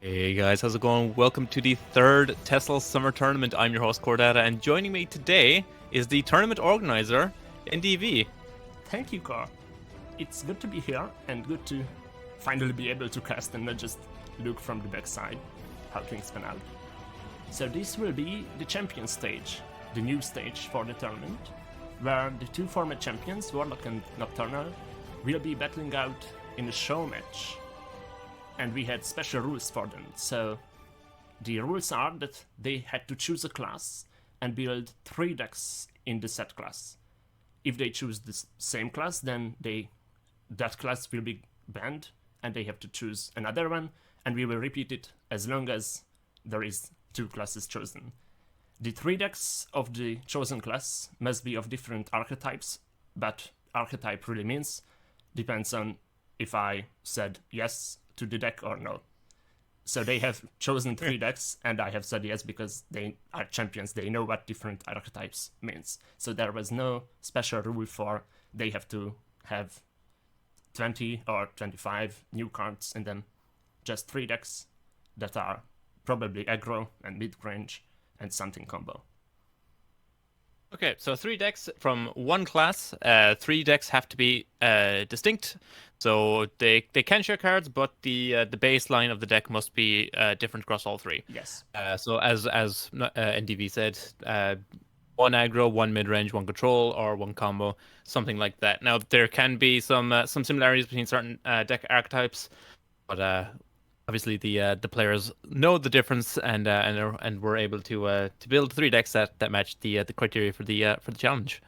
Hey guys, how's it going? Welcome to the third Tesla Summer Tournament. I'm your host CoreData, and joining me today is the tournament organizer, NDV. Thank you, Car. It's good to be here and good to finally be able to cast and not just look from the backside how things pan out. So this will be the champion stage, the new stage for the tournament, where the two former champions, Warlock and Nocturnal, will be battling out in a show match. And we had special rules for them. So the rules are that they had to choose a class and build 3 decks in the set class. If they choose the same class, then that class will be banned and they have to choose another one, and we will repeat it as long as there is 2 classes chosen. The 3 decks of the chosen class must be of different archetypes, but archetype really depends on if I said yes to the deck or no. So they have chosen 3 decks, and I have said yes because they are champions. They know what different archetypes means. So there was no special rule for they have to have 20 or 25 new cards in them. Just 3 decks that are probably aggro and mid-range and something combo. Okay, so 3 decks from one class. 3 decks have to be distinct, so they can share cards, but the baseline of the deck must be different across all 3. Yes. So as NDV said, 1 aggro, 1 mid-range, 1 control, or 1 combo, something like that. Now there can be some similarities between certain deck archetypes, but obviously the players know the difference and were able to build 3 decks that match the criteria for the challenge.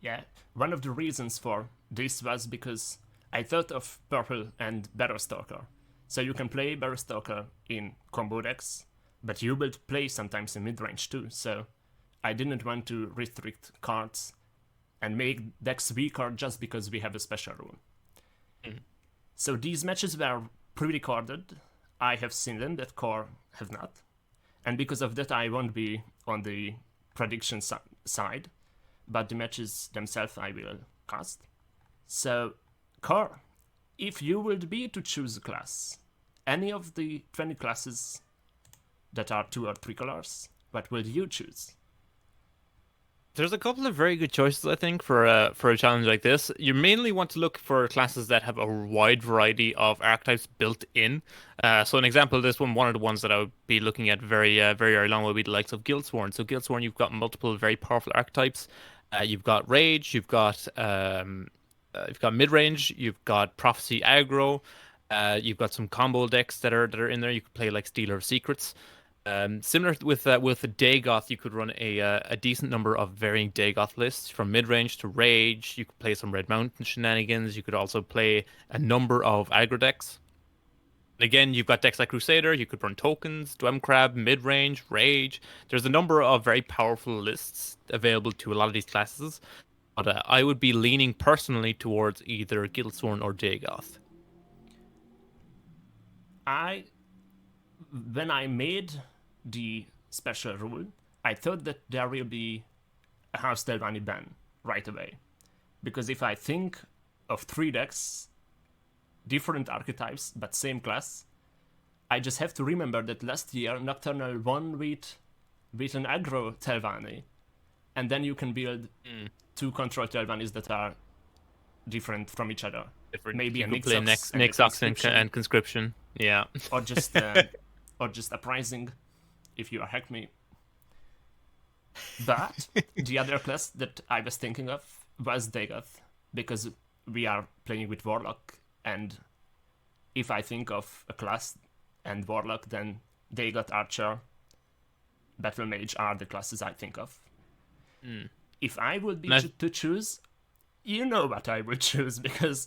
Yeah, one of the reasons for this was because I thought of Purple and Battlestalker. So you can play Battlestalker in combo decks, but you will play sometimes in mid-range too, so I didn't want to restrict cards and make decks weaker just because we have a special rule. So these matches were pre-recorded. I have seen them that Core have not, and because of that I won't be on the prediction side, but the matches themselves I will cast. So, Core, if you would be to choose a class, any of the 20 classes that are 2 or 3 colors, what will you choose? There's a couple of very good choices, I think, for a challenge like this. You mainly want to look for classes that have a wide variety of archetypes built in. So an example of this one of the ones that I would be looking at very long would be the likes of Guildsworn. So Guildsworn, you've got multiple very powerful archetypes. You've got Rage, you've got mid-range, you've got Prophecy aggro, you've got some combo decks that are in there. You could play like Stealer of Secrets. Similar with the Dagoth, you could run a decent number of varying Dagoth lists from mid-range to Rage. You could play some Red Mountain shenanigans. You could also play a number of aggro decks. And again, you've got decks like Crusader. You could run tokens, Dwemcrab, mid-range, Rage. There's a number of very powerful lists available to a lot of these classes. But I would be leaning personally towards either Guildsworn or Dagoth. When I made the special rule, I thought that there will be a House Delvani ban right away. Because if I think of 3 decks, different archetypes, but same class, I just have to remember that last year Nocturnal won with an aggro Telvanni. And then you can build 2 control Telvannis that are different from each other. Maybe a Nixox and Conscription. Yeah. Or just Uprising, if you are hack me. But the other class that I was thinking of was Dagoth, because we are playing with Warlock, and if I think of a class and Warlock, then Dagoth, Archer, Battle Mage are the classes I think of. If I would be to choose, you know what I would choose, because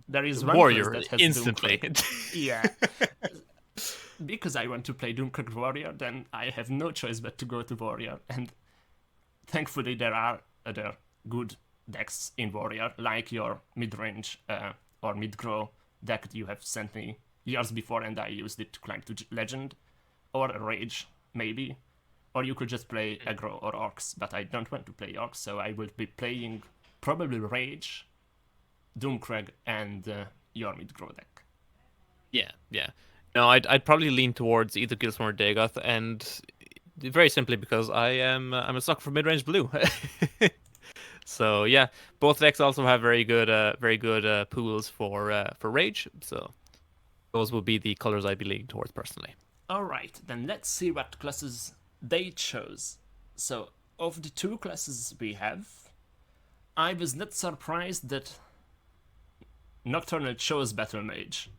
there is one Warrior class that has instantly. Yeah. Because I want to play Doomcrag Warrior, then I have no choice but to go to Warrior. And thankfully there are other good decks in Warrior, like your mid-range or mid-grow deck that you have sent me years before and I used it to climb to Legend, or a Rage, maybe. Or you could just play aggro or Orcs, but I don't want to play Orcs, so I will be playing probably Rage, Doomcrag, and your mid-grow deck. Yeah, yeah. No, I'd probably lean towards either Gilsmore or Dagoth, and very simply because I'm a sucker for mid-range blue. So yeah, both decks also have very good pools for rage. So those will be the colors I'd be leaning towards personally. Alright, then let's see what classes they chose. So, of the two classes we have, I was not surprised that Nocturnal chose Battle Mage.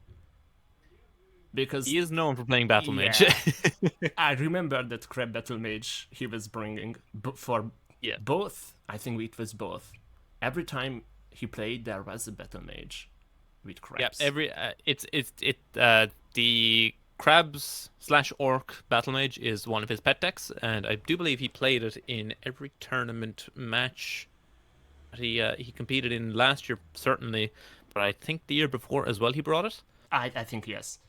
Because, He is known for playing Battle Mage. yeah, I remember that crab Battle Mage he was bringing for Yeah. both. I think it was both. Every time he played, there was a Battle Mage with Yeah, crabs. every the crabs slash orc battle mage is one of his pet decks, and I do believe he played it in every tournament match that he competed in last year, certainly, but I think the year before as well he brought it. I think yes.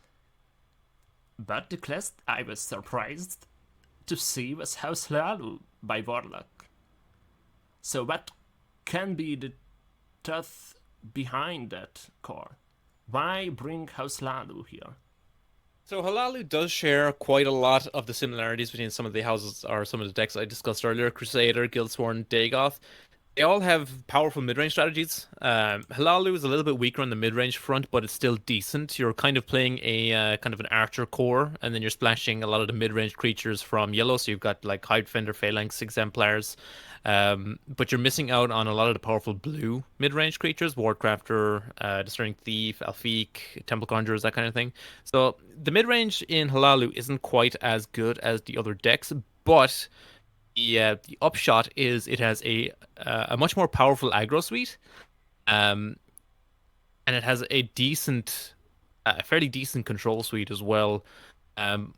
But the class I was surprised to see was House Lalu by Warlock. So what can be the thought behind that core? Why bring House Lalu here? So Halalu does share quite a lot of the similarities between some of the houses or some of the decks I discussed earlier, Crusader, Guildsworn, Dagoth. They all have powerful mid-range strategies. Halalu is a little bit weaker on the mid-range front, but it's still decent. You're kind of playing a kind of an archer core, and then you're splashing a lot of the mid-range creatures from yellow. So you've got like Hide Fender, Phalanx, Exemplars, but you're missing out on a lot of the powerful blue mid-range creatures, Wardcrafter, Discerning Thief, Alfiq, Temple Conjurers, that kind of thing. So the mid-range in Halalu isn't quite as good as the other decks, but the upshot is it has a much more powerful aggro suite, um, and it has a fairly decent control suite as well. Um,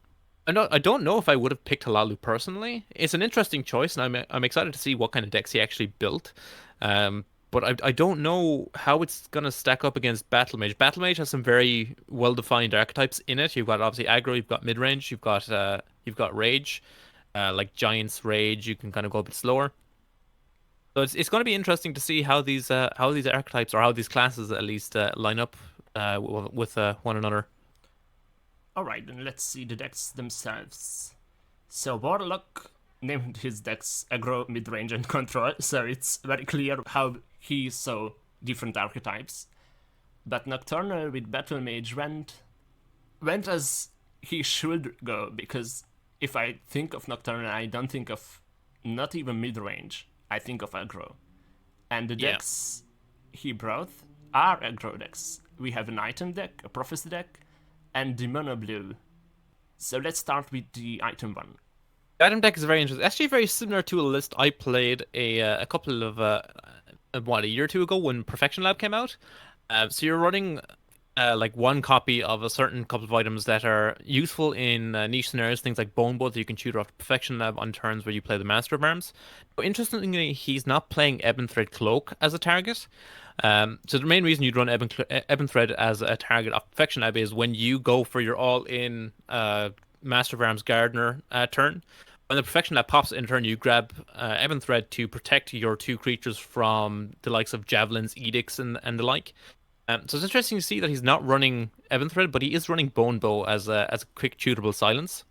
I don't know if I would have picked Halalu personally. It's an interesting choice, and I'm excited to see what kind of decks he actually built. But I don't know how it's gonna stack up against Battle Mage. Battle Mage has some very well-defined archetypes in it. You've got obviously aggro, you've got mid-range, you've got rage, like Giant's Rage. You can kind of go a bit slower. So it's going to be interesting to see how these archetypes or how these classes at least line up with one another. Alright, then let's see the decks themselves. So Warlock named his decks aggro, mid-range, and control, so it's very clear how he saw different archetypes. But Nocturnal with Battle Mage went as he should go, because if I think of Nocturnal, I don't think of not even mid-range. I think of aggro. And the Yeah. decks he brought are aggro decks. We have an item deck, a prophecy deck, and the mono blue. So let's start with the item one. The item deck is very interesting. Actually, very similar to a list I played a couple of what, a year or two ago when Perfection Lab came out. So you're running like one copy of a certain couple of items that are useful in niche scenarios, things like Bone Bolt that you can shoot off Perfection Lab on turns where you play the Master of Arms. But interestingly, he's not playing Ebon Thread Cloak as a target. So the main reason you'd run Ebon Thread as a target of Perfection Lab is when you go for your all-in Master of Arms Gardener turn. When the Perfection Lab pops in turn, you grab Ebon Thread to protect your two creatures from the likes of Javelins, Edicts, and the like. So it's interesting to see that he's not running Ebon Thread, but he is running Bone Bow as a quick shootable silence.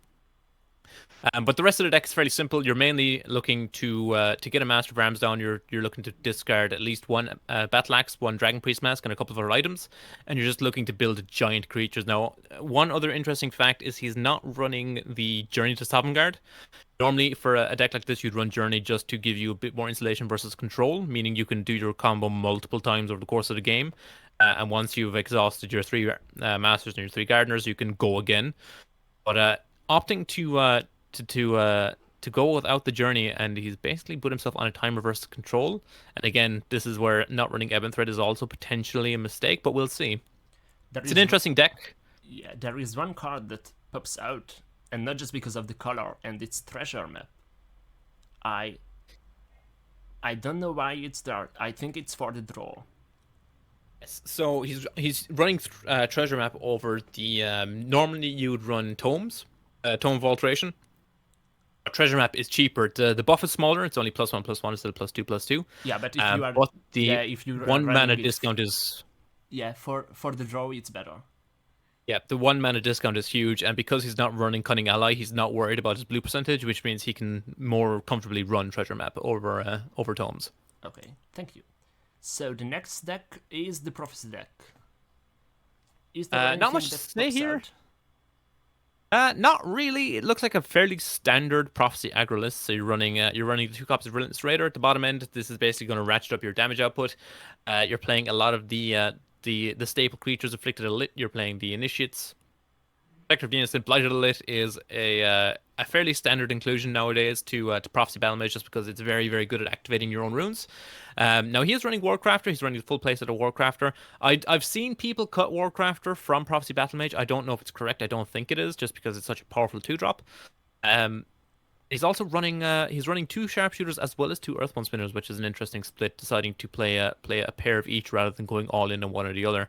But the rest of the deck is fairly simple. You're mainly looking to get a Master of Arms down. You're looking to discard at least one Battle Axe, one Dragon Priest Mask, and a couple of other items, and you're just looking to build giant creatures. Now, one other interesting fact is he's not running the Journey to Sovngarde. Normally, for a deck like this, you'd run Journey just to give you a bit more insulation versus control, meaning you can do your combo multiple times over the course of the game. And once you've exhausted your three Masters and your three Gardeners, you can go again. But opting to go without the Journey, and he's basically put himself on a time reverse control. And again, this is where not running Ebon Thread is also potentially a mistake, but we'll see. There It's an is interesting deck. Yeah, there is one card that pops out, and not just because of the color and its treasure map. I I don't know why it's there. I think it's for the draw. Yes. So he's running treasure map over the normally you would run tomes, tome of alteration. A treasure map is cheaper. The buff is smaller. It's only +1/+1 instead of +2/+2. Yeah, but if you are But yeah, the if you are one running mana it discount is yeah, for the draw it's better. Yeah, the 1 mana discount is huge, and because he's not running Cunning Ally, he's not worried about his blue percentage, which means he can more comfortably run Treasure Map over tomes. Okay, thank you. So the next deck is the Prophecy deck. Is there Not anything much to that say pops here. out? Not really. It looks like a fairly standard Prophecy aggro list. So you're running 2 copies of Relentless Raider at the bottom end. This is basically going to ratchet up your damage output. You're playing a lot of the staple creatures afflicted a lit. You're playing the initiates. Spectre of the Innocent Blighted Lit is a fairly standard inclusion nowadays to Prophecy Battlemage just because it's very, very good at activating your own runes. Now he is running Warcrafter, he's running the full playset of Warcrafter. I've seen people cut Warcrafter from Prophecy Battlemage. I don't know if it's correct, I don't think it is, just because it's such a powerful 2-drop. Um, he's running 2 sharpshooters as well as 2 earthbone spinners, which is an interesting split, deciding to play a pair of each rather than going all in on one or the other.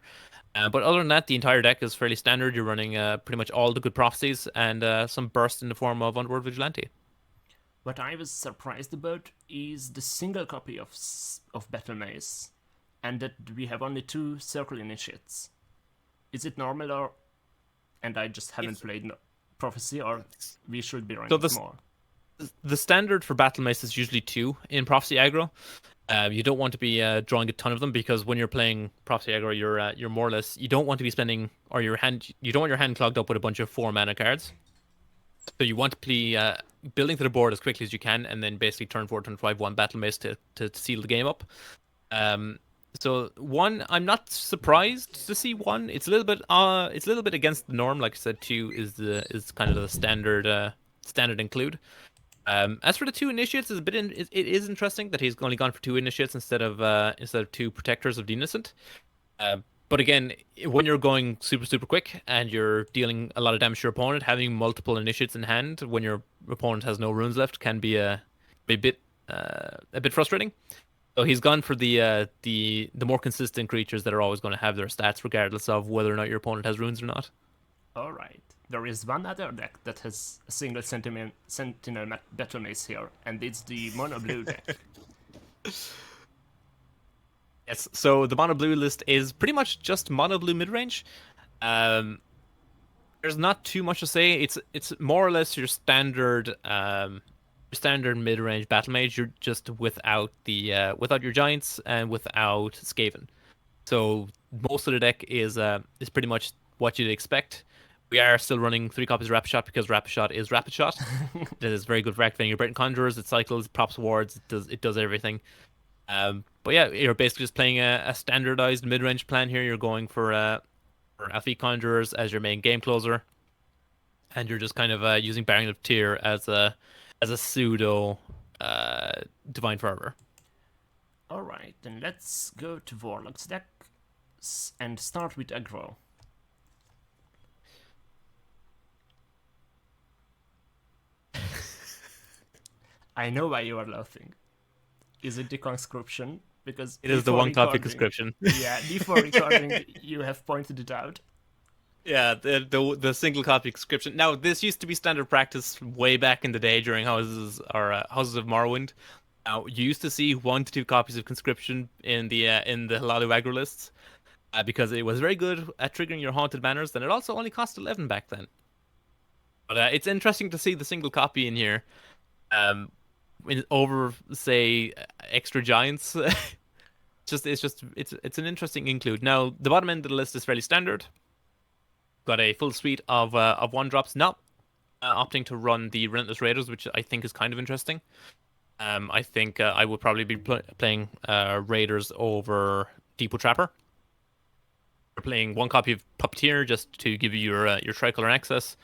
But other than that, the entire deck is fairly standard. You're running pretty much all the good prophecies and some burst in the form of Underworld Vigilante. What I was surprised about is the single copy of Battle Maze, and that we have only 2 Circle Initiates. Is it normal, or and I just haven't It's played Prophecy, or we should be so running the more? the standard for Battle Mace is usually 2 in Prophecy aggro. You don't want to be drawing a ton of them because when you're playing Prophecy aggro, you're more or less you don't want to be spending or your hand you don't want your hand clogged up with a bunch of 4 mana cards. So you want to be building to the board as quickly as you can, and then basically turn 4, turn 5, 1 Battle Mace to seal the game up. Um, so 1, I'm not surprised to see 1. It's a little bit against the norm. Like I said, 2 is kind of the standard include. As for the 2 initiates, it is interesting that he's only gone for 2 initiates instead of 2 protectors of the innocent. Uh, but again, when you're going super super quick and you're dealing a lot of damage to your opponent, having multiple initiates in hand when your opponent has no runes left can be a bit frustrating. So he's gone for the more consistent creatures that are always going to have their stats regardless of whether or not your opponent has runes or not. Alright. There is one other deck that has a single Sentinel Battle Maze here, and it's the Mono Blue deck. Yes, so the mono blue list is pretty much just mono blue mid range. Um, there's not too much to say. It's more or less your standard mid range battle mage. You're just without your giants and without Skaven. So most of the deck is pretty much what you'd expect. We are still running 3 copies of Rapid Shot because Rapid Shot is Rapid Shot. That is very good for activating your Britain Conjurers. It cycles, props wards, it does everything. But yeah, you're basically just playing a standardized mid-range plan here. You're going for Alfie Conjurers as your main game closer, and you're just kind of using Baron of Tyr as a pseudo Divine Fervor. Alright, then let's go to Warlock's deck and start with aggro. I know why you are laughing. Is it the conscription? Because It is the before 1 copy recording, conscription. yeah, before recording, you have pointed it out. Yeah, the single copy conscription. Now, this used to be standard practice way back in the day during Houses of Morrowind. Now, you used to see 1 to 2 copies of conscription in the Hlaalu aggro lists because it was very good at triggering your haunted banners. And it also only cost 11 back then. But it's interesting to see the single copy in here, over say extra giants. It's an interesting include. Now, the bottom end of the list is fairly standard. Got a full suite of 1 drops, not opting to run the Relentless Raiders, which I think is kind of interesting. I think I would probably be playing Raiders over Depot Trapper. We're playing 1 copy of Puppeteer just to give you your tricolor access,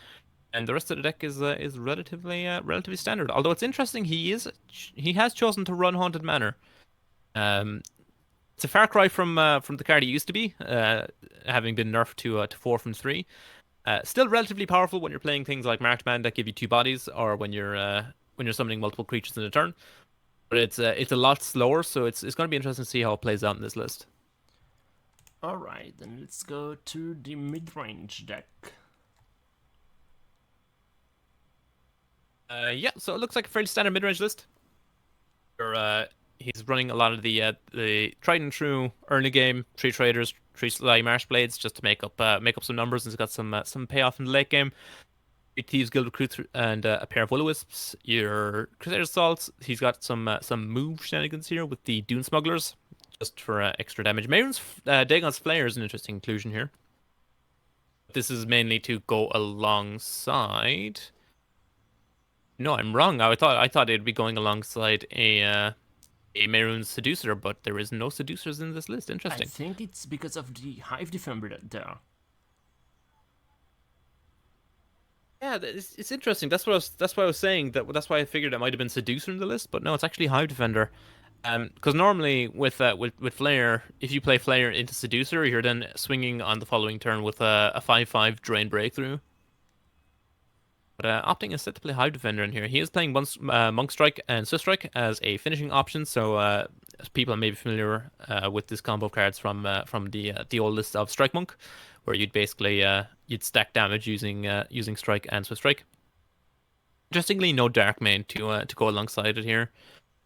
and the rest of the deck is relatively standard. Although it's interesting, he has chosen to run Haunted Manor. Um, it's a far cry from the card he used to be, having been nerfed to 4 from 3. Still relatively powerful when you're playing things like Marked Man that give you 2 bodies, or when you're summoning multiple creatures in a turn. But it's a lot slower, so it's going to be interesting to see how it plays out in this list. Alright, then let's go to the mid-range deck. Yeah, so it looks like a fairly standard mid-range list. He's running a lot of the tried and true early game 3 traders, 3 Sly Marsh Blades just to make up some numbers, and it's got some payoff in the late game. 8 Thieves Guild Recruits and a pair of Will-O-Wisps. Your Crusader Assaults. He's got some move shenanigans here with the Dune Smugglers, just for extra damage. Mehrunes Dagon's Flayer is an interesting inclusion here. This is mainly to go alongside. No, I'm wrong. I thought it'd be going alongside a Mehrunes Seducer, but there is no Seducers in this list. I Interesting. think it's because of the Hive Defender there. Yeah, it's interesting. That's what I was saying. That's why I figured it might have been Seducer in the list, but no, it's actually Hive Defender. Because normally with Flare, if you play Flare into Seducer, you're then swinging on the following turn with a 5/5 Drain Breakthrough. But opting instead to play Hive Defender in here. He is playing Monk Strike and Swift Strike as a finishing option, so people may be familiar with this combo of cards from the old list of Strike Monk, where you'd basically you'd stack damage using Strike and Swift Strike. Interestingly, no Dark Main to go alongside it here.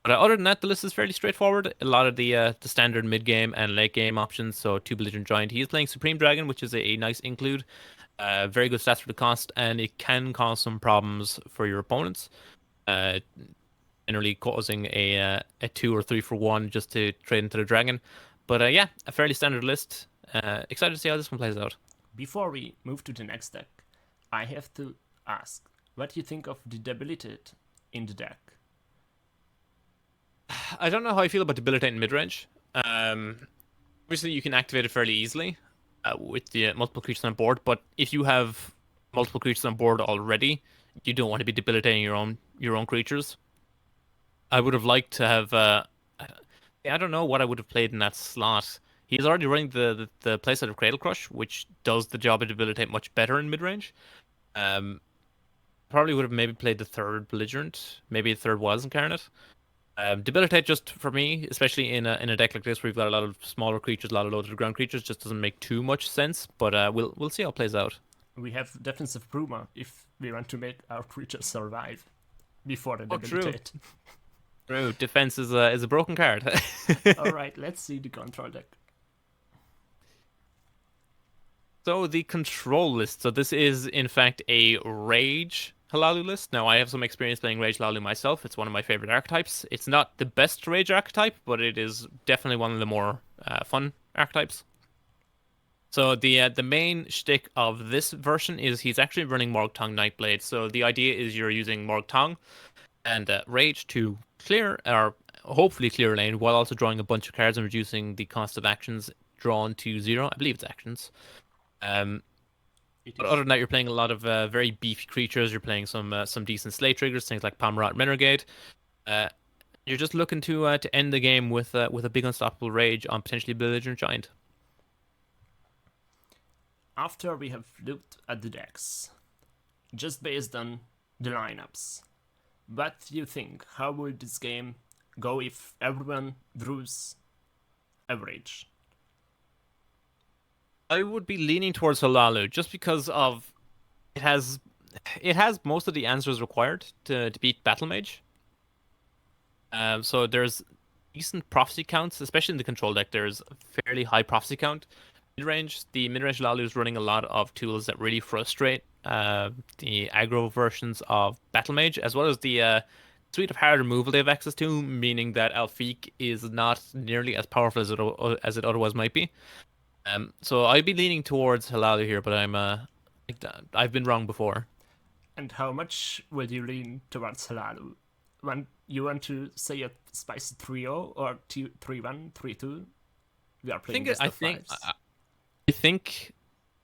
But other than that, the list is fairly straightforward. A lot of the standard mid game and late game options. So 2 Belligerent Giant. He is playing Supreme Dragon, which is a nice include. Very good stats for the cost, and it can cause some problems for your opponents. Generally causing a 2 or 3 for 1 just to trade into the dragon. But yeah, a fairly standard list. Excited to see how this one plays out. Before we move to the next deck, I have to ask, what do you think of the debilitate in the deck? I don't know how I feel about debilitate in mid-range. Obviously, you can activate it fairly easily with the multiple creatures on board, but if you have multiple creatures on board already, you don't want to be debilitating your own creatures. I would have liked to have. I don't know what I would have played in that slot. He's already running the playset of Cradle Crush, which does the job of debilitate much better in mid-range. Probably would have maybe played the third Belligerent. Maybe the third was Incarnate. Debilitate just for me, especially in a deck like this where you've got a lot of smaller creatures, a lot of low to the ground creatures, just doesn't make too much sense. But we'll see how it plays out. We have Defensive Bruma if we want to make our creatures survive before they Oh, debilitate. True. Defense is a broken card. Alright, let's see the control deck. So the control list. So this is in fact a Rage Halalu list. Now I have some experience playing Rage Halalu myself. It's one of my favorite archetypes. It's not the best Rage archetype, but it is definitely one of the more fun archetypes. So the main shtick of this version is he's actually running Morg Tong Nightblade. So the idea is you're using Morg Tong and Rage to clear, or hopefully clear a lane, while also drawing a bunch of cards and reducing the cost of actions drawn to 0. I believe it's actions. But other than that, you're playing a lot of very beefy creatures. You're playing some decent slate triggers, things like Palmrot and Renegade. You're just looking to end the game with a big unstoppable Rage on potentially Belligerent Giant. After we have looked at the decks, just based on the lineups, what do you think? How will this game go if everyone draws average? I would be leaning towards Halalu just because of it has most of the answers required to beat Battle Mage. So there's decent prophecy counts, especially in the control deck. There's a fairly high prophecy count. The mid-range Halalu is running a lot of tools that really frustrate the aggro versions of Battle Mage, as well as the suite of hard removal they have access to, meaning that Alfiq is not nearly as powerful as it otherwise might be. So I'd be leaning towards Halalu here, but I've been wrong before. And how much will you lean towards Halalu? You want to say a spicy 3-0 or 3-1, 3-2? We are playing best of fives. I think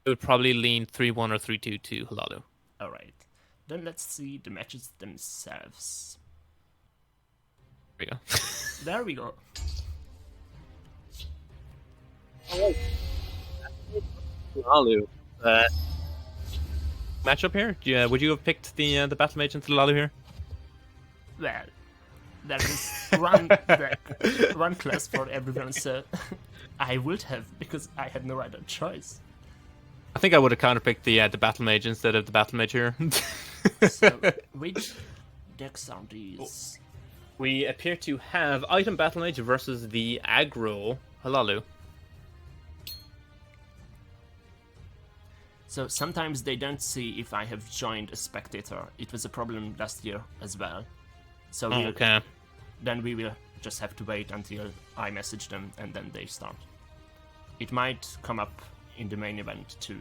it would probably lean 3-1 or 3-2 to Halalu. Alright. Then let's see the matches themselves. There we go. There we go. Halalu. Matchup here? Would you have picked the Battle Mage into Halalu here? Well, there is one deck, one class for everyone, so I would have, because I had no other choice. I think I would have counterpicked the Battle Mage instead of the Battle Mage here. So, which decks are these? We appear to have Item Battle Mage versus the Aggro Halalu. So sometimes they don't see if I have joined a spectator. It was a problem last year as well. So Okay. then we will just have to wait until I message them and then they start. It might come up in the main event too.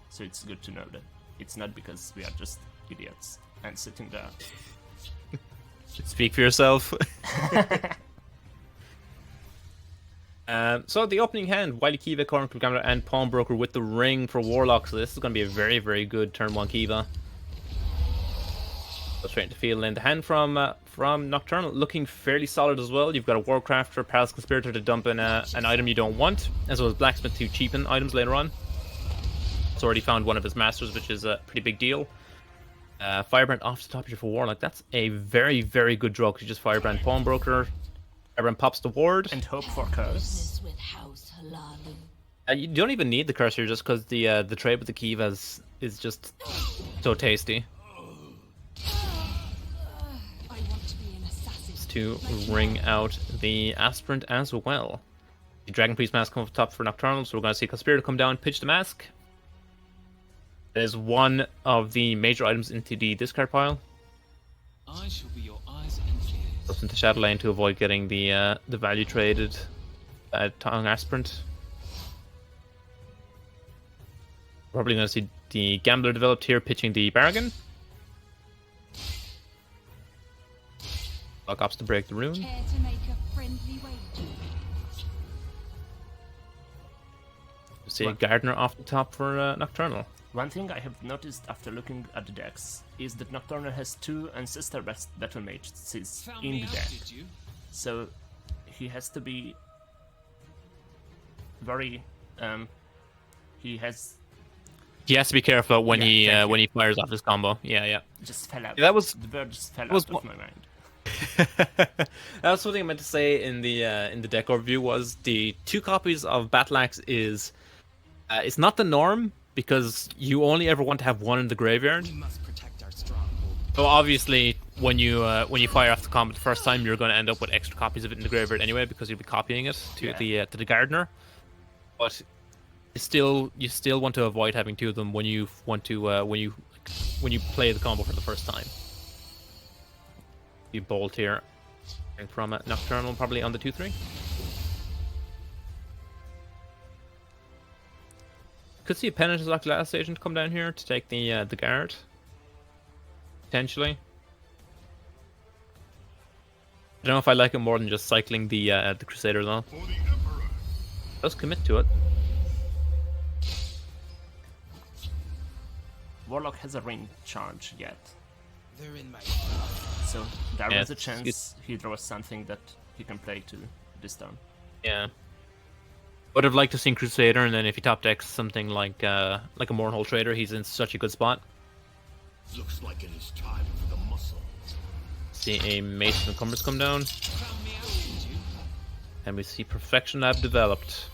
So it's good to know that it's not because we are just idiots and sitting there. Speak for yourself. So the opening hand, Wily Kiva, Corn Gambler, and Pawnbroker with the ring for Warlock. So this is going to be a very, very good turn 1 Kiva. Go straight into field. And the hand from Nocturnal looking fairly solid as well. You've got a Warcrafter, Palace Conspirator to dump in an item you don't want, as well as Blacksmith to cheapen items later on. It's already found one of his masters, which is a pretty big deal. Firebrand off the top here for Warlock. That's a very, very good draw because you just Firebrand Pawnbroker. Firebrand pops the ward. And hope for curse. You don't even need the curse here just because the trade with the Kiva is just so tasty. Just to ring out the Aspirant as well. The Dragon Priest mask comes up top for Nocturnal, so we're going to see Conspirator come down, pitch the mask. That is one of the major items into the discard pile. I shall be your eyes and ears. Goes into Shadow Lane to avoid getting the value traded Tongue Aspirant. Probably going to see the Gambler developed here, pitching the Bargain. Block Ops to break the rune. Care to make a friendly wager? See a Gardener off the top for Nocturnal. One thing I have noticed after looking at the decks is that Nocturnal has 2 Ancestor Battle Mages Found in me the out, deck. did you? So he has to be very he has He has to be careful when Yeah, he fires off his combo. Yeah. just fell out. Yeah, that was- the bird just fell was out of my mind. That was something I meant to say in the deck overview. Was the 2 copies of Battle Axe is it's not the norm because you only ever want to have 1 in the graveyard. We must protect our stronghold. So obviously, when you fire off the combo the first time, you're going to end up with extra copies of it in the graveyard anyway because you'll be copying it to the Gardener. But you still want to avoid having 2 of them when you want to when you play the combo for the first time. You bolt here from Nocturnal probably on the 2/3. Could see a Penitent like last agent come down here to take the guard. Potentially. I don't know if I like it more than just cycling the Crusader though. Does commit to it. Warlock has a ring charge yet. They're in my So there Yeah, was a it's- chance he draws something that he can play to this turn. Yeah. Would have liked to see Crusader, and then if he top decks something like a Mournhold Trader, he's in such a good spot. Looks like it is time for the muscle. See a Mason Encumbrance come down, found me out, did you? and we see Perfection Lab developed.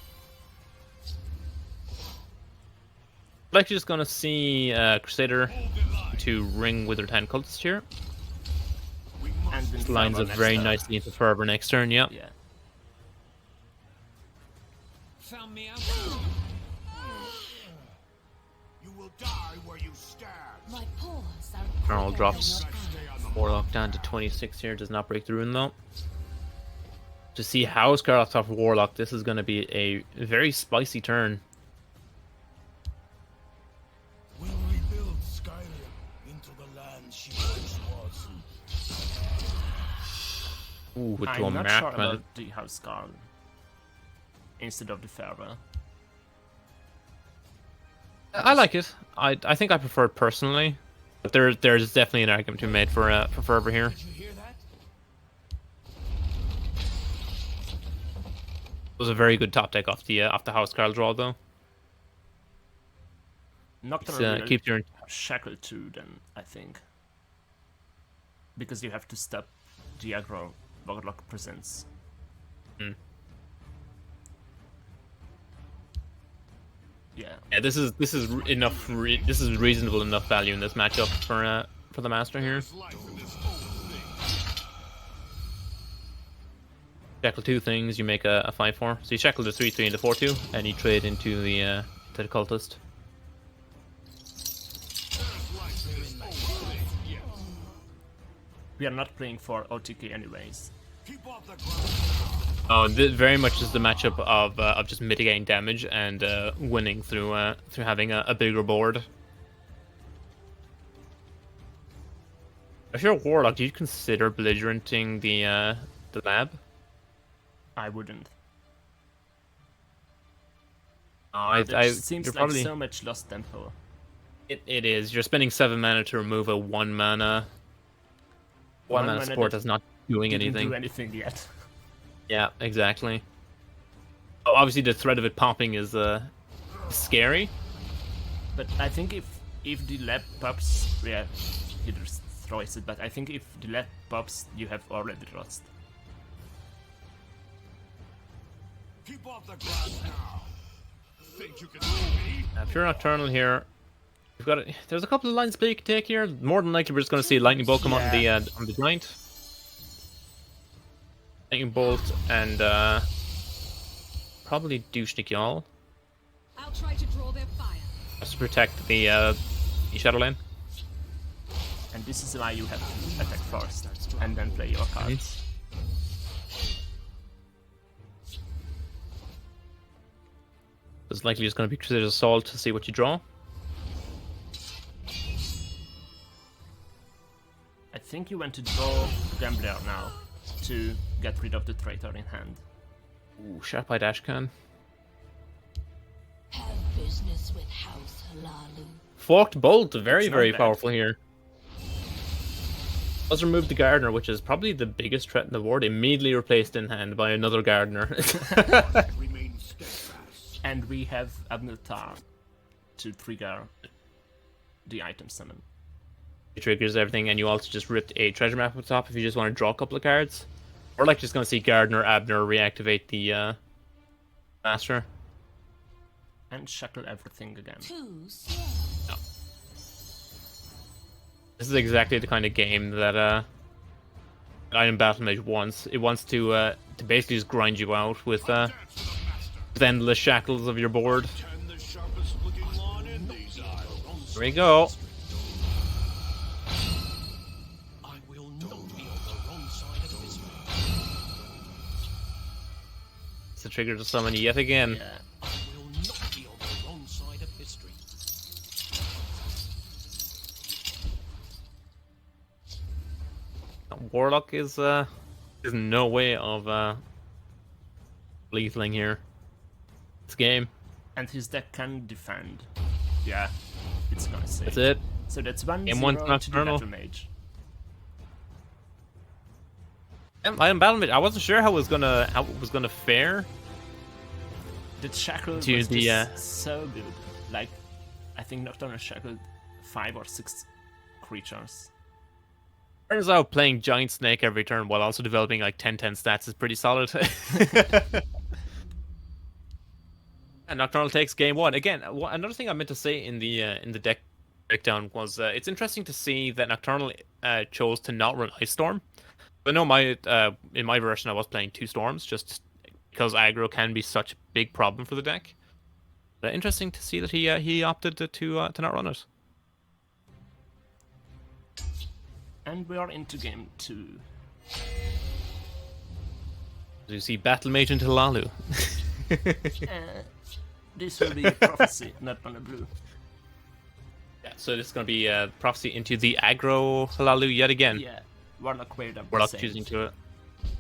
Like you're just gonna see Crusader to ring Withered Hand Cultist here. And then Lines Fervor up next very turn. nicely into Fervor next turn, yeah. Yeah. Found me out. You will die where you stand. My paws are Carl quicker drops than your hand. Warlock down to 26 here, does not break the rune though. To see how Scarlet top of Warlock, this is going to be a very spicy turn. We'll rebuild Skyrim into the land she once was. Ooh, with I'm a not map, sure man. about the House Guard instead of the Fervor. I like it. I think I prefer it personally, but there's definitely an argument to be made for Fervor here. Did you hear that? It was a very good top deck off the House Carl draw though. Nocturnal will Keep your shackle 2 then, I think. Because you have to stop the aggro Warlock presents. Yeah. Yeah, this is enough. This is reasonable enough value in this matchup for the master here. Shackle 2 things, you make a 5/4. So you shackle the 3/3 into 4/2, and you trade into the cultist. We are not playing for OTK anyways. Keep off the ground. Oh, very much is the matchup of just mitigating damage and winning through having a bigger board. If you're a Warlock, do you consider belligerenting the lab? I wouldn't. Oh, It seems you're like probably so much lost tempo. it is. You're spending 7 mana to remove a 1 mana. 1 mana support that's not doing Didn't anything. do anything yet. Yeah, exactly. Oh, obviously the threat of it popping is scary. But I think if the lab pops, yeah, he destroys it. But I think if the lab pops, you have already lost. Keep off the ground now. Think you can see me? If you're Nocturnal here, you've got there's a couple of lines play you can take here. More than likely, we're just going to see Lightning Bolt come on the giant. Lightning Bolt and probably Douchnik Y'all I'll try to draw their fire. just to protect the Shadow Lane. And this is why you have to attack first and then play your cards. It's likely just going to be Crusader's Assault to see what you draw. I think you want to draw Gambler now to get rid of the traitor in hand. Ooh, shot by Dashcan. Have business with House Halalu. Forked Bolt, very, It's not very bad. powerful here. Does remove the Gardener, which is probably the biggest threat in the board, immediately replaced in hand by another Gardener. Remain steadfast. And we have Abniltar to trigger the item summon. It triggers everything, and you also just ripped a treasure map up top if you just want to draw a couple of cards. Or like just going to see Gardener, Abner reactivate the Master. And shackle everything again. Too slow. This is exactly the kind of game that Iron Battle Mage wants. It wants to basically just grind you out with endless shackles of your board. Can the sharpest looking lawn in these isles? Here we go. I will not be on the wrong side of history. It's the trigger to summon yet again. Yeah. I will not be on the wrong side of history. Warlock is no way of lethaling here. This game. And his deck can defend. Yeah, it's gonna save. That's it. So that's 1-0 Game one's to the Nocturnal. Battle Mage. Iron Battle Mage. I wasn't sure how it was gonna fare. The shackle To was the, just so good. Like, I think Nocturnal shackled 5 or 6 creatures. Turns out playing Giant Snake every turn while also developing like 10/10 stats is pretty solid. And Nocturnal takes game 1 again. Another thing I meant to say in the deck breakdown was it's interesting to see that Nocturnal chose to not run Ice Storm. I know in my version I was playing 2 Storms just because aggro can be such a big problem for the deck. But interesting to see that he opted to not run it. And we are into game 2. As you see Battle Mage into Lalu. This will be a prophecy, not on a blue. Yeah, so this is going to be Prophecy into the aggro Halalu yet again. Yeah, Warlock weird up. We're not choosing to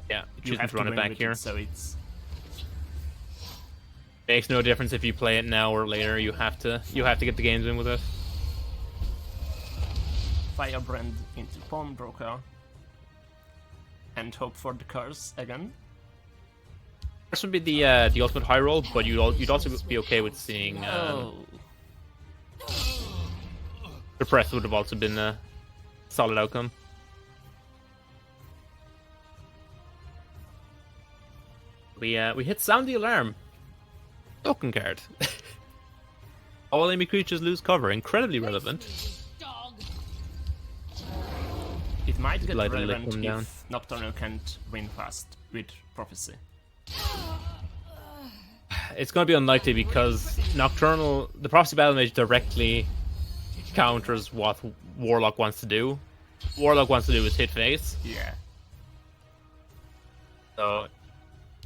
You choosing have to run it win back with here. so it's Makes no difference if you play it now or later. You have to get the games in with it. Firebrand into Pawnbroker. And hope for the curse again. This would be the ultimate high roll, but you'd also be okay with seeing Oh, the press would have also been a solid outcome. We hit Sound the Alarm. Token card. All enemy creatures lose cover. Incredibly relevant. Dog. it might get Lightly relevant lick them if down. Nocturnal can't win fast with Prophecy. It's going to be unlikely because Nocturnal, the Prophecy Battle Mage directly counters what Warlock wants to do. Warlock wants to do is hit face. Yeah. So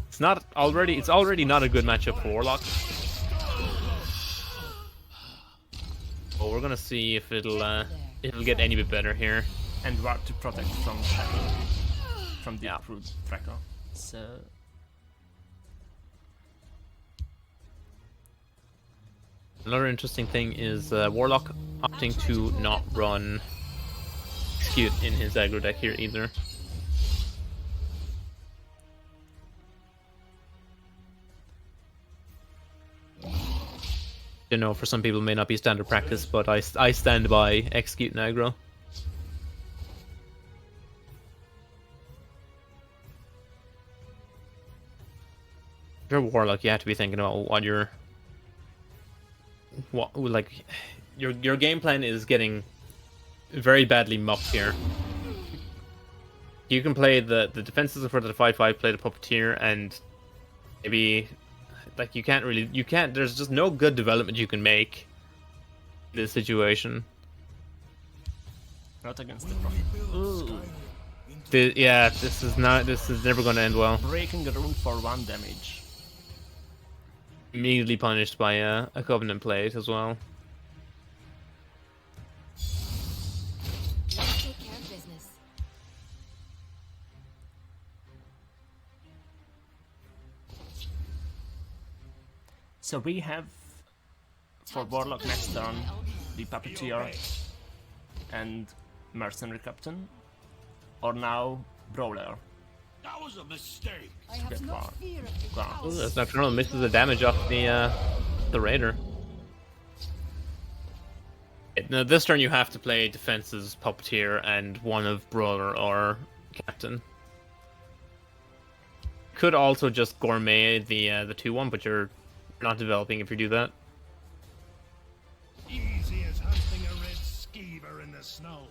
it's already not a good matchup for Warlock. But we're gonna see if it'll get any bit better here. And what to protect from Tracker. From the approved Tracker. So another interesting thing is Warlock opting to not run Execute in his aggro deck here either. You know, for some people it may not be standard practice, but I stand by Execute and aggro. If you're Warlock, you have to be thinking about what your game plan is getting very badly mucked here. You can play the defenses for the 5/5, play the Puppeteer, and maybe like you can't. There's just no good development you can make in this situation. not against the Prophet. Ooh. This is never going to end well. Breaking a rune for 1 damage. Immediately punished by a Covenant plate as well. Let's take care of business. So we have for Warlock next turn the Puppeteer and Mercenary Captain, or now Brawler. That was a mistake. I have Get no far. fear of your Wow. powers. That's Nocturnal misses the damage off the Raider. Now this turn you have to play defenses, Puppeteer, and one of Brawler or Captain. Could also just gourmet the 2/1, but you're not developing if you do that. Easy as hunting a red skeever in the snow.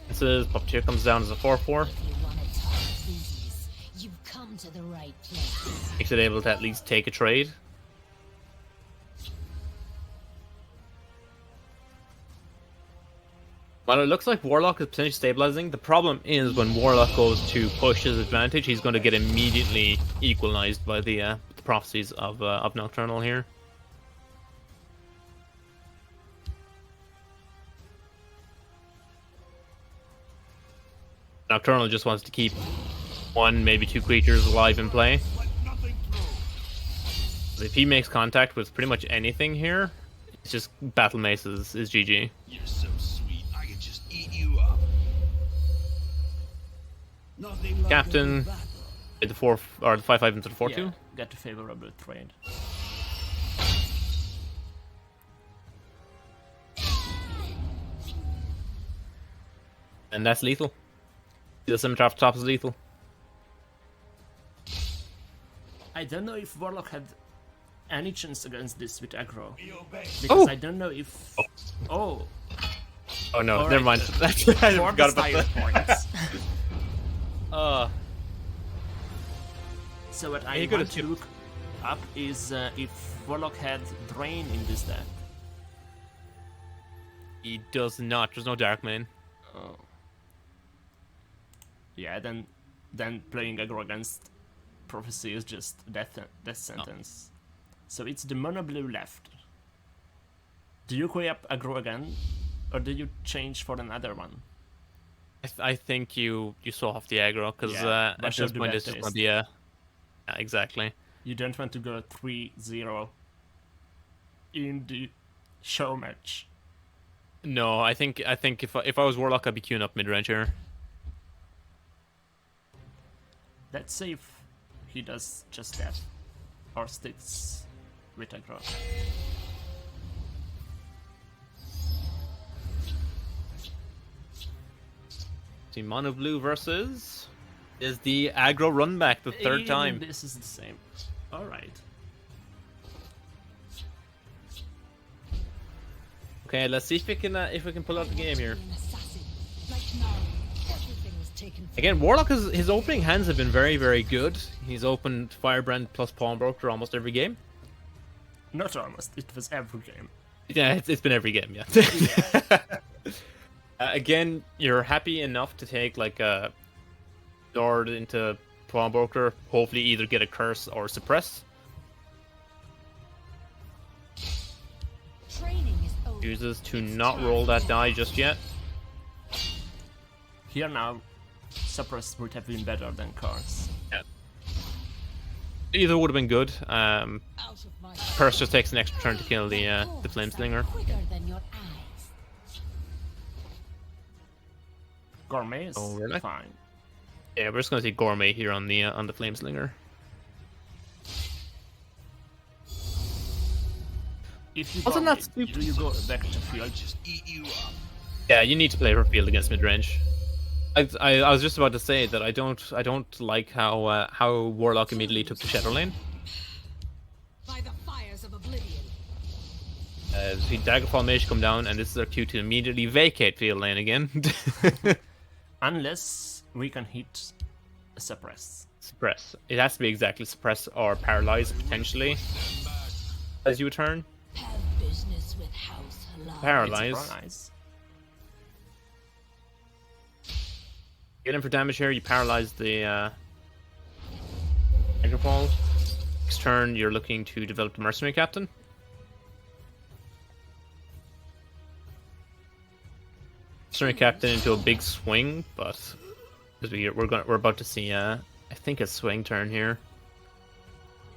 This is Puppeteer comes down as a 4/4. If you want to talk business, you've come to the right place. Makes it able to at least take a trade. While it looks like Warlock is potentially stabilizing, the problem is when Warlock goes to push his advantage, he's going to get immediately equalized by the prophecies of Nocturnal here. Nocturnal just wants to keep 1, maybe 2 creatures alive in play. Let nothing through. If he makes contact with pretty much anything here, it's just Battle Mace is GG. You're so sweet, I could just eat you up. Nothing like Captain, a good battle. with the 4 or the 5/5 into the 4/2. Yeah, get a favorable trade. And that's lethal. The Scimitar off the top is lethal. I don't know if Warlock had any chance against this with aggro. Be obeyed. Because Oh! I don't know if... Oh! Oh no, Alright, never mind. I For forgot the about style that. points. So what I He could want have to look up is if Warlock had Drain in this deck. He does not. There's no Dark Main. Oh. Yeah, then playing aggro against Prophecy is just death sentence. So it's the mono blue left. Do you queue up aggro again, or do you change for another one? I think you saw off the aggro because Yeah, at brush this up the point bad it's just gonna taste. be a. Yeah, exactly. You don't want to go 3-0 in the show match. No, I think if I was Warlock, I'd be queuing up mid range here. Let's see if he does just that, or sticks with aggro. See, mono blue versus is the aggro run back the third Even time. This is the same. Alright. Okay, let's see if we can pull out the game here. An assassin. Right now, everything was taken from Again, Warlock his opening hands have been very, very good. He's opened Firebrand plus Pawnbroker almost every game. Not almost, it was every game. Yeah, it's been every game, yeah. Again, you're happy enough to take like a Lord into Pawnbroker, hopefully either get a curse or suppress. Training is over. Chooses to not roll that die just yet. Here now, suppress would have been better than cards. Yeah. Either would have been good. Out of my Curse just takes an extra turn to kill the Flameslinger. quicker than your eyes. Gourmet is Oh, really? fine. Yeah, we're just gonna see Gourmet here on the Flameslinger. If you Wasn't gourmet, that stupid? do you go back to field? Just eat you up. Yeah, you need to play for field against midrange. I was just about to say that I don't like how Warlock immediately took the Shadow Lane. By the fires of oblivion. See Daggerfall Mage come down, and this is their cue to immediately vacate field lane again. Unless we can hit a suppress. Suppress. It has to be exactly suppress or paralyze potentially as you turn. Have business with House Halal. Paralyze. It's paralyze. Get in for damage here. You paralyze the Daggerfall. Next turn, you're looking to develop the Mercenary Captain. Mercenary Captain into a big swing, but because we're about to see I think a swing turn here.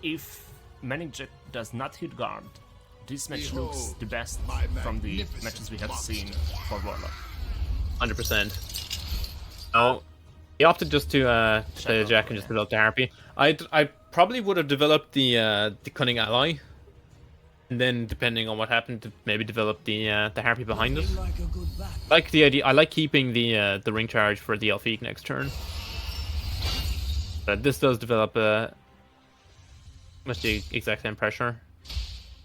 If Manic Jack does not hit guard, this match Behold looks the best my from the magnificent matches we have monster. seen for Warlock. 100%. Oh, he opted just to play the Jack and just develop the Harpy. I probably would have developed the Cunning Ally, and then depending on what happened, to maybe develop the Harpy behind it. Like a good back. Like the idea. I like keeping the ring charge for the Elfique next turn. But this does develop much the exact same pressure.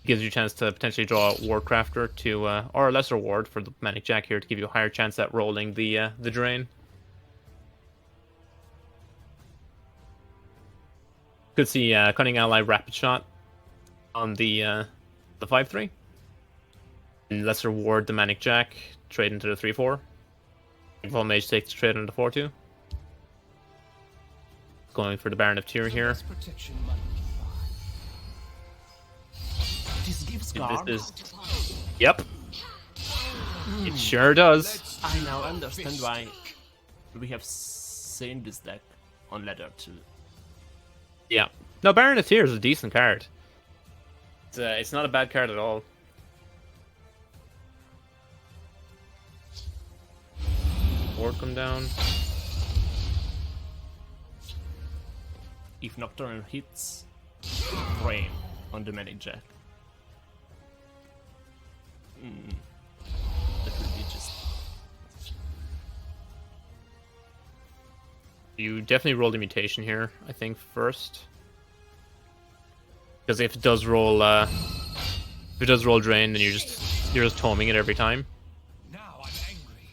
Gives you a chance to potentially draw a Ward Crafter to or a lesser ward for the Manic Jack here to give you a higher chance at rolling the drain. Could see Cunning Ally Rapid Shot on the 5/3. And lesser ward the Manic Jack, trade into the 3/4. Full Mage takes the trade into the 4/2. Going for the Baron of Tyr here. Best protection money can buy. This gives guard. This is yep. It sure does. I now understand why we have seen this deck on ladder 2. Yeah. No, Baron of Tyr is a decent card. It's not a bad card at all. Ward come down. If Nocturnal hits, frame on the Manic Jack. That would be just... You definitely roll the mutation here, I think, first. Because if it does roll drain, then you're just toming it every time. Now I'm angry.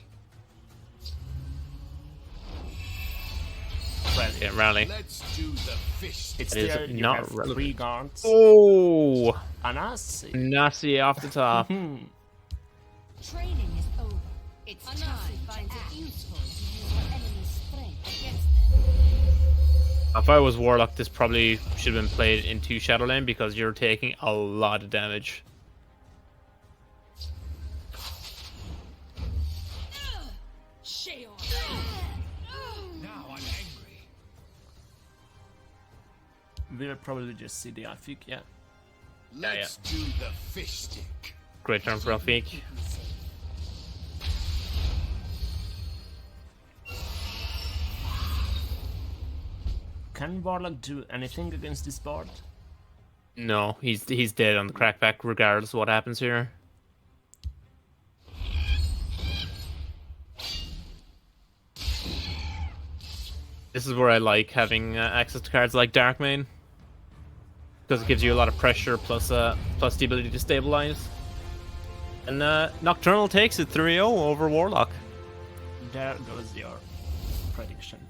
Yeah, rally. Let's do the fist. It's It is there, you not have relevant. 3 guards. Oh, Anasi. Nasi off the top. Training is over. It's time to find it useful to use your enemy's strength against them. If I was Warlock, this probably should have been played into Shadow Lane because you're taking a lot of damage. Sheol. Now I'm angry. We'll probably just see the Elfique, yeah. Let's do the fish stick. Great turn for Elfique. Can Warlock do anything against this board? No, he's dead on the crackback regardless of what happens here. This is where I like having access to cards like Darkmane, because it gives you a lot of pressure plus the ability to stabilize. And Nocturnal takes it 3-0 over Warlock. There goes your prediction.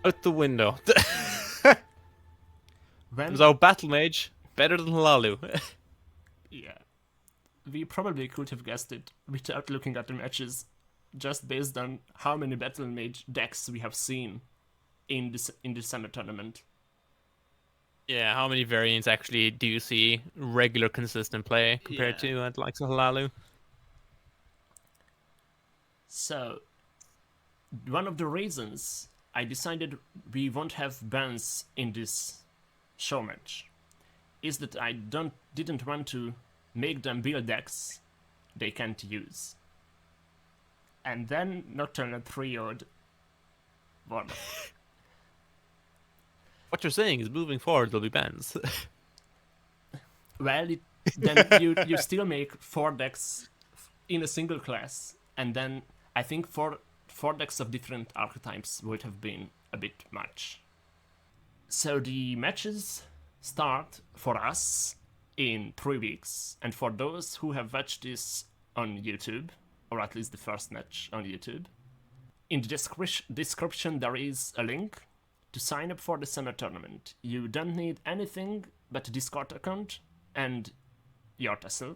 Out the window. When... So Battle Mage better than Lalu. Yeah. we probably could have guessed it without looking at the matches, just based on how many Battle Mage decks we have seen in the summer tournament. Yeah, how many variants actually do you see regular consistent play compared to the likes of Halalu? So, one of the reasons I decided we won't have bans in this show match is that I didn't want to make them build decks they can't use. And then Nocturnal Trio'd one. What you're saying is moving forward there'll be bans. Well, then you still make 4 decks in a single class, and then I think four decks of different archetypes would have been a bit much. So the matches start for us in 3 weeks, and for those who have watched this on YouTube, or at least the first match on YouTube, in the description there is a link to sign up for the summer tournament. You don't need anything but a Discord account and your tassel.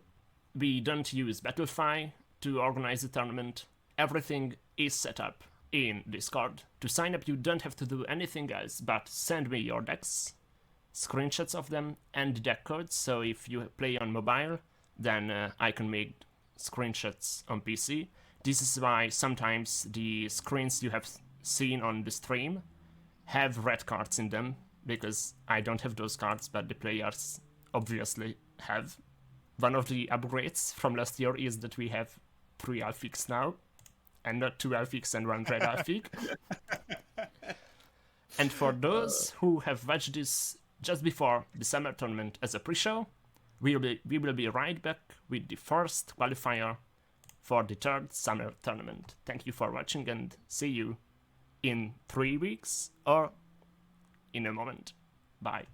We don't use Battlefy to organize the tournament. Everything is set up in Discord. To sign up you don't have to do anything else but send me your decks, screenshots of them, and deck codes, so if you play on mobile, then I can make screenshots on PC. This is why sometimes the screens you have seen on the stream have red cards in them, because I don't have those cards, but the players obviously have. One of the upgrades from last year is that we have 3 Alphix now, and not 2 Alphix and 1 red Alphic. And for those who have watched this just before the summer tournament as a pre-show, we will be right back with the first qualifier for the 3rd summer tournament. Thank you for watching, and see you in 3 weeks or in a moment. Bye.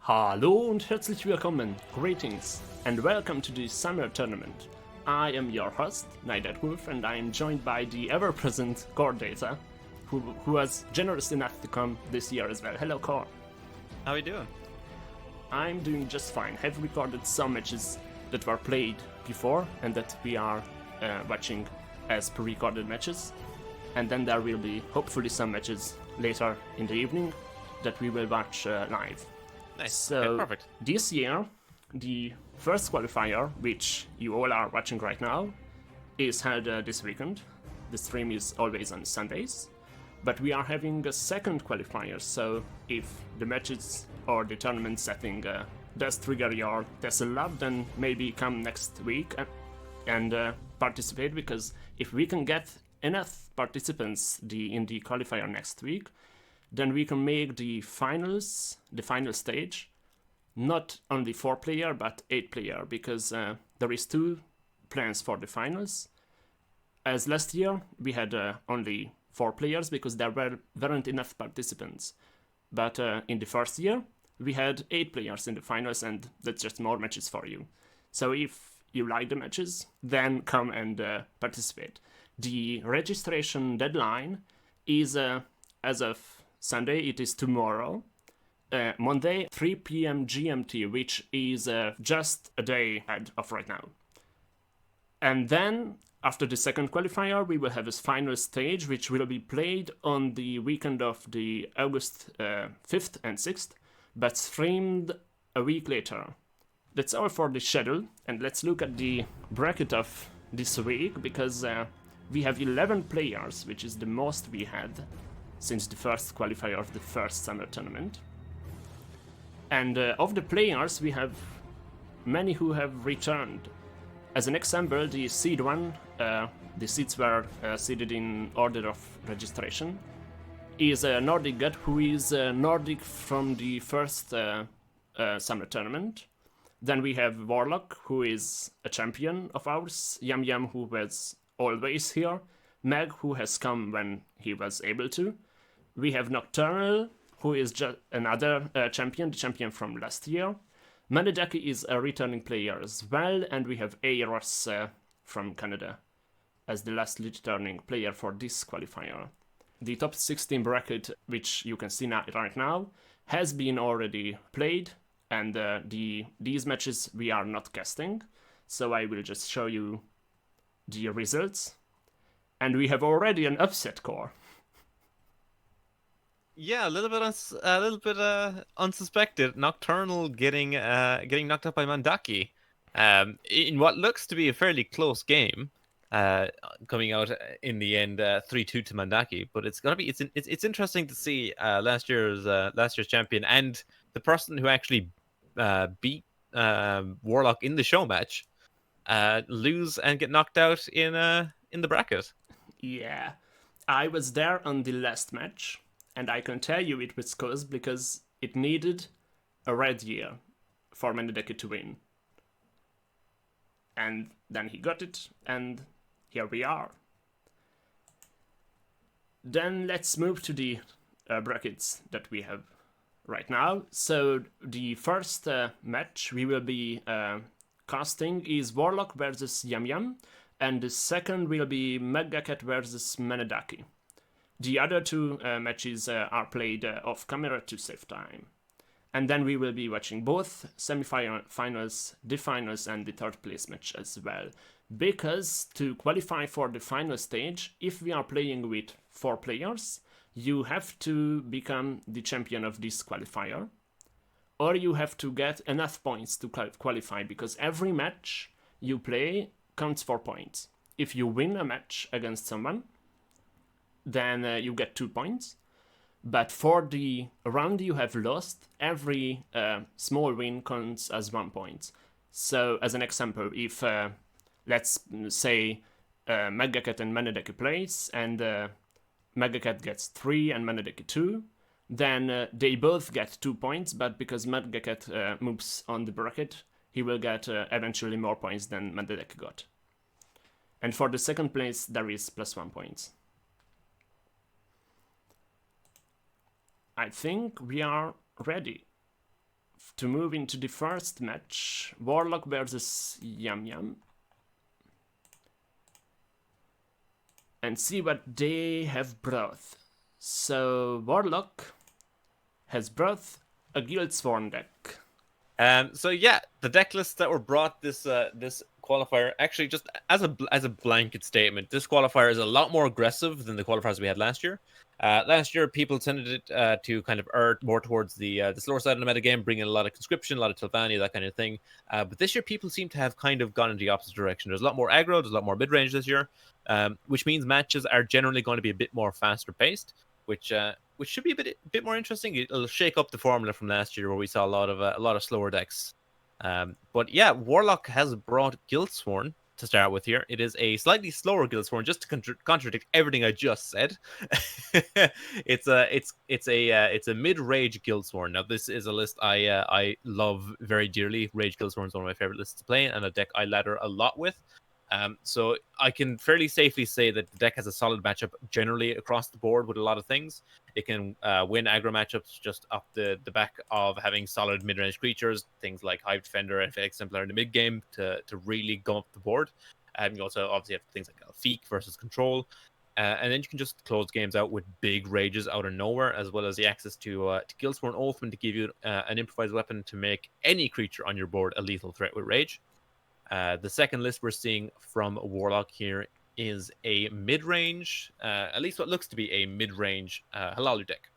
Hallo und herzlich willkommen, greetings, and welcome to the summer tournament. I am your host, NightDarkWolf, and I am joined by the ever-present CoreData, who was generous enough to come this year as well. Hello, Core. How are you doing? I'm doing just fine. Have recorded some matches that were played before and that we are watching as pre-recorded matches. And then there will be hopefully some matches later in the evening that we will watch live. Nice. So Okay, perfect. this year, the first qualifier, which you all are watching right now, is held this weekend. The stream is always on Sundays. But we are having a second qualifier, so if the matches or the tournament setting does trigger your Tesla love, then maybe come next week and participate, because if we can get enough participants in the qualifier next week, then we can make the finals, the final stage, not only 4-player but 8-player, because there is 2 plans for the finals. As last year, we had only 4 players because there weren't enough participants. But in the first year, we had 8 players in the finals, and that's just more matches for you. So if you like the matches, then come and participate. The registration deadline is, as of Sunday, it is tomorrow, Monday, 3 p.m. GMT, which is just a day ahead of right now. And then, after the second qualifier, we will have a final stage, which will be played on the weekend of the August 5th and 6th, but streamed a week later. That's all for the schedule, and let's look at the bracket of this week, because we have 11 players, which is the most we had since the first qualifier of the first summer tournament. And of the players, we have many who have returned. As an example, the seed 1, the seeds were seeded in order of registration, is a Nordic god who is Nordic from the first summer tournament. Then we have Warlock, who is a champion of ours, Yam Yam, who was always here, Meg, who has come when he was able to. We have Nocturnal, who is just another champion, the champion from last year. Manedaki is a returning player as well, and we have Aeros from Canada as the last returning player for this qualifier. The top 16 bracket, which you can see right now, has been already played, and these matches we are not casting, so I will just show you the results. And we have already an upset, Core. Yeah, a little bit unsuspected. Nocturnal getting knocked out by Mandaki, in what looks to be a fairly close game, coming out in the end 3-2 to Mandaki. But it's interesting to see last year's champion and the person who actually beat Warlock in the show match lose and get knocked out in the bracket. Yeah, I was there on the last match. And I can tell you it was caused because it needed a red year for Manedaki to win. And then he got it, and here we are. Then let's move to the brackets that we have right now. So the first match we will be casting is Warlock versus Yam Yam, and the second will be Megacat versus Manedaki. The other 2 matches are played off camera to save time. And then we will be watching both semi-finals, the finals, and the third place match as well. Because to qualify for the final stage, if we are playing with 4 players, you have to become the champion of this qualifier. Or you have to get enough points to qualify, because every match you play counts for points. If you win a match against someone, then you get 2 points. But for the round you have lost, every small win counts as 1 point. So, as an example, if let's say Megacat and Manedaki plays, and Megacat gets 3 and Manedaki 2, then they both get 2 points, but because Megacat moves on the bracket, he will get eventually more points than Manedaki got. And for the second place, there is +1 point. I think we are ready to move into the first match, Warlock versus Yam Yam, and see what they have brought. So Warlock has brought a Guildsworn deck. So yeah, the deck lists that were brought this qualifier, actually, just as a blanket statement, this qualifier is a lot more aggressive than the qualifiers we had last year. Last year, people tended to kind of err more towards the slower side of the metagame, bring in a lot of conscription, a lot of Tilvania, that kind of thing. But this year, people seem to have kind of gone in the opposite direction. There's a lot more aggro, there's a lot more mid range this year, which means matches are generally going to be a bit more faster paced, which should be a bit more interesting. It'll shake up the formula from last year, where we saw a lot of slower decks. But yeah, Warlock has brought Guildsworn to start with here. It is a slightly slower Guildsworn, just to contradict everything I just said. It's a mid-rage Guildsworn. Now, this is a list I love very dearly. Rage Guildsworn is one of my favorite lists to play, and a deck I ladder a lot with. So I can fairly safely say that the deck has a solid matchup generally across the board with a lot of things. It can win aggro matchups just off the back of having solid mid-range creatures, things like Hive Defender and Felix Templar in the mid-game to really go up the board. And you also obviously have things like Alfiq versus Control. And then you can just close games out with big rages out of nowhere, as well as the access to Guildsworn Oathman to give you an improvised weapon to make any creature on your board a lethal threat with rage. The second list we're seeing from Warlock here is a mid-range, at least what looks to be a mid-range Halalu deck.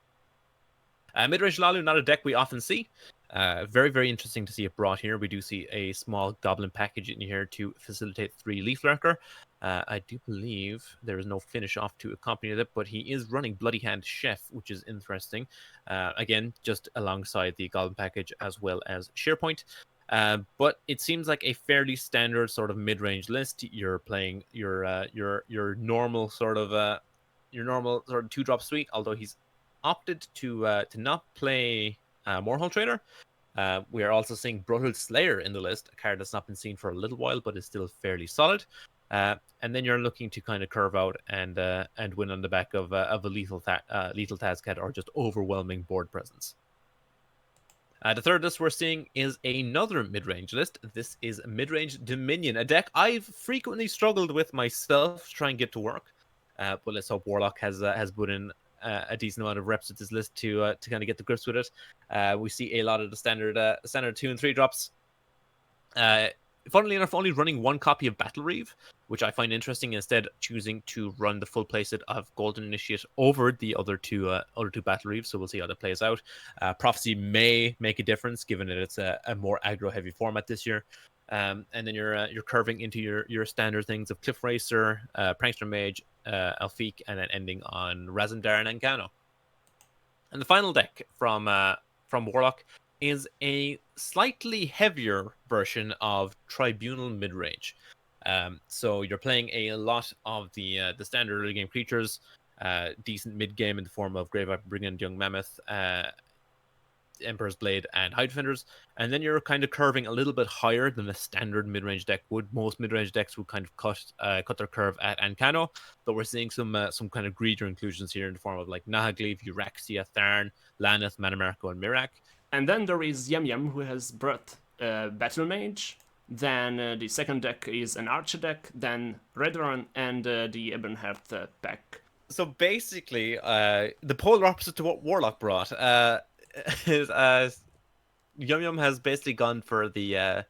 Mid-range Halalu, not a deck we often see. Very, very interesting to see it brought here. We do see a small goblin package in here to facilitate 3 Leaf Lurker. I do believe there is no finish off to accompany it, but he is running Bloody Hand Chef, which is interesting. Again, just alongside the goblin package as well as SharePoint. But it seems like a fairly standard sort of mid-range list. You're playing your normal sort of 2-drop suite, although he's opted to not play Morehull Trader. We are also seeing Brotherhood Slayer in the list, a card that's not been seen for a little while, but is still fairly solid. And then you're looking to kind of curve out and win on the back of a lethal Tazcat or just overwhelming board presence. The third list we're seeing is another mid-range list. This is Mid-Range Dominion, a deck I've frequently struggled with myself to try and get to work. But let's hope Warlock has put in a decent amount of reps with this list to kind of get the grips with it. We see a lot of the standard 2 and 3 drops. Funnily enough, only running 1 copy of Battle Reeve, which I find interesting. Instead, choosing to run the full playset of Golden Initiate over the other two Battle Reeves. So we'll see how that plays out. Prophecy may make a difference, given that it's a more aggro-heavy format this year. And then you're curving into your standard things of Cliff Racer, Prankster Mage, Alfiq, and then ending on Razandar and Ankano. And the final deck from Warlock is a slightly heavier version of Tribunal Midrange. So you're playing a lot of the standard early game creatures, decent mid game in the form of Grave Brigand, Young Mammoth, Emperor's Blade, and High Defenders, and then you're kind of curving a little bit higher than the standard mid-range deck would. Most mid-range decks would kind of cut their curve at Ankano, but we're seeing some kind of greedier inclusions here in the form of like Nahagleave, Euraxia, Tharn, Laneth, Manamarco, and Mirak. And then there is Yum Yum, who has brought Battle Mage. Then the second deck is an Archer deck, then Redrun, and the Ebonheart pack. So basically, the polar opposite to what Warlock brought. Is Yum Yum has basically gone for the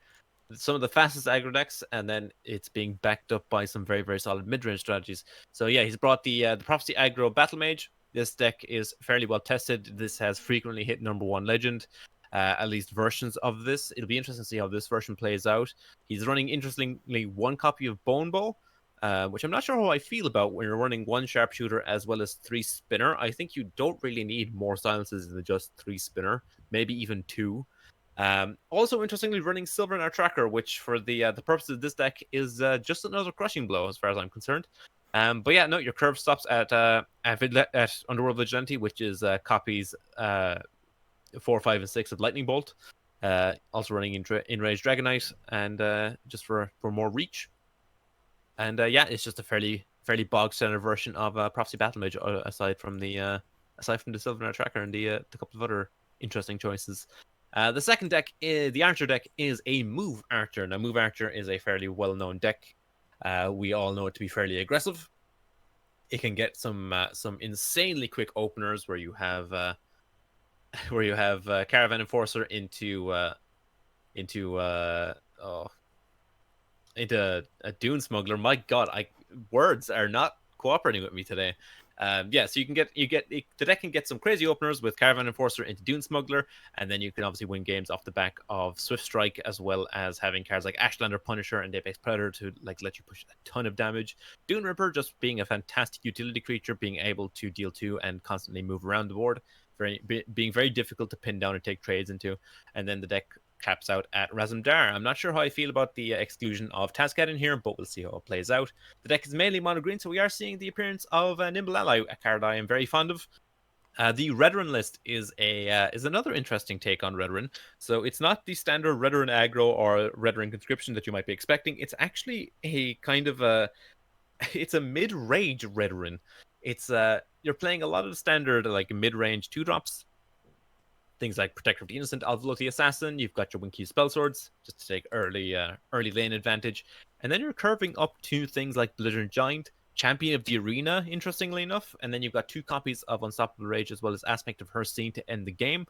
some of the fastest aggro decks, and then it's being backed up by some very, very solid mid-range strategies. So yeah, he's brought the Prophecy aggro Battle Mage. This deck is fairly well tested. This has frequently hit #1 legend, at least versions of this. It'll be interesting to see how this version plays out. He's running, interestingly, 1 copy of Bone Bow, which I'm not sure how I feel about when you're running 1 sharpshooter as well as 3 spinner. I think you don't really need more silences than just 3 spinner, maybe even 2. Also, interestingly, running Silver Tracker, which for the purposes of this deck is just another crushing blow as far as I'm concerned. But yeah, no, your curve stops at Underworld Vigilante, which is copies 4, 5, and 6 of Lightning Bolt. Also running Enraged Dragonite, and just for more reach. And yeah, it's just a fairly bog standard version of Prophecy Battle Mage, aside from the Silver Tracker and the couple of other interesting choices. The second deck, the Archer deck, is a Move Archer. Now, Move Archer is a fairly well-known deck. We all know it to be fairly aggressive. it can get some insanely quick openers where you have Caravan Enforcer into oh into a Dune Smuggler. My God, words are not cooperating with me today. Yeah, so the deck can get some crazy openers with Caravan Enforcer into Dune Smuggler, and then you can obviously win games off the back of Swift Strike, as well as having cards like Ashlander Punisher and Apex Predator to like let you push a ton of damage. Dune Ripper just being a fantastic utility creature, being able to deal 2 and constantly move around the board, being very difficult to pin down and take trades into, and then the deck caps out at Razumdar. I'm not sure how I feel about the exclusion of Tazcat in here, but we'll see how it plays out. The deck is mainly mono green, so we are seeing the appearance of Nimble Ally, a card I am very fond of. The Redoran list is another interesting take on Redoran. So it's not the standard Redoran aggro or Redoran conscription that you might be expecting. It's actually a kind of it's a mid-range Redoran. It's you're playing a lot of the standard like mid-range 2-drops. Things like Protector of the Innocent, Alvalo the Assassin. You've got your Winky Spell Swords just to take early lane advantage, and then you're curving up to things like Belligerent Giant, Champion of the Arena, interestingly enough, and then you've got 2 copies of Unstoppable Rage as well as Aspect of Her Scene to end the game.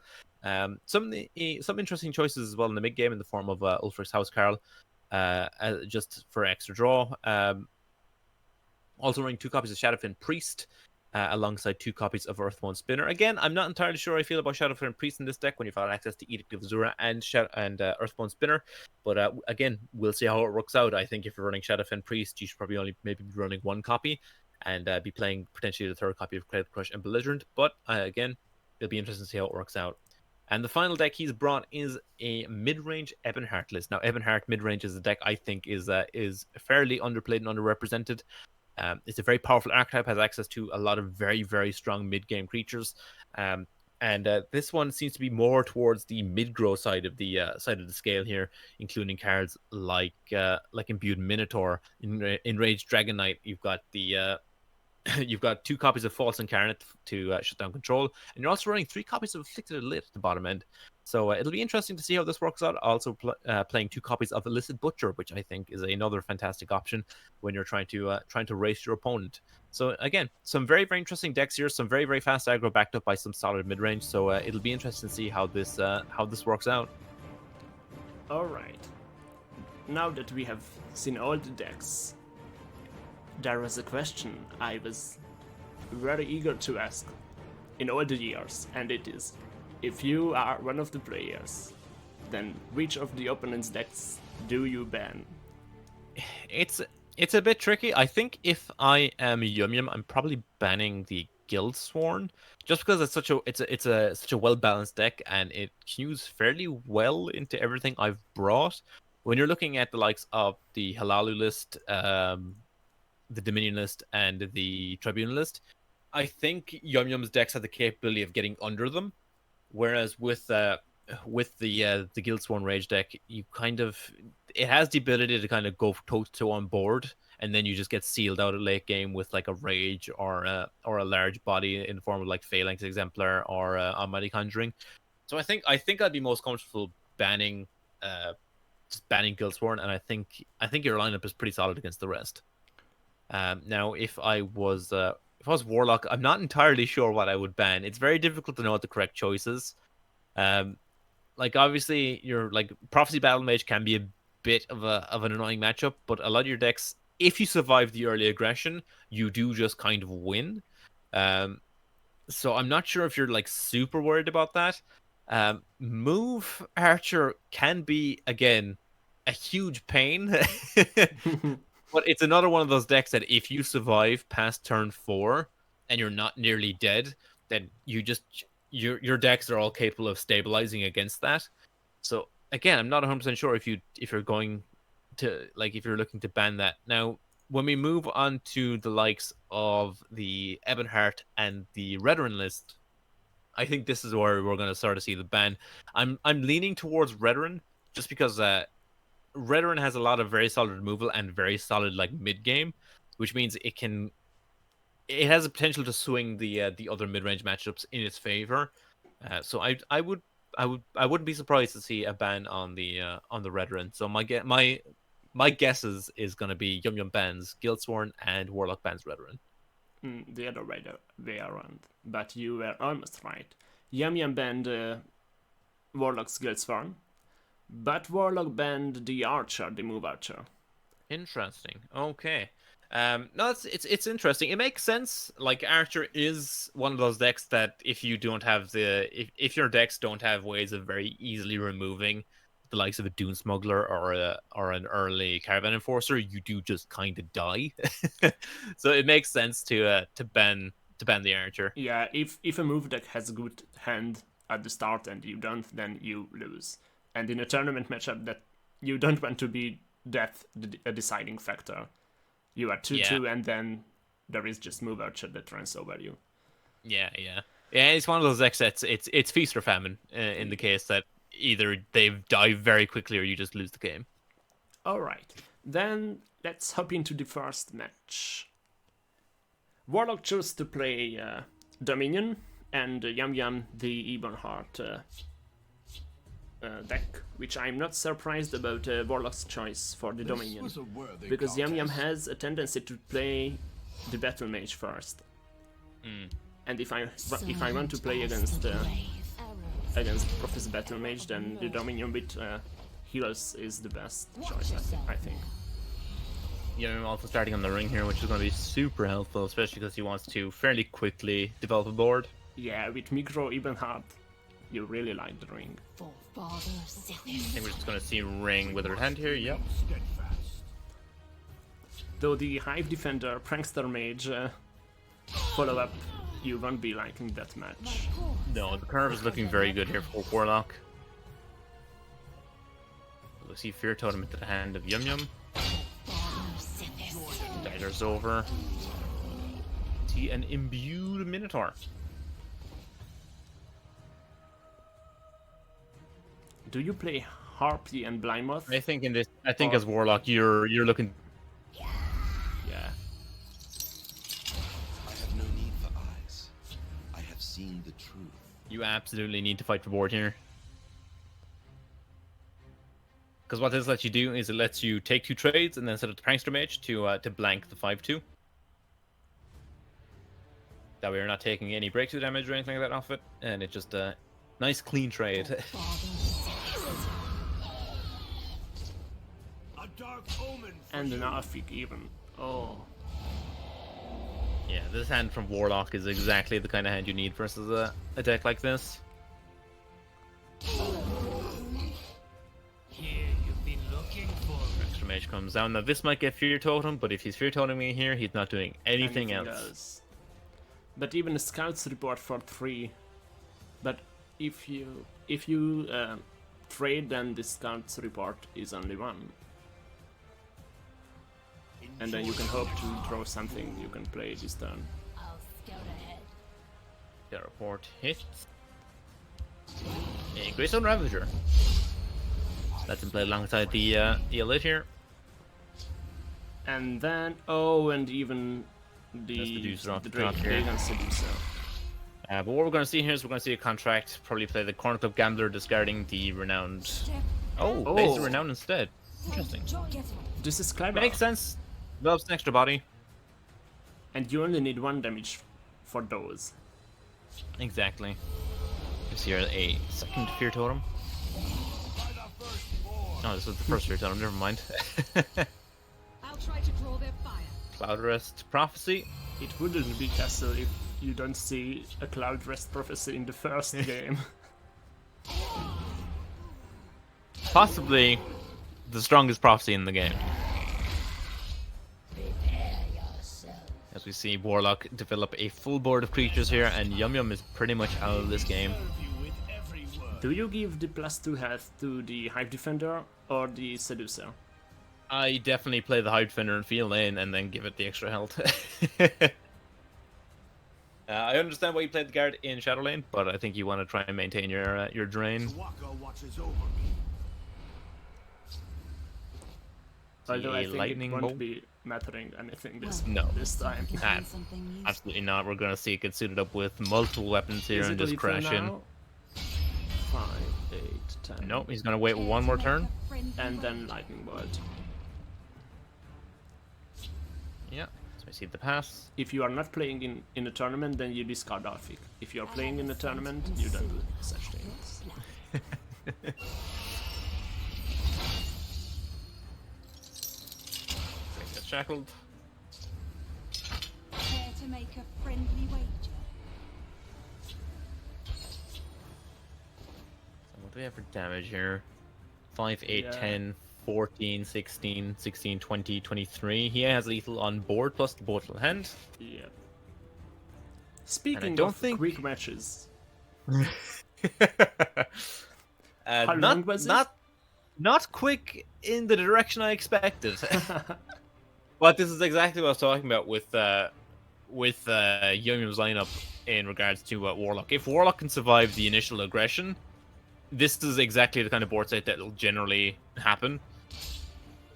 Some interesting choices as well in the mid game in the form of Ulfric's Housecarl, just for extra draw. Also running 2 copies of Shadowfen Priest, alongside 2 copies of Earthbound Spinner. Again, I'm not entirely sure how I feel about Shadowfen Priest in this deck when you've got access to Edict of Azura and Earthbound Spinner. But again, we'll see how it works out. I think if you're running Shadowfen Priest, you should probably only maybe be running 1 copy and be playing potentially the 3rd copy of Cloud Crush and Belligerent. But again, it'll be interesting to see how it works out. And the final deck he's brought is a mid-range Ebonheart list. Now, Ebonheart mid-range is a deck I think is fairly underplayed and underrepresented. It's a very powerful archetype, has access to a lot of very, very strong mid-game creatures. And this one seems to be more towards the mid-grow side of the scale here, including cards like Imbued Minotaur, Enraged Dragon Knight. You've got the you've got 2 copies of False Incarnate to shut down control, and you're also running 3 copies of Afflicted Lit at the bottom end. So it'll be interesting to see how this works out. Also playing 2 copies of Illicit Butcher, which I think is another fantastic option when you're trying to race your opponent. So again, some very, very interesting decks here, some very, very fast aggro backed up by some solid mid range. So it'll be interesting to see how this works out. All right. Now that we have seen all the decks, there was a question I was very eager to ask in all the years, and it is, if you are one of the players, then which of the opponent's decks do you ban? It's a bit tricky. I think if I am Yum Yum, I'm probably banning the Guildsworn, just because it's such a well balanced deck and it cues fairly well into everything I've brought. When you're looking at the likes of the Halalu list, the Dominion list, and the Tribunal list, I think Yum Yum's decks have the capability of getting under them. Whereas with the Guildsworn Rage deck, it has the ability to kind of go toe to toe on board, and then you just get sealed out at late game with like a Rage or a large body in the form of like Phalanx Exemplar or Almighty Conjuring. So I think I'd be most comfortable banning just banning Guildsworn, and I think your lineup is pretty solid against the rest. Now, if I was Warlock, I'm not entirely sure what I would ban. It's very difficult to know what the correct choice is. Like obviously, your like Prophecy Battle Mage can be a bit of an annoying matchup, but a lot of your decks, if you survive the early aggression, you do just kind of win. So I'm not sure if you're like super worried about that. Move Archer can be again a huge pain. But it's another one of those decks that if you survive past turn 4 and you're not nearly dead, then your decks are all capable of stabilizing against that. So again, I'm not 100% sure if you're going to if you're looking to ban that. Now, when we move on to the likes of the Ebonheart and the Redoran list, I think this is where we're going to start to see the ban. I'm leaning towards Redoran just because Redoran has a lot of very solid removal and very solid like mid game, which means it has the potential to swing the other mid range matchups in its favor. So I wouldn't be surprised to see a ban on the Redoran. So my guess is going to be Yum Yum bans Guildsworn and Warlock bans Redoran. the other way around. But you were almost right. Yum Yum banned Warlock's Guildsworn, but Warlock banned the Archer, the move Archer. Interesting. Okay. No, it's interesting. It makes sense. Like Archer is one of those decks that if you don't have if your decks don't have ways of very easily removing the likes of a Dune Smuggler or an early Caravan Enforcer, you do just kind of die. So it makes sense to ban the Archer. Yeah, if a move deck has a good hand at the start and you don't, then you lose. And in a tournament matchup, that you don't want to be a deciding factor. You are 2-2, and then there is just move Archer that runs over you. Yeah. It's one of those decks that's it's feast or famine in the case that either they die very quickly or you just lose the game. All right, then let's hop into the first match. Warlock chose to play Dominion, and Yum Yum the Ebonheart deck, which I'm not surprised about Warlock's choice for the Dominion, because Yum Yum has a tendency to play the Battle Mage first. And if I want to play against Professor Battle Mage, then the Dominion with heals is the best choice, I think. Yeah, I'm also starting on the ring here, which is going to be super helpful, especially because he wants to fairly quickly develop a board. Yeah, with Micro Ebonheart, you really like the ring. I think we're just going to see ring with her hand here, yep. Though the Hive Defender, Prankster Mage follow-up, you won't be liking that much. No, the curve is looking very good here for Warlock. We'll see Fear Totem into the hand of Yum Yum. Dagger's over. See an imbued Minotaur. Do you play Harpy and Blindmoth? I think as Warlock you're looking. Yeah. I have no need for eyes. I have seen the truth. You absolutely need to fight for board here. Because what this lets you do is it lets you take 2 trades and then set up the Prankster Mage to blank the 5/2. That way you're not taking any breakthrough damage or anything like that off it, and it's just a nice clean trade. A dark omen. And an Arfik even. Oh. Yeah, this hand from Warlock is exactly the kind of hand you need versus a deck like this. Here you've been looking for. Extra Mage comes down. Now this might get Fear Totem, but if he's Fear Toteming here, he's not doing anything else. But even a Scout's Report for 3. But if you trade, then the Scout's Report is only 1. And then you can hope to draw something you can play this turn. I'll scout ahead. The report hits. A Greystone Ravager. Let him play alongside the Elite here. And then, and even the Seducer off the top here. Dragon Seducer. But what we're going to see here is we're going to see a contract. Probably play the Corner Club Gambler, discarding the Renowned. Oh, plays the Renowned instead. Interesting. This is clever. Makes sense. Develops an extra body. And you only need 1 damage for those. Exactly. Gives here a second Fear Totem. Oh, this was the first Fear Totem, never mind. I'll try to draw their fire. Cloud Rest Prophecy. It wouldn't be Castle if you don't see a Cloud Rest Prophecy in the first game. Possibly the strongest prophecy in the game. As we see Warlock develop a full board of creatures here, and Yum Yum is pretty much out of this game. Do you give the +2 health to the Hive Defender or the Seducer? I definitely play the Hive Defender in field lane and then give it the extra health. I understand why you played the guard in Shadow Lane, but I think you want to try and maintain your drain. Watches over me. Although I think lightning it won't bolt? be mattering anything this time. Absolutely not. We're going to see it get suited up with multiple weapons here and just crash in. 5, 8, 10. Nope, he's going to wait 1 more turn. And then Lightning Bolt. Yeah. So see the pass. If you are not playing in a tournament, then you discard Arctic. If you are playing in a tournament, you don't do such things. Get shackled. Care to make a friendly wager? So what do we have for damage here? 5, 8, Yeah. 10, 14, 16, 16, 20, 23. He has lethal on board plus the bottle hand. Yeah. Speaking don't of think- quick matches, How long was it? Not quick in the direction I expected. But this is exactly what I was talking about with Yum-Yum's lineup in regards to Warlock. If Warlock can survive the initial aggression, this is exactly the kind of board state that will generally happen.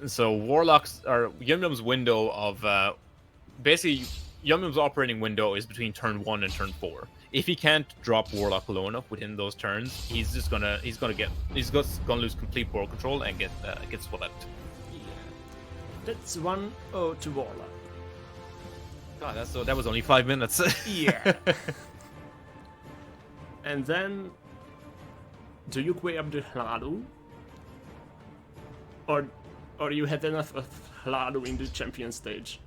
So Warlock's or Yum-Yum's window of basically Yum-Yum's operating window is between turn 1 and turn 4. If he can't drop Warlock low enough within those turns, he's gonna lose complete board control and get swept. yeah. That's 1-0 to Warlock. God, that was only 5 minutes. Yeah. And then, do you grab the Hladu? Or you had enough of Hladu in the champion stage?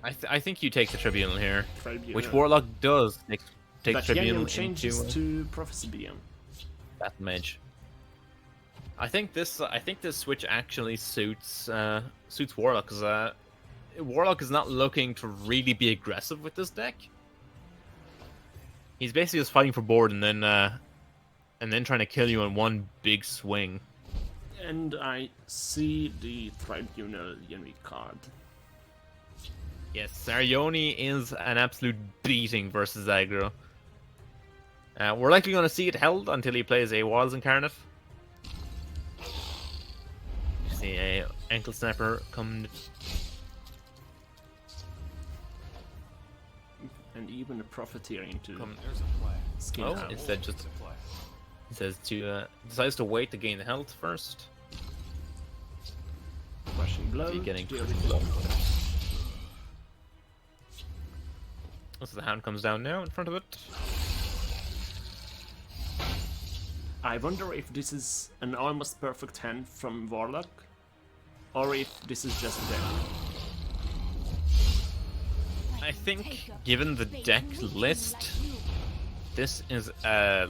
I think you take the Tribunal here, Tribunal. which Warlock does. Take But Tribunal Yum-Yum changes into to Prophecy BM. Battle Mage. I think this switch actually suits Warlock because Warlock is not looking to really be aggressive with this deck. He's basically just fighting for board and then trying to kill you in one big swing. And I see the Tribunal unique card. Yes, Sarioni is an absolute beating versus aggro. We're likely going to see it held until he plays a Wilds Incarnate. You see a Ankle Snapper come. And even a Profiteer into Come. There's a plan. Skin Oh, Hound. instead just There's a plan. He says to decides to wait to gain the health first. Rushing Blow. Be getting deal pretty with low. it. So the Hound comes down now in front of it. I wonder if this is an almost perfect hand from Warlock, or if this is just dead. I think, given the deck list, this is a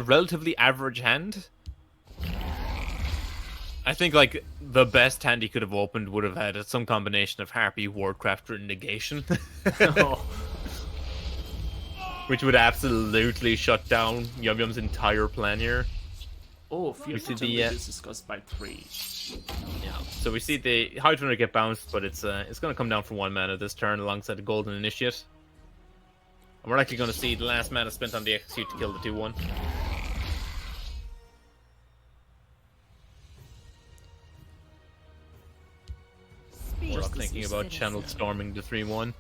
relatively average hand. I think like the best hand he could have opened would have had some combination of Harpy, Wardcrafter, and Negation. Oh, Which would absolutely shut down Yum-Yum's entire plan here. oh, We see Fear the, reduces cost by 3. Yeah. So we see the Hydra get bounced, but it's going to come down for 1 mana this turn alongside the Golden Initiate. And we're likely going to see the last mana spent on the Execute to kill the 2-1. We're Speak. thinking about Channel Storming the 3-1.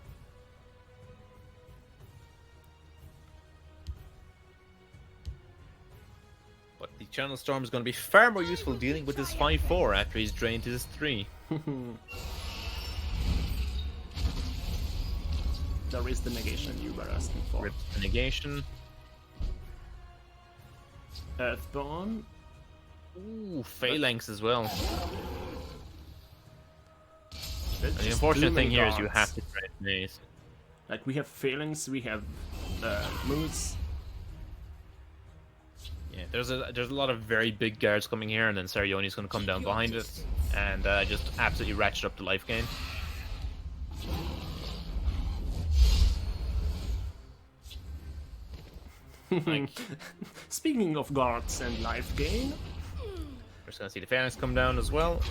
But the Channel Storm is going to be far more useful dealing with his 5-4 after he's drained his 3. There is the negation you were asking for. Rip the Negation. Earthborn. Ooh, Phalanx as well. That's And the just unfortunate too thing many here is you guards. have to trade Maze. Like, we have Phalanx, we have Moose. Yeah, there's a lot of very big guards coming here, and then Sarioni's going to come down behind it and just absolutely ratchet up the life gain. Like, Speaking of guards and life gain, we're just going to see the Phalanx come down as well.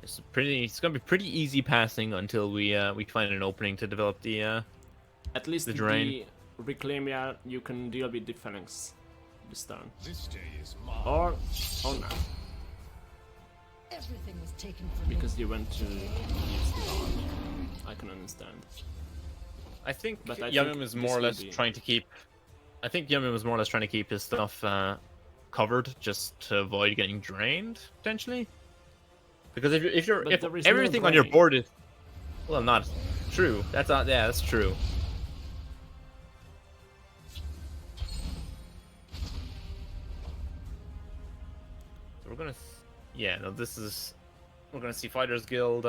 It's going to be pretty easy passing until we find an opening to develop the at least The the drain. Reclaimia, you can deal with the Phalanx this turn. This day is mine. Or no, Everything was taken from me. because you went to use the guard. I can understand. I think But I Yum-Yum think is this more or will less be- trying to keep. I think Yum-Yum is more or less trying to keep his stuff covered, just to avoid getting drained potentially. Because if But there is no everything on your drain. board is Well, not true. That's not. Yeah, that's true. So we're gonna. Yeah, no, this is. We're gonna see Fighters Guild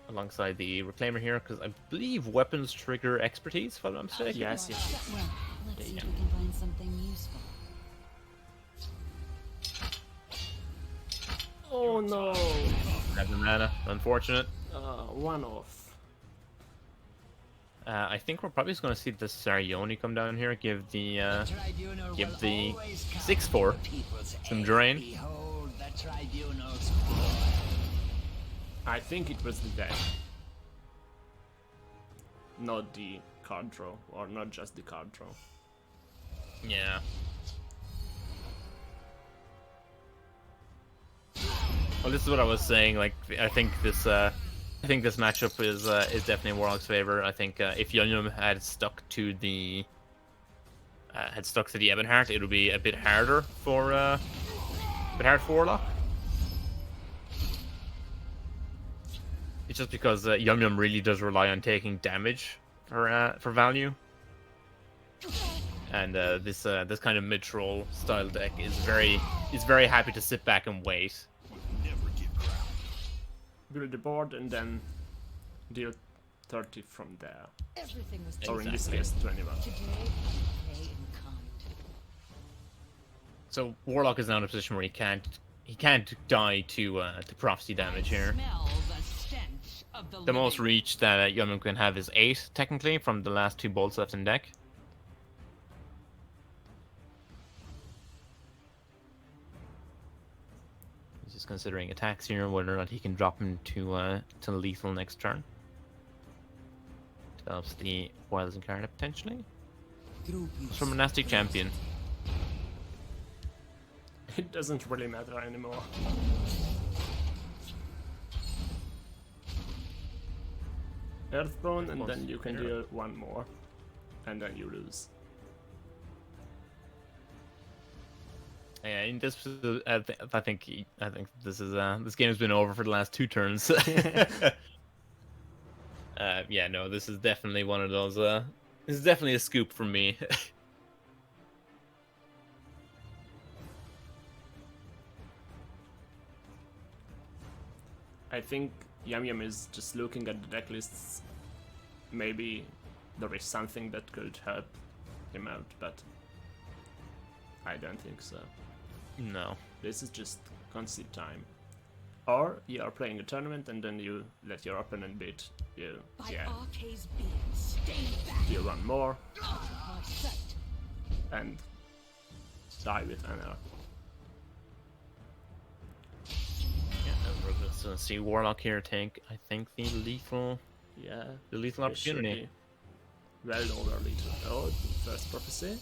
alongside the Reclaimer here, because I believe weapons trigger expertise, if I'm not mistaken. Yes, yes. Well, let's see if we can find something useful. Oh no! 7 mana. Unfortunate. One off. I think we're probably just gonna see the Sarioni come down here, give the 6/4 some drain. I think it was the deck. Not the card draw, or not just the card draw. Yeah. Well, this is what I was saying. Like, I think this matchup is definitely in Warlock's favor. I think if Yum Yum had stuck to the Ebonheart, it would be a bit harder for Warlock. It's just because Yum Yum really does rely on taking damage for value, and this kind of mid-troll style deck is very happy to sit back and wait. Build the board and then deal 30 from there. Everything was Or in this Exactly. case, 21. today. Pay in kind. So Warlock is now in a position where he can't die to prophecy damage here. Smell the stench of the The most living. reach that Yum Yum can have is 8, technically, from the last 2 bolts left in deck. He's just considering attacks here, whether or not he can drop him to lethal next turn. Develops the Wilds Incarnate, potentially. It's from Monastic Champion. It doesn't really matter anymore. Earthbone, and then you can deal one more, and then you lose. Yeah, in this, I think this is this game has been over for the last 2 turns. Yeah, no, this is definitely one of those. This is definitely a scoop from me. I think Yum Yum is just looking at the deck lists. Maybe there is something that could help him out, but I don't think so. No. This is just concede time. Or you are playing a tournament and then you let your opponent beat you. By Yeah, Arcade's being, stay back. deal one more Hard sight. and die with honor. Yeah, and we're just gonna see Warlock here take, I think, the lethal Yeah, opportunity. this should be well over little. Oh, first prophecy.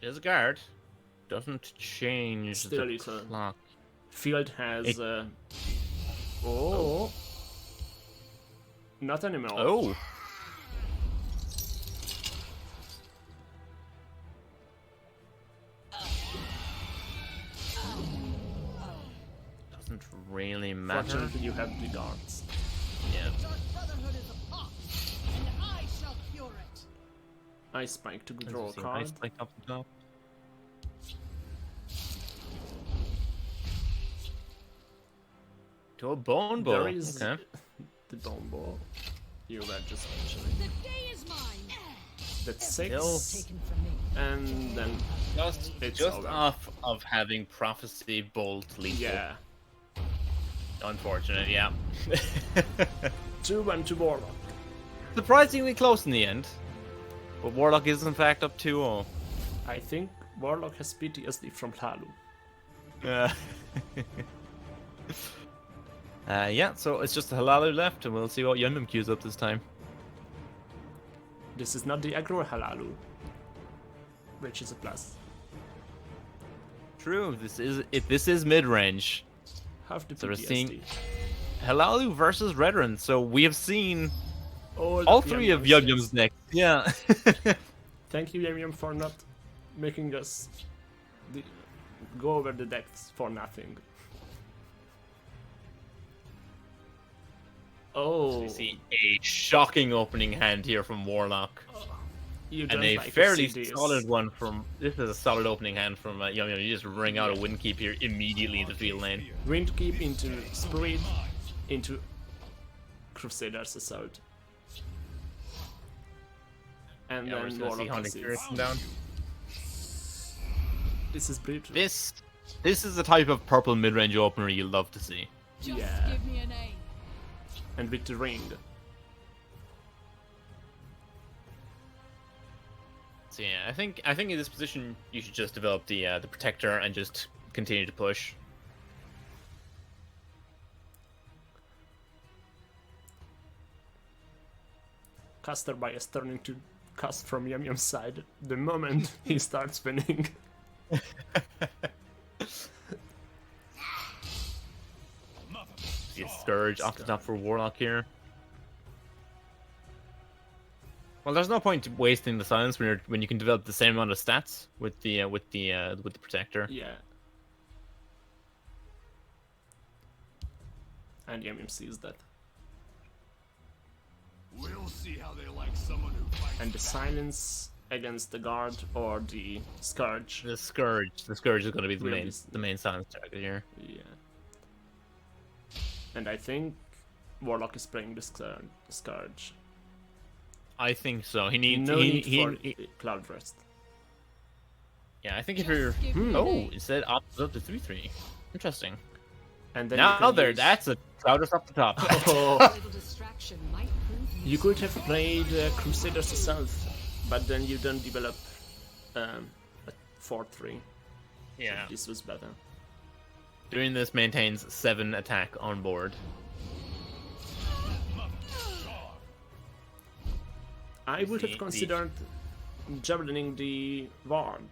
Is a guard. Doesn't change Still the little. clock. Field has. Oh. Not anymore. Oh. Doesn't really matter. Fortunately, you have the guards. Yeah. Dark Brotherhood is upon, and I shall cure it. I spike to draw a See, card. ice like up the top. To a bone bow. There is Okay. the bone ball. You were just mentioning. The day is mine. That's Still 6. Taken from me. And then. It's Just over. off of having prophecy bolt lethal. Yeah. Unfortunate, yeah. 2-1 to Warlock. Surprisingly close in the end. But Warlock is in fact up 2-0. I think Warlock has PTSD from Hlalu. Yeah, so it's just Halalu left, and we'll see what Yum Yum queues up this time. This is not the aggro Hlalu, which is a plus. True, this is mid range. Half the So we're PTSD. seeing Halalu versus Redrun. So we have seen All all the 3 of Yum Yum Yums. Yum's decks. Yeah. Thank you, Yum Yum, for not making us go over the decks for nothing. Oh, We see a shocking opening hand here from Warlock. you And don't a like to fairly see this. solid one from... This is a solid opening hand from Yum Yum. You just ring out a wind keep here immediately into field lane. Wind keep into Spirit, into Crusader's Assault. And Yeah, we're then just gonna see Warlock Haunting Spirit concedes. come down. This is brutal. This is the type of purple mid-range opener you love to see. Just Yeah. give me a name. And with the ring. So yeah, I think in this position you should just develop the protector and just continue to push. Caster bias turning to cast from Yum Yum's side the moment he starts spinning. See a Scourge off the top for Warlock here. Well, there's no point wasting the silence when you can develop the same amount of stats with the protector. Yeah. And Yum Yum sees that. We'll see how they like someone who fights. And the silence against the guard or the Scourge. The Scourge is going to be Really? the main silence target here. Yeah. And I think Warlock is playing the Scourge. I think so. He needs No need he, for he- Cloud Rest. yeah. I think if you're Just give me a oh name. instead opts up to 3/3. Interesting. And then Now you can there, use- that's a Cloudus up the top. Oh, A little distraction might prove you could have played Crusaders Assault, but then you don't develop a 4-3. Yeah. This was better. Doing this maintains 7 attack on board. I would see have the- considered jabalining the Ward.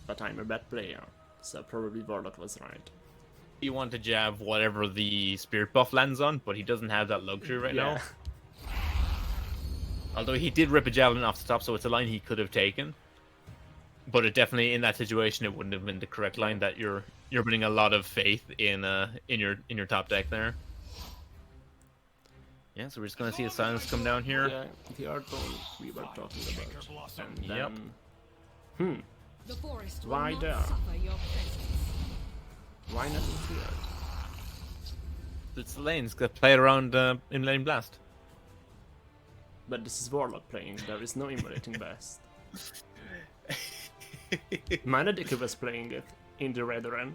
But I'm a bad player, so probably Warlock was right. You want to jab whatever the spirit buff lands on, but he doesn't have that luxury right now. Although he did rip a javelin off the top, so it's a line he could have taken. But it definitely, in that situation, it wouldn't have been the correct line. That you're putting a lot of faith in your top deck there. Yeah, so we're just gonna see the silence come down here. Yeah, the Earthbone we were talking about. And Yep. then... The forest will Why not there? suffer your presence. Why not in here? It's the lanes that play around in lane blast. But this is Warlock playing, there is no immolating best. Manadiki was playing it in the red run.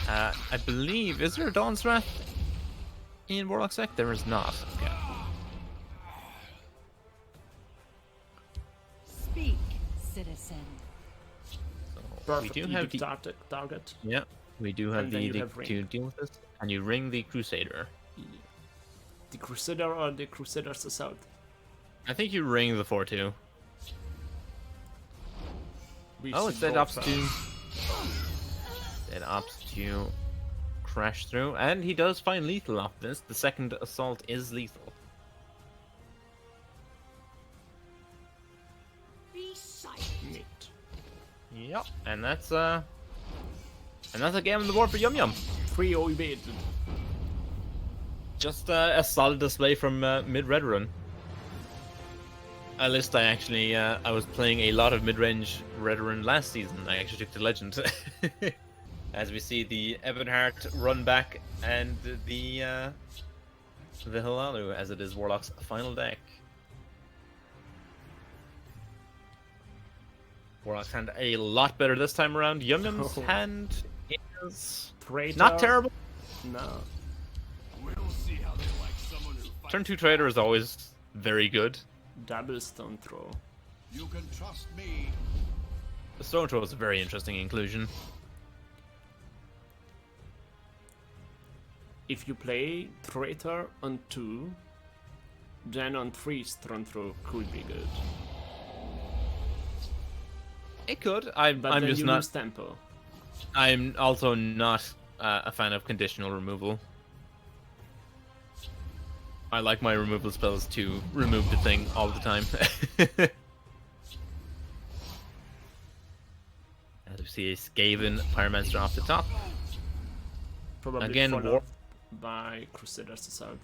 I believe, is there a Dawn's Wrath in Warlock's deck? There is not. Okay. Speak, citizen. So we Perfectly do have good the target. yeah, we do have And then the, you the have ring. to deal with this. And you ring the Crusader. The Crusader or the Crusader's Assault? I think you ring the 4/2. We Oh, should it said go opts for- to. It opts to crash through, and he does find lethal off this. The second assault is lethal. Be silent. Neat. Yep, and that's a game on the board for Yum Yum. 3-0 evaded. Just a solid display from mid red run. A list I actually I was playing a lot of mid-range red run last season. I actually took to legend. As we see the Ebonheart run back and the Hilalu, as it is Warlock's final deck. Warlock's hand a lot better this time around. Yum Yum's Oh. hand is Traitor? not terrible. No. We'll see how they like someone who fights. Turn 2 Trader is always very good. Double stone throw. You can trust me. The Stone Throw is a very interesting inclusion. If you play Traitor on 2, then on 3 stone throw could be good. It could. I'm But then just you not. lose tempo. I'm also not a fan of conditional removal. I like my removal spells to remove the thing all the time. As We see a Skaven Pyromancer off the top. Probably Again, followed by Crusaders Assault.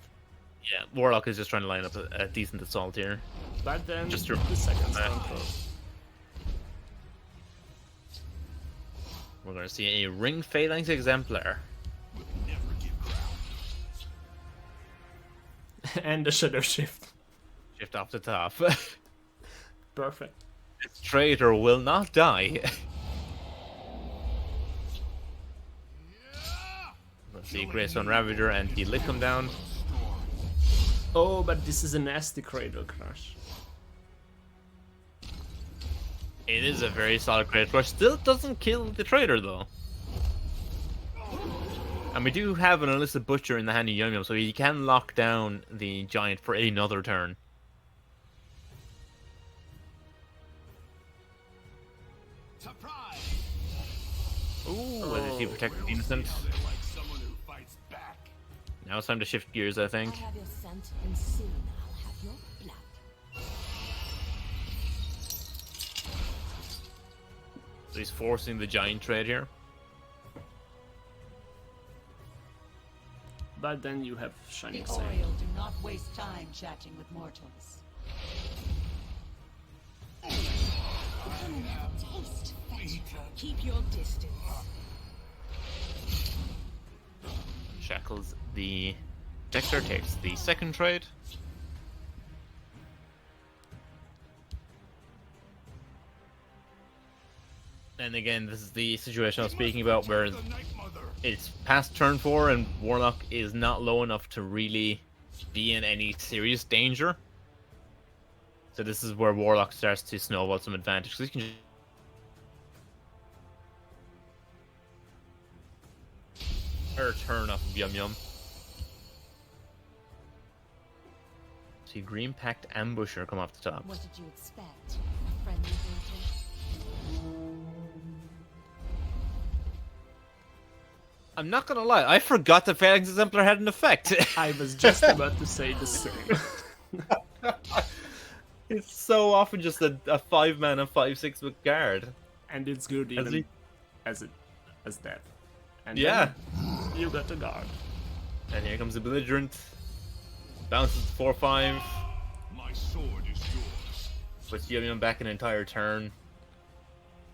Yeah, Warlock is just trying to line up a decent assault here. But then Just the second stone throw. We're going to see a Ring Phalanx Exemplar. And the Shadow Shift. Shift off the top. Perfect. This traitor will not die. Let's see, Greystone Ravager and the Lick come down. Oh, but this is a nasty Cradle Crush. It is a very solid Cradle Crush. Still doesn't kill the traitor though. And we do have an Illicit Butcher in the hand of Yum Yum, so he can lock down the Giant for another turn. Ooh, as he protects the Innocent. Now it's time to shift gears, I think. I have your scent, and soon I'll have your blood. So he's forcing the Giant trade here. But then you have Shining The Sand. Oriole do not waste time chatting with mortals. You have a taste, fetch. Keep your distance. Shackles the Dexter, takes the second trade. And again, this is the situation I was speaking about where it's past turn 4 and Warlock is not low enough to really be in any serious danger. So this is where Warlock starts to snowball some advantage. Because he can just turn off of Yum Yum. See Green Pact Ambusher come off the top. What did you expect? A friendly greeting? I'm not gonna lie, I forgot the Phalanx Exemplar had an effect. I was just about to say the same. It's so often just a 5-mana 5/6 with guard. And it's good Has even he- as that. And Yeah. then you got a guard. And here comes the Belligerent. Bounces 4/5. My sword is yours. Puts Yum Yum back an entire turn.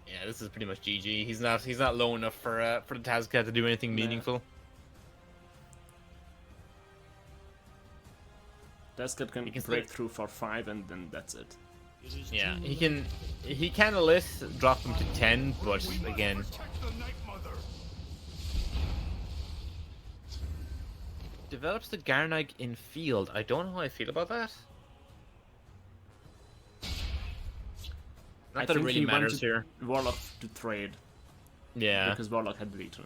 Yeah, this is pretty much GG. He's not low enough for the Tazcat to do anything meaningful. Tasket can can break still- through for 5 and then that's it. Yeah, he can list drop him to 10, but again, Protect the Night Mother. develops the Garnig in field. I don't know how I feel about that. Not that it think really he matters wanted here. Warlock to trade Yeah. because Warlock had veto.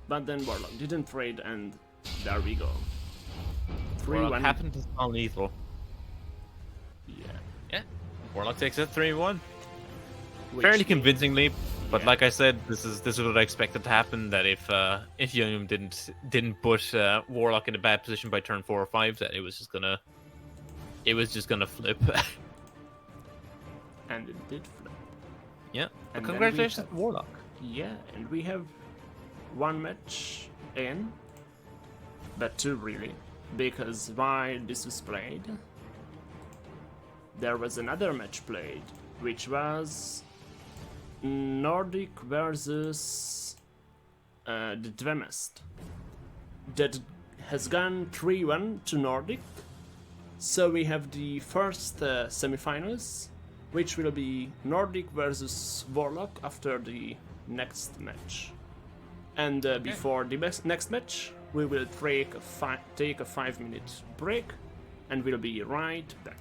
But then Warlock didn't trade and there we go. 3-1. Warlock happened to spawn lethal. Yeah. Yeah. Warlock takes it 3-1. Which Fairly convincingly, but Yeah. like I said, this is what I expected to happen. That if Yum Yum didn't put Warlock in a bad position by turn 4 or 5, that it was just gonna flip. And it did flip. Yeah. But And then congratulations, we to Warlock. Yeah, and we have one match in, but two really, because while this was played, there was another match played, which was Nordic versus the Dvemest. That has gone 3-1 to Nordic. So we have the first semifinals, which will be Nordic versus Warlock after the next match. And before the next match, we will take a 5-minute break, and we'll be right back.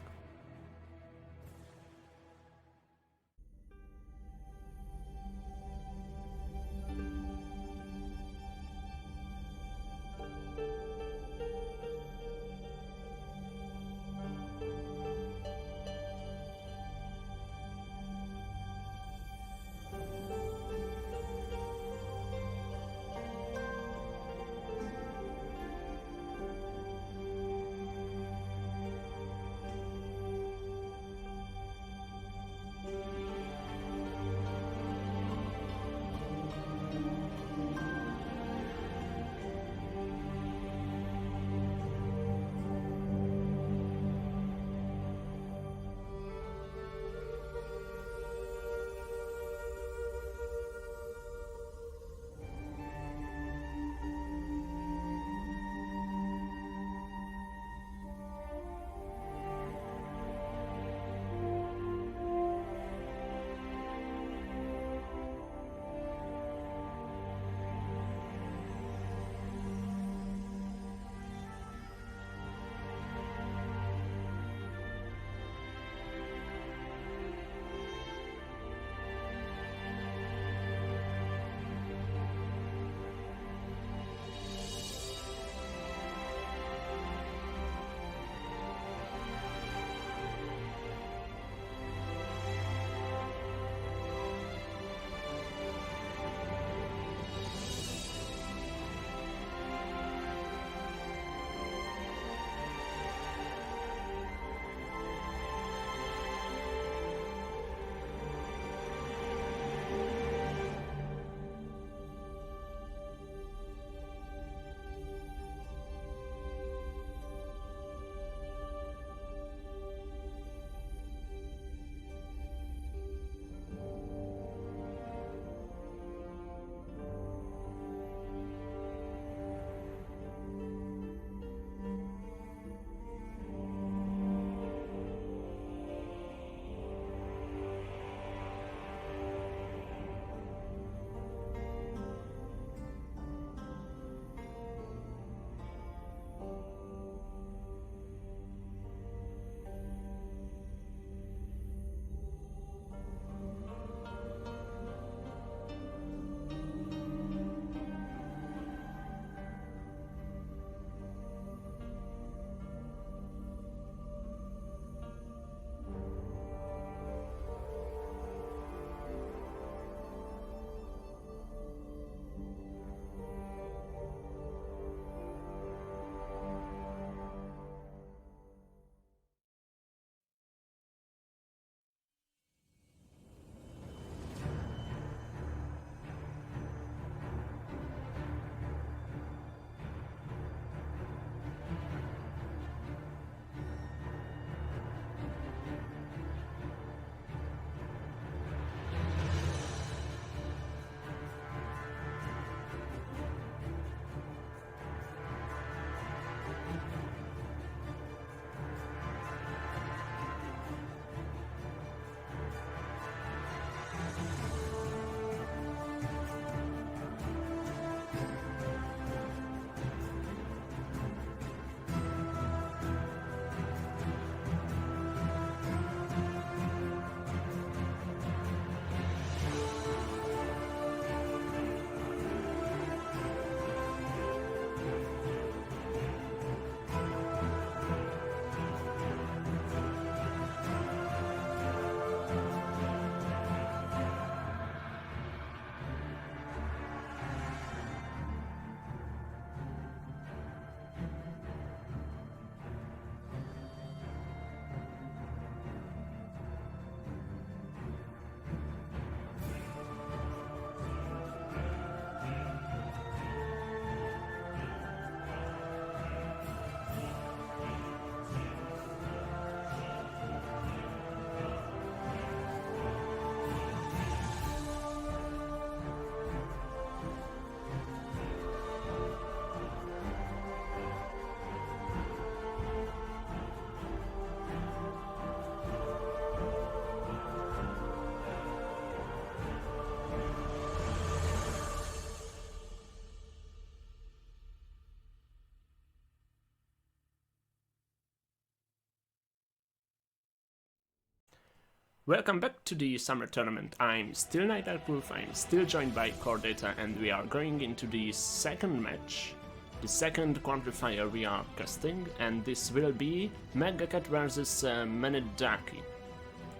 Welcome back to the summer tournament. I'm still NightDarkWolf, I'm still joined by CoreData, and we are going into the second match, the second qualifier we are casting, and this will be Megacat versus Manedaki.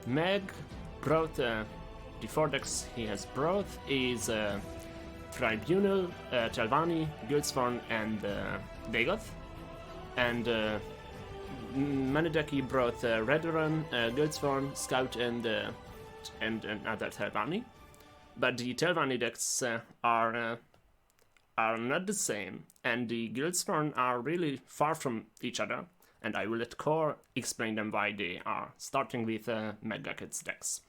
Meg brought the 4 decks he has brought is Tribunal, Telvanni, Guildsworn, and Dagoth, and Manedaki brought Redrun, Guildsworn, Scout, and another Telvanni. But the Telvanni decks are not the same, and the Guildsworn are really far from each other. And I will let Core explain them why they are starting with Megakit's decks.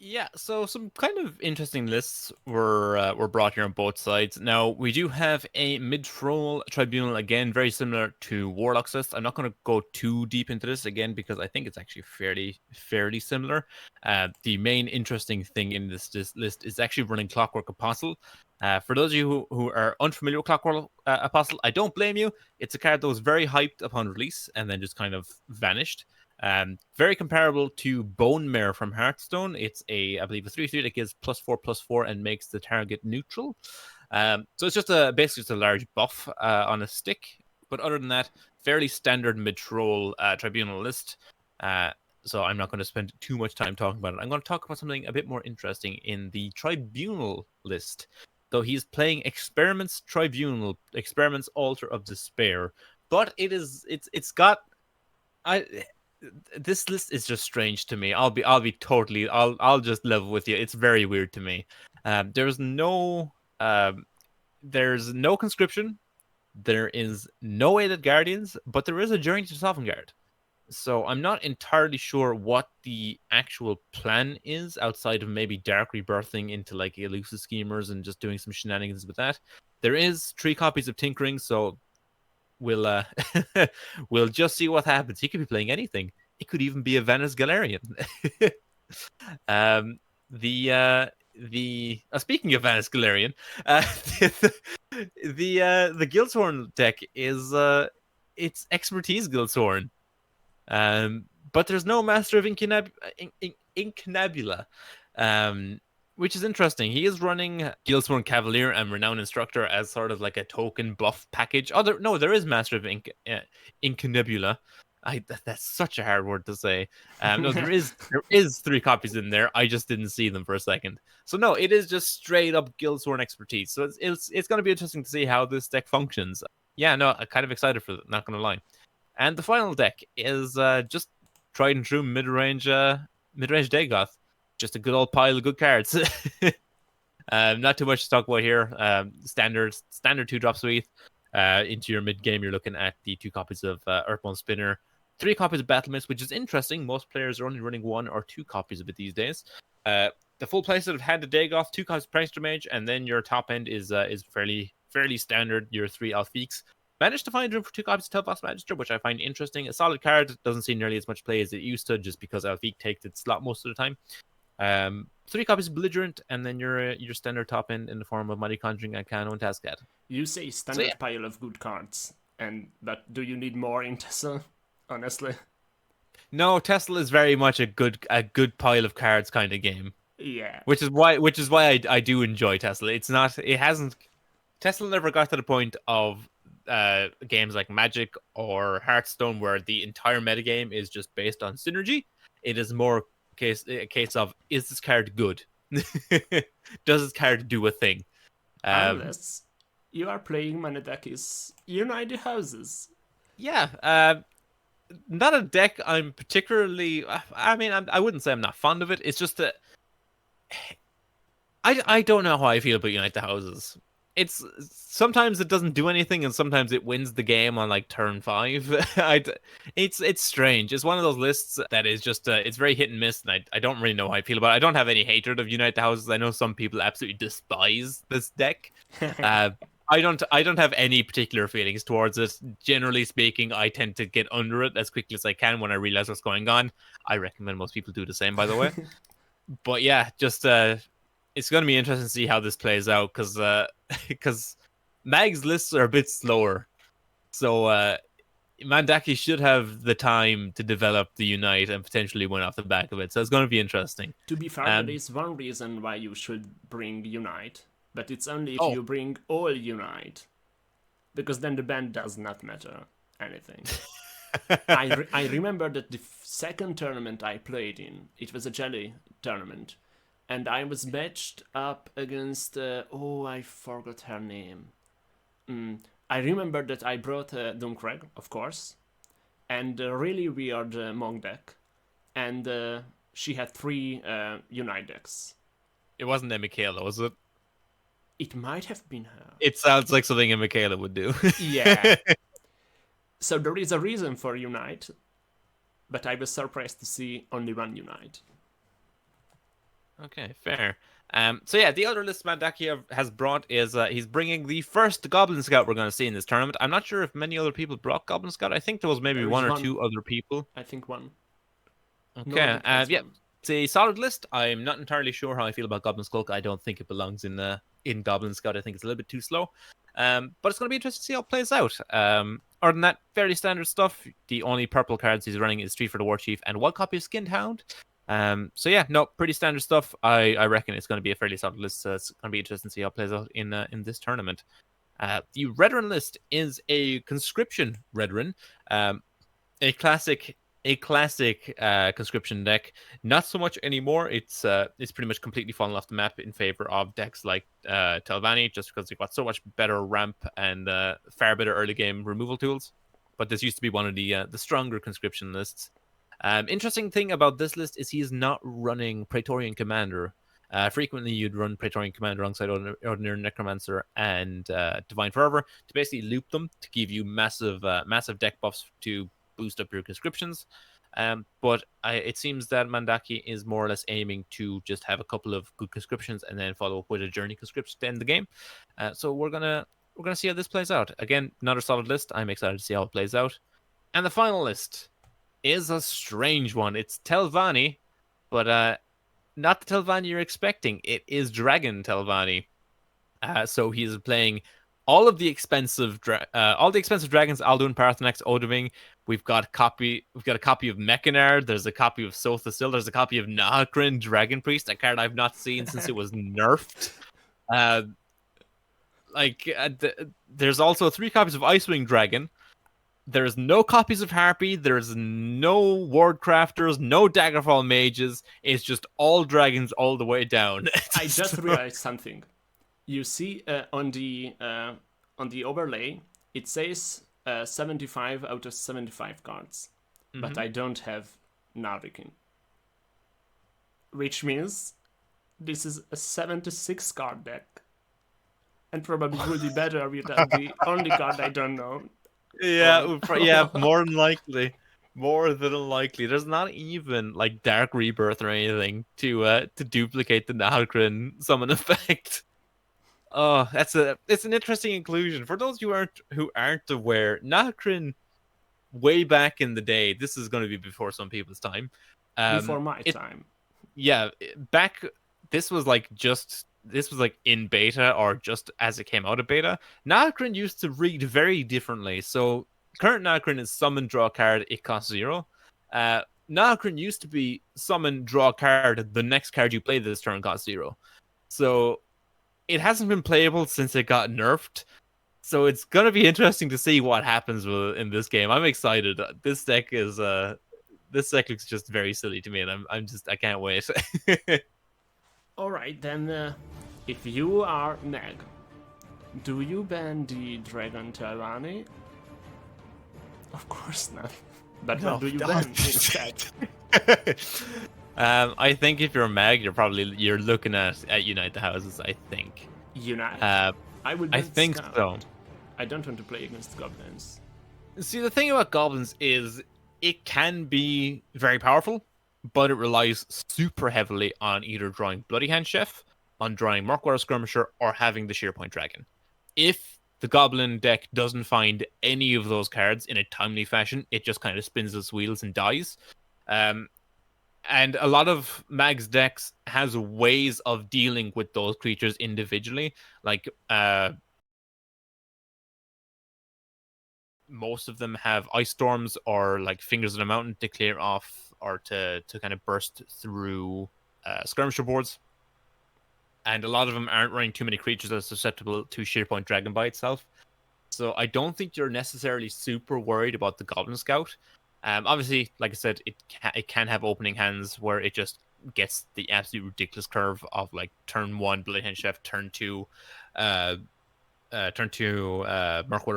Yeah, so some kind of interesting lists were brought here on both sides. Now, we do have a mid-troll tribunal, again, very similar to Warlock's list. I'm not going to go too deep into this again because I think it's actually fairly similar. The main interesting thing in this list is actually running Clockwork Apostle. For those of you who are unfamiliar with Clockwork Apostle, I don't blame you. It's a card that was very hyped upon release and then just kind of vanished. Very comparable to Bone Mare from Hearthstone. It's I believe, a 3/3 that gives +4/+4 and makes the target neutral. So it's just basically just a large buff on a stick. But other than that, fairly standard mid-troll tribunal list. So I'm not going to spend too much time talking about it. I'm going to talk about something a bit more interesting in the tribunal list. Though he's playing Experiments Tribunal, Experiments Altar of Despair. But it's got this list is just strange to me. I'll just level with you. It's very weird to me. There's no conscription. There is no aided guardians, but there is a journey to Sovngarde. So I'm not entirely sure what the actual plan is outside of maybe dark rebirthing into like elusive schemers and just doing some shenanigans with that. There is 3 copies of Tinkering, so we'll we'll just see what happens. He could be playing anything. It could even be a Venice Galarian. Speaking of Venice Galarian, the Guildsworn deck is it's Expertise Guildsworn. But there's no Master of Incunabula, which is interesting. He is running Guildsworn Cavalier and Renowned Instructor as sort of like a token buff package. There is Master of Incunabula. That's such a hard word to say. No, there is 3 copies in there. I just didn't see them for a second. So no, it is just straight up Guildsworn Expertise. So it's going to be interesting to see how this deck functions. Yeah, no, I'm kind of excited for it, not going to lie. And the final deck is just tried and true mid-range Dagoth. Just a good old pile of good cards. Not too much to talk about here. Standard 2-drop suite. Into your mid-game, you're looking at the 2 copies of Earthbound Spinner, 3 copies of Battle Mist, which is interesting. Most players are only running 1 or 2 copies of it these days. The full playset of Hand of Dagoth, 2 copies of Prankster Mage, and then your top end is fairly standard. Your 3 Alfiques. Managed to find room for 2 copies of Telvox Magister, which I find interesting. A solid card, doesn't see nearly as much play as it used to, just because Alfique takes its slot most of the time. 3 copies of Belligerent, and then your standard top end in the form of Mighty Conjuring, Arcano, and Tascad. You say standard pile of good cards, but do you need more in Tesla? Honestly, no. Tesla is very much a good pile of cards kind of game. Yeah, which is why I do enjoy Tesla. Tesla never got to the point of games like Magic or Hearthstone where the entire metagame is just based on synergy. It is more a case of, is this card good? Does this card do a thing? Unless you are playing Manedaki's Unite the Houses. Yeah, not a deck I'm particularly... I mean, I wouldn't say I'm not fond of it. It's just that I don't know how I feel about Unite the Houses. It's sometimes it doesn't do anything, and sometimes it wins the game on like turn 5. It's strange. It's one of those lists that is just it's very hit and miss, and I don't really know how I feel about it. I don't have any hatred of Unite the Houses. I know some people absolutely despise this deck. I don't have any particular feelings towards it. Generally speaking, I tend to get under it as quickly as I can when I realize what's going on. I recommend most people do the same, by the way. But yeah, just it's going to be interesting to see how this plays out, because Mag's lists are a bit slower. So Mandaki should have the time to develop the Unite and potentially win off the back of it. So it's going to be interesting. To be fair, there is one reason why you should bring Unite, but it's only if Oh. you bring all Unite, because then the band does not matter anything. I remember that the second tournament I played in, it was a jelly tournament, and I was matched up against I forgot her name. I remember that I brought Dunkreg, of course, and a really weird Monk deck, and she had 3 Unite decks. It wasn't Michaela, was it? It might have been her. It sounds like something Michaela would do. Yeah. So there is a reason for Unite, but I was surprised to see only one Unite. Okay, fair. So yeah, the other list Mandaki has brought is he's bringing the first Goblin Scout we're going to see in this tournament. I'm not sure if many other people brought Goblin Scout. I think there was maybe one or two other people. I think one. Okay, yeah, it's a solid list. I'm not entirely sure how I feel about Goblin Skulk. I don't think it belongs in Goblin Scout. I think it's a little bit too slow. But it's going to be interesting to see how it plays out. Other than that, fairly standard stuff. The only purple cards he's running is Street for the War Chief and 1 copy of Skinned Hound. So yeah, no, pretty standard stuff. I reckon it's going to be a fairly solid list. So it's going to be interesting to see how it plays out in this tournament. The Redrun list is a conscription Redrun, a classic conscription deck. Not so much anymore. It's pretty much completely fallen off the map in favor of decks like Telvanni, just because they've got so much better ramp and far better early game removal tools. But this used to be one of the stronger conscription lists. Interesting thing about this list is he is not running Praetorian Commander. Frequently, you'd run Praetorian Commander alongside Ordinary Necromancer and Divine Fervor to basically loop them to give you massive deck buffs to boost up your conscriptions. But it seems that Mandaki is more or less aiming to just have a couple of good conscriptions and then follow up with a journey conscription to end the game. So we're gonna see how this plays out. Again, another solid list. I'm excited to see how it plays out. And the final list is a strange one. It's Telvanni, but not the Telvanni you're expecting. It is Dragon Telvanni. So he's playing all the expensive dragons: Alduin, Paarthurnax, Odahviing. We've got a copy of Mechanard. There's a copy of Sothasil. There's a copy of Nahakrin, Dragon Priest, a card I've not seen since it was nerfed. There's also 3 copies of Icewing Dragon. There's no copies of Harpy. There's no Ward Crafters, no Daggerfall Mages. It's just all dragons all the way down. I just realized something. You see on the overlay, it says 75 out of 75 cards, but I don't have Narvikin, which means this is a 76 card deck, and probably will be better without the only card I don't know. Yeah, more than likely. More than likely. There's not even like Dark Rebirth or anything to duplicate the Nahakrin summon effect. Oh, it's an interesting inclusion. For those who aren't aware, Nahakrin, way back in the day, this is going to be before some people's time. Before my time. Yeah, this was in beta or just as it came out of beta. Nahakrin used to read very differently. So current Nahakrin is summon, draw a card, it costs 0. Nahakrin used to be summon, draw a card, the next card you play this turn costs 0. So it hasn't been playable since it got nerfed. So it's going to be interesting to see what happens in this game. I'm excited. This deck looks just very silly to me, and I can't wait. Alright, then if you are Meg, do you ban the Dragon Telvanni? Of course not. But No, what do you don't. ban instead? I think if you're Mag, you're looking at Unite the Houses. I think. Unite? I I think so. I don't want to play against goblins. See, the thing about goblins is it can be very powerful, but it relies super heavily on either drawing Bloody Hand Chef, on drawing Murkwater Skirmisher, or having the Shearpoint Dragon. If the Goblin deck doesn't find any of those cards in a timely fashion, it just kind of spins its wheels and dies. And a lot of Mag's decks has ways of dealing with those creatures individually. Like most of them have ice storms or like fingers on a mountain to clear off or to kind of burst through skirmisher boards. And a lot of them aren't running too many creatures that are susceptible to Sheer Point Dragon by itself. So I don't think you're necessarily super worried about the Goblin Scout. Obviously, like I said, it can have opening hands where it just gets the absolute ridiculous curve of like turn 1 Bloodhound Chef, turn 2 Murkwater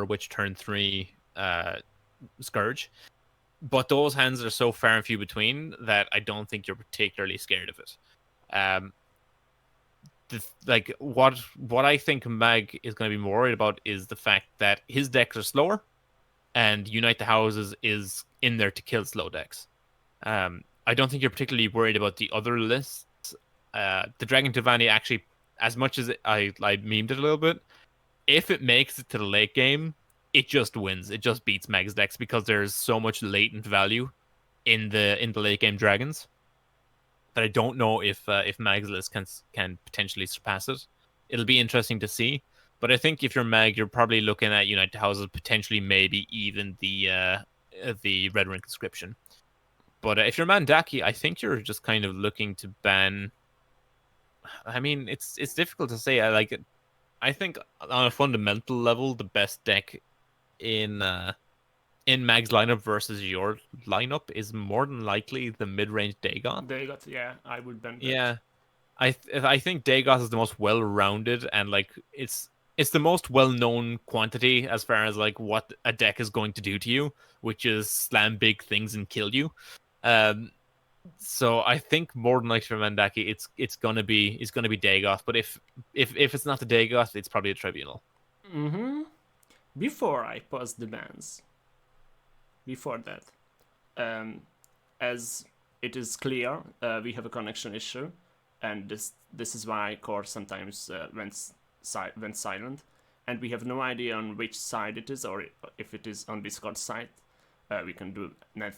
Witch, turn 3 Scourge. But those hands are so far and few between that I don't think you're particularly scared of it. What I think Mag is going to be more worried about is the fact that his decks are slower, and Unite the Houses is in there to kill slow decks. I don't think you're particularly worried about the other lists. The Dragon Tavani actually, as much as I memed it a little bit, if it makes it to the late game, it just wins. It just beats Mag's decks because there's so much latent value in the late game dragons that I don't know if Mag's list can potentially surpass it. It'll be interesting to see. But I think if you're Mag, you're probably looking at Unite the Houses, potentially maybe even the Red Ring Conscription. But if you're Mandaki, I think you're just kind of looking to ban. I mean, it's difficult to say. I think on a fundamental level, the best deck in Mag's lineup versus your lineup is more than likely the mid-range Dagon. Dagon, yeah, I would ban that. Yeah, I think Dagon is the most well-rounded and like it's the most well-known quantity as far as like what a deck is going to do to you, which is slam big things and kill you. So I think more than likely for Mandaki, it's gonna be Dagoth. But if it's not the Dagoth, it's probably a Tribunal. Before I pause the bans, before that, as it is clear, we have a connection issue, and this is why Core sometimes went silent, and we have no idea on which side it is, or if it is on Discord side. We can do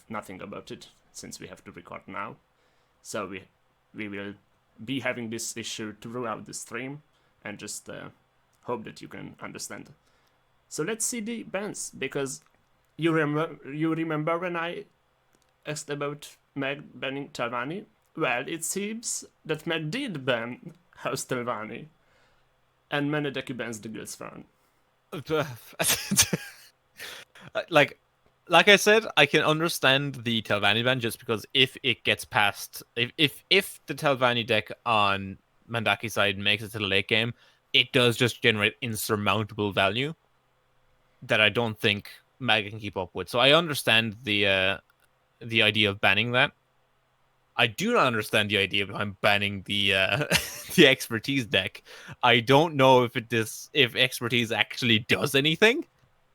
nothing about it since we have to record now. So we will be having this issue throughout the stream, and just hope that you can understand. So let's see the bans, because you remember when I asked about Meg banning Telvanni? Well, it seems that Meg did ban House Telvanni, and Manedeki bans the Guildsfern. Like I said, I can understand the Telvanni ban just because if it gets past, if the Telvanni deck on Mandaki's side makes it to the late game, it does just generate insurmountable value that I don't think Mag can keep up with. So I understand the idea of banning that. I do not understand the idea behind banning the the expertise deck. I don't know if expertise actually does anything.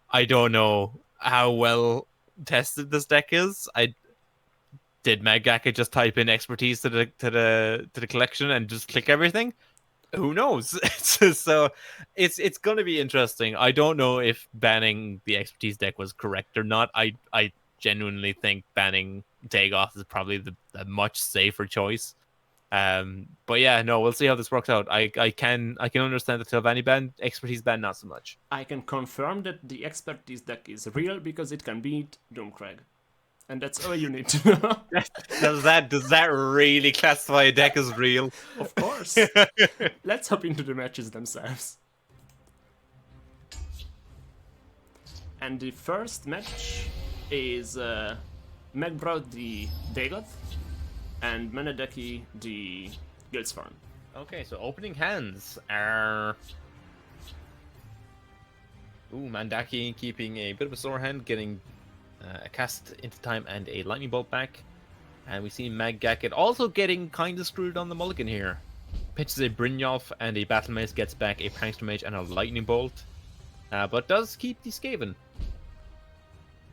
I don't know how well tested this deck is. Did Magaka just type in expertise to the collection and just click everything? Who knows? So it's going to be interesting. I don't know if banning the expertise deck was correct or not. I genuinely think banning Dagoth is probably the much safer choice. But yeah, no, we'll see how this works out. I can understand the Telvanni ban, expertise ban not so much. I can confirm that the expertise deck is real because it can beat Doomcrag. And that's all you need to know. Does that really classify a deck as real? Of course. Let's hop into the matches themselves. And the first match is Meg brought the Dagoth and Manedeki the Guildsfern. Okay, so opening hands are... Ooh, Mandaki keeping a bit of a sore hand, getting a cast into time and a lightning bolt back. And we see Maggacket also getting kind of screwed on the mulligan here. Pitches a Brynjolf and a Battle Mace, gets back a Prankster Mage and a lightning bolt. But does keep the Skaven.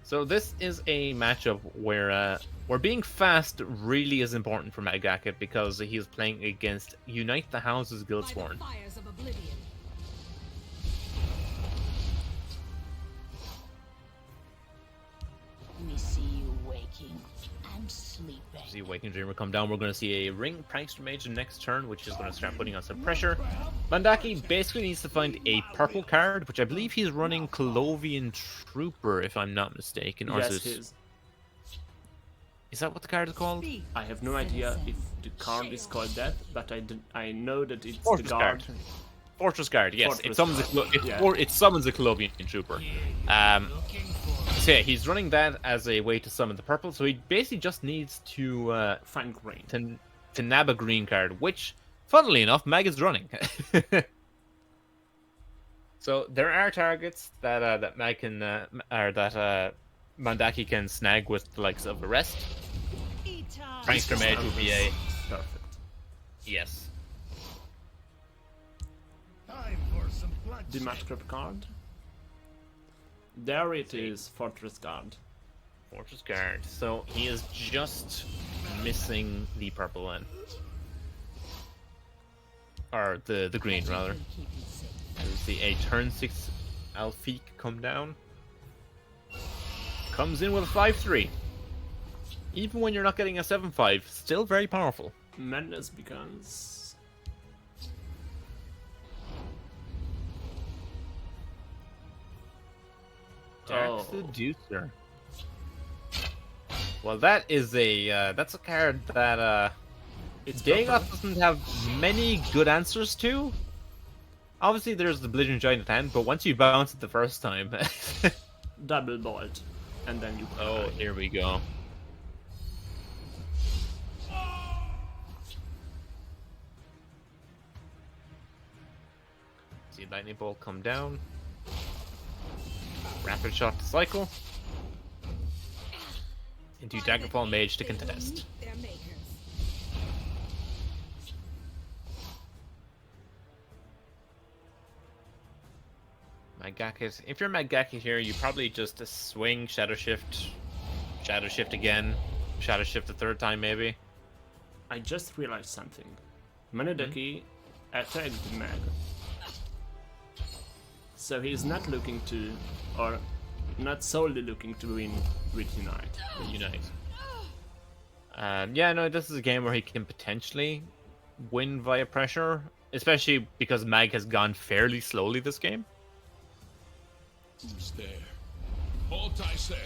So this is a matchup where being fast really is important for Maggacket because he is playing against Unite the Houses Guildsworn. We see you wait. waking and sleeping. See Waking Dreamer come down. We're going to see a Ring Prankster Mage the next turn, which is going to start putting on some pressure. Mandaki basically needs to find a purple card, which I believe he's running Colovian Trooper, if I'm not mistaken. Or Yes, is he it... is. Is that what the card is called? I have no idea if the card is called that, but I know that it's Fortress the guard. Guard. Fortress Guard, yes. Fortress It summons, Guard. it summons a Colovian Trooper. So yeah, he's running that as a way to summon the purple, so he basically just needs to Find green. to nab a green card, which, funnily enough, Mag is running. So there are targets that that Mag can or that Mandaki can snag with the likes of Arrest. Prankster Mage would be a Perfect. yes. Time for some The Matchcrop card. There it is, Fortress Guard. Fortress Guard. So he is just missing the purple one. Or the green, rather. We'll see a turn 6 Alfiq come down. Comes in with a 5-3. Even when you're not getting a 7-5, still very powerful. Madness begins. Dark Oh. Seducer. Well, that is a that's a card that It's Dagoth purple. doesn't have many good answers to. Obviously, there's the Belligerent Giant at hand, but once you bounce it the first time, Double bolt. And then you oh, cry. here we go. See Lightning Bolt come down. Rapid Shot to cycle. Into Daggerfall Mage to contest. Magakis. If you're Magaki here, you probably just swing Shadow Shift again, Shadow Shift a third time maybe. I just realized something. Manedaki attacked Mag. So he's not looking to, or not solely looking to win with Unite. Unite. Yeah, no, this is a game where he can potentially win via pressure, especially because Mag has gone fairly slowly this game. Who's there? Halt, I say.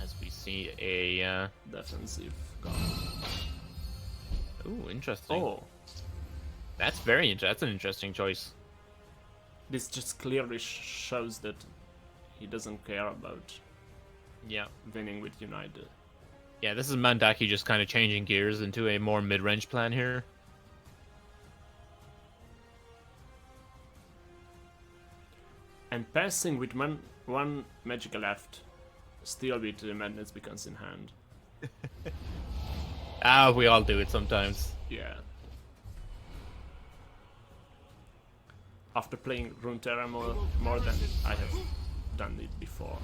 As we see a Defensive guard. ooh, interesting. Oh, That's an interesting choice. this just clearly shows that he doesn't care about Yeah. winning with United. Yeah, this is Mandaki just kind of changing gears into a more mid-range plan here. And passing with one magical left, still with the Madness Beacons in hand. Ah, we all do it sometimes. Yeah. After playing Runeterra more than I have done it before.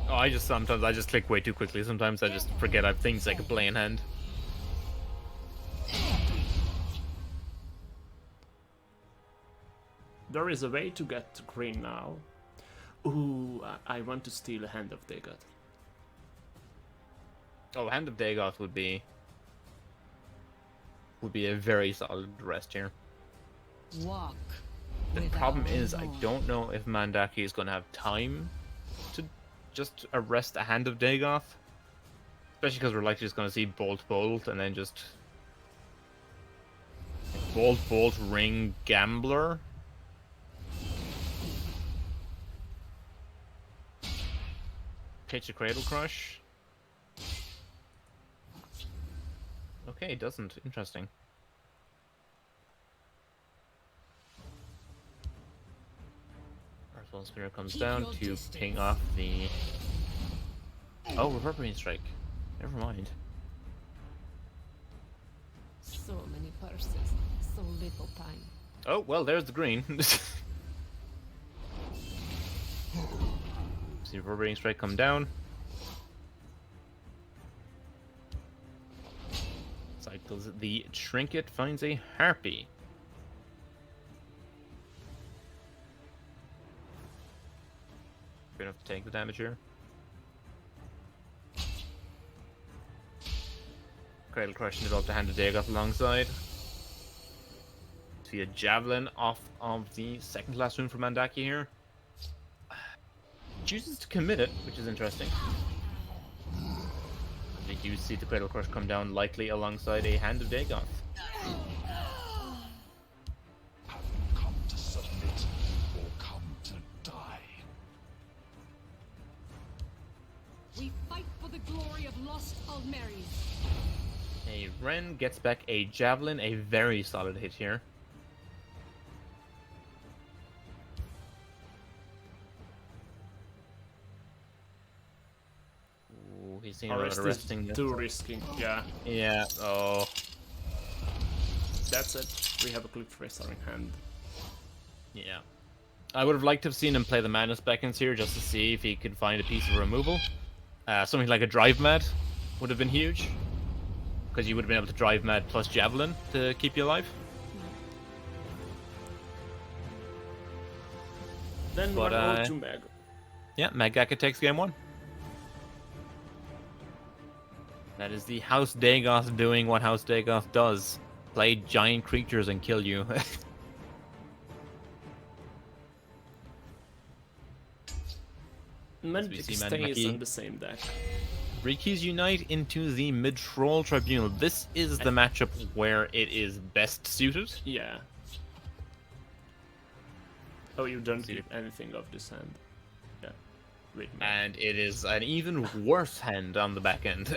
Oh, I just click way too quickly. Sometimes I just forget I have things I can play in hand. There is a way to get green now. Ooh, I want to steal a Hand of Dagoth. Oh, Hand of Dagoth would be a very solid rest here. Walk. The problem is, I don't know if Mandaki is going to have time to just arrest a Hand of Dagoth. Especially because we're likely just going to see Bolt Bolt and then just Bolt Bolt Ring Gambler. Pitch a Cradle Crush. Okay, it doesn't. Interesting. Earthbound Spinner comes down to ping off the... Oh, Reverberating Strike. Never mind. So many purses, so little time. Oh, well, there's the green. See Reverberating Strike come down. Cycles the Trinket, finds a Harpy. Good enough to take the damage here. Cradle Crush and develop the Hand of Dagoth alongside. See a Javelin off of the second class rune for Mandaki here. Chooses to commit it, which is interesting. We do see the Cradle Crush come down likely alongside a Hand of Dagoth. Have you come to submit or come to die? We fight for the glory of lost Almeris. A Ren gets back a Javelin, a very solid hit here. Ooh, he's seeing Or about is this arresting this. too risky? Yeah, Yeah, oh. that's it. We have a Cliff Tracer in hand. Yeah. I would have liked to have seen him play the Mana Beckons here just to see if he could find a piece of removal. Something like a Drive Mad would have been huge. Because you would have been able to Drive Mad plus Javelin to keep you alive. Then But, one more to Meg. Yeah, Magaka takes game 1. That is the House Dagoth doing what House Dagoth does. Play giant creatures and kill you. Magic see stays Mandaki. on the same deck. Rikis unite into the Mid-Troll Tribunal. This is the matchup where it is best suited. Yeah. Oh, you don't keep anything of this hand. Yeah. Wait, no. And it is an even worse hand on the back end.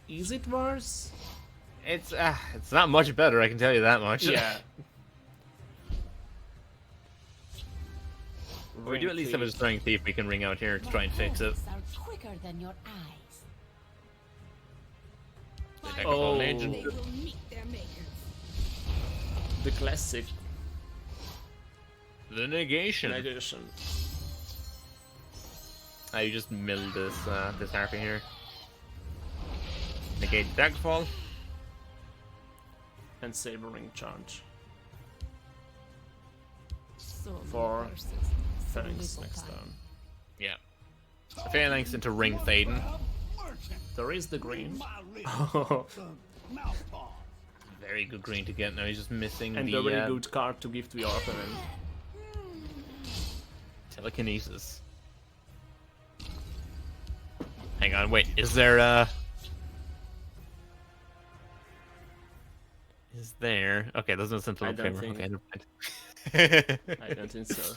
Is it worse? It's not much better, I can tell you that much. Yeah. We do at least have a Destroying Thief we can ring out here to try and fix it. Are quicker than your eyes. Detect Oh. Fallen Agent. They will meet their makers. The classic The negation. negation. You just milled this this Harpy here. Negate Daggerfall. And Sabering Charge. So many For curses, so Phalanx little next time. turn. Yeah. Phalanx into Ring Thaden. There is the green. Very good green to get now. He's just missing And the a very good card to give to your opponent. Telekinesis. Hang on, wait. Is there Is there? Okay, there's no Sentinel I don't Framer. think- Okay, never mind. I don't think so.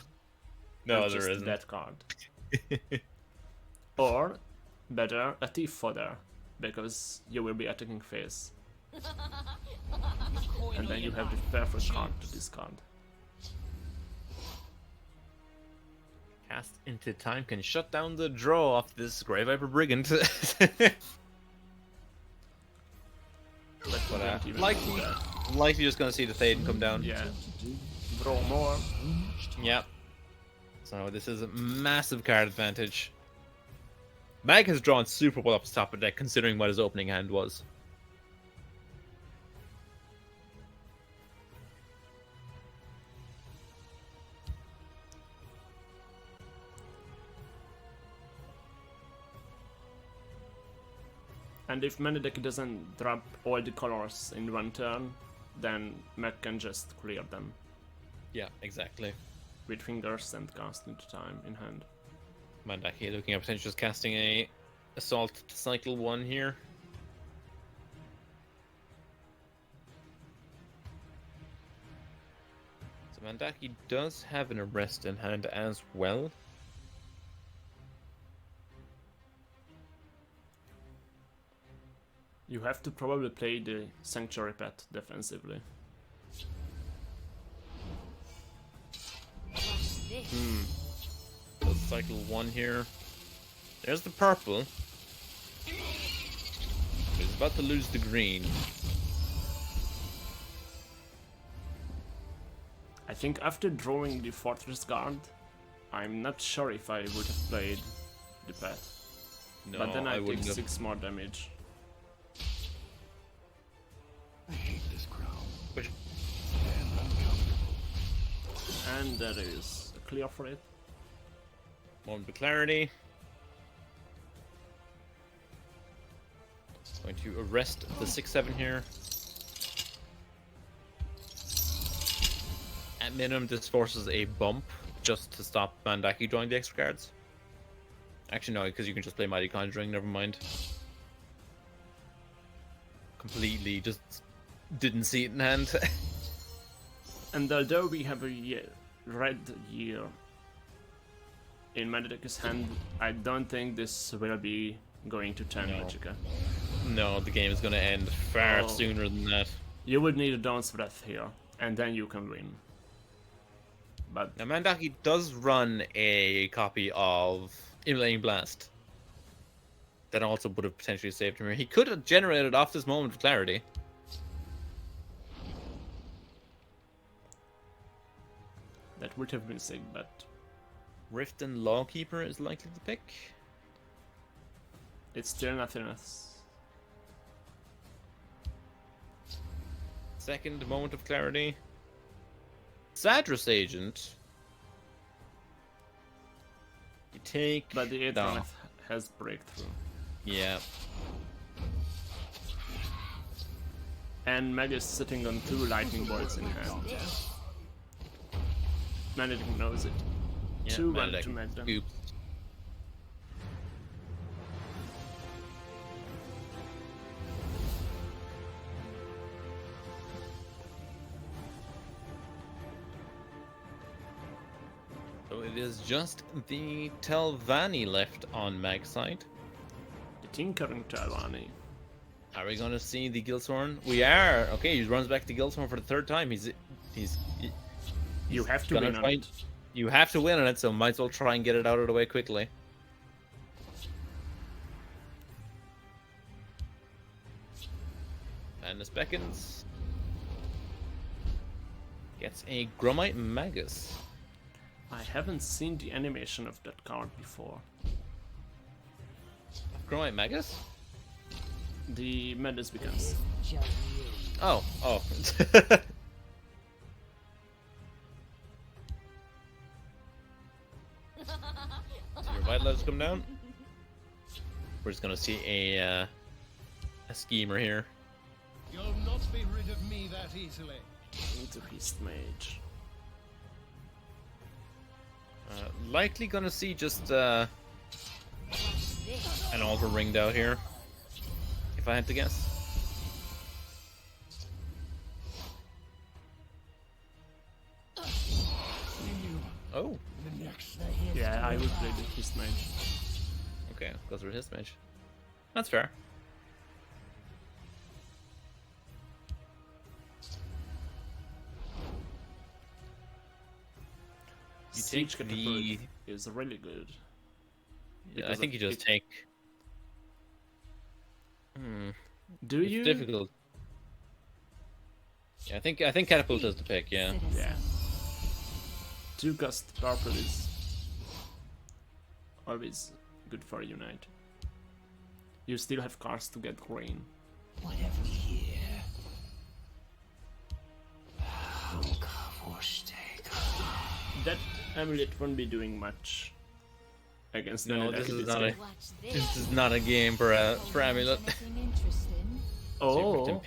No, It's there just isn't. that card. Or, better, a Thief Fodder. Because you will be attacking face. And then you have the perfect card to discard. Cast into time can shut down the draw of this Grey Viper Brigand. But you don't even likely, do that. likely just gonna see the Thaden come down. Yeah. Draw more. Yep. So this is a massive card advantage. Mag has drawn super well up his top of the deck considering what his opening hand was. And if Manidek doesn't drop all the colors in one turn, then Mac can just clear them Yeah, exactly. with fingers and cast into time in hand. Mandaki looking at potentially just casting a Assault to cycle 1 here. So Mandaki does have an arrest in hand as well. You have to probably play the Sanctuary Pet defensively. Watch this. So cycle 1 here. There's the purple. He's about to lose the green. I think after drawing the Fortress Guard, I'm not sure if I would have played the pet. No, But then I take wouldn't have. 6 more damage. I hate this crowd. Which- And uncomfortable. And there is a clear for it. Moment of clarity. Going to arrest the 6/7 here. At minimum, this forces a bump just to stop Mandaki drawing the extra cards. Actually, no, because you can just play Mighty Conjuring, never mind. Completely just didn't see it in hand. And although we have a red year in Mandaka's hand, I don't think this will be going to turn No. Magicka. No, the game is going to end far Oh. sooner than that. You would need a Dawn's Breath here, and then you can win. But Now, Mandaki does run a copy of Immolating Blast. That also would have potentially saved him here. He could have generated off this moment of clarity. that would have been sick, but Rift and Lawkeeper is likely to pick. it's still nothing else. Second moment of clarity. Sadras Agent. You take... But the No. Aether has breakthrough. Yeah. And Meg is sitting on 2 lightning bolts in hand. Managing knows it. Yeah, 2 Maledict. went to Magda. Oops. So it is just the Telvanni left on Mag's side. The Tinkering Talvani. Are we going to see the Gilsworn? We are. Okay, he runs back to Gilsworn for the 3rd time. You have to gonna win on try- it. You have to win on it, so might as well try and get it out of the way quickly. And the Beckons gets a Gromite Magus. I haven't seen the animation of that card before. Gromite Magus? The Madness Begins. Oh. So your Vitalize come down. We're just gonna see a schemer here. You'll not be rid of me that easily. Into Beast Mage. Likely gonna see just an altar ringed out here, if I had to guess. Oh, Yeah, I would play the Beast Mage. okay, goes with his mage. That's fair. You Siege take Catapult the... is really good. Yeah, I because think you of just it- take... Do It's you? difficult. Yeah, I think Catapult is the pick, yeah. Yeah. 2 cost purple is always good for Unite. You still have cards to get green. What have we here? That amulet won't be doing much against No, the this is Negative not a... Sky. Watch This is not a game for Amulet. Anything interesting? Oh,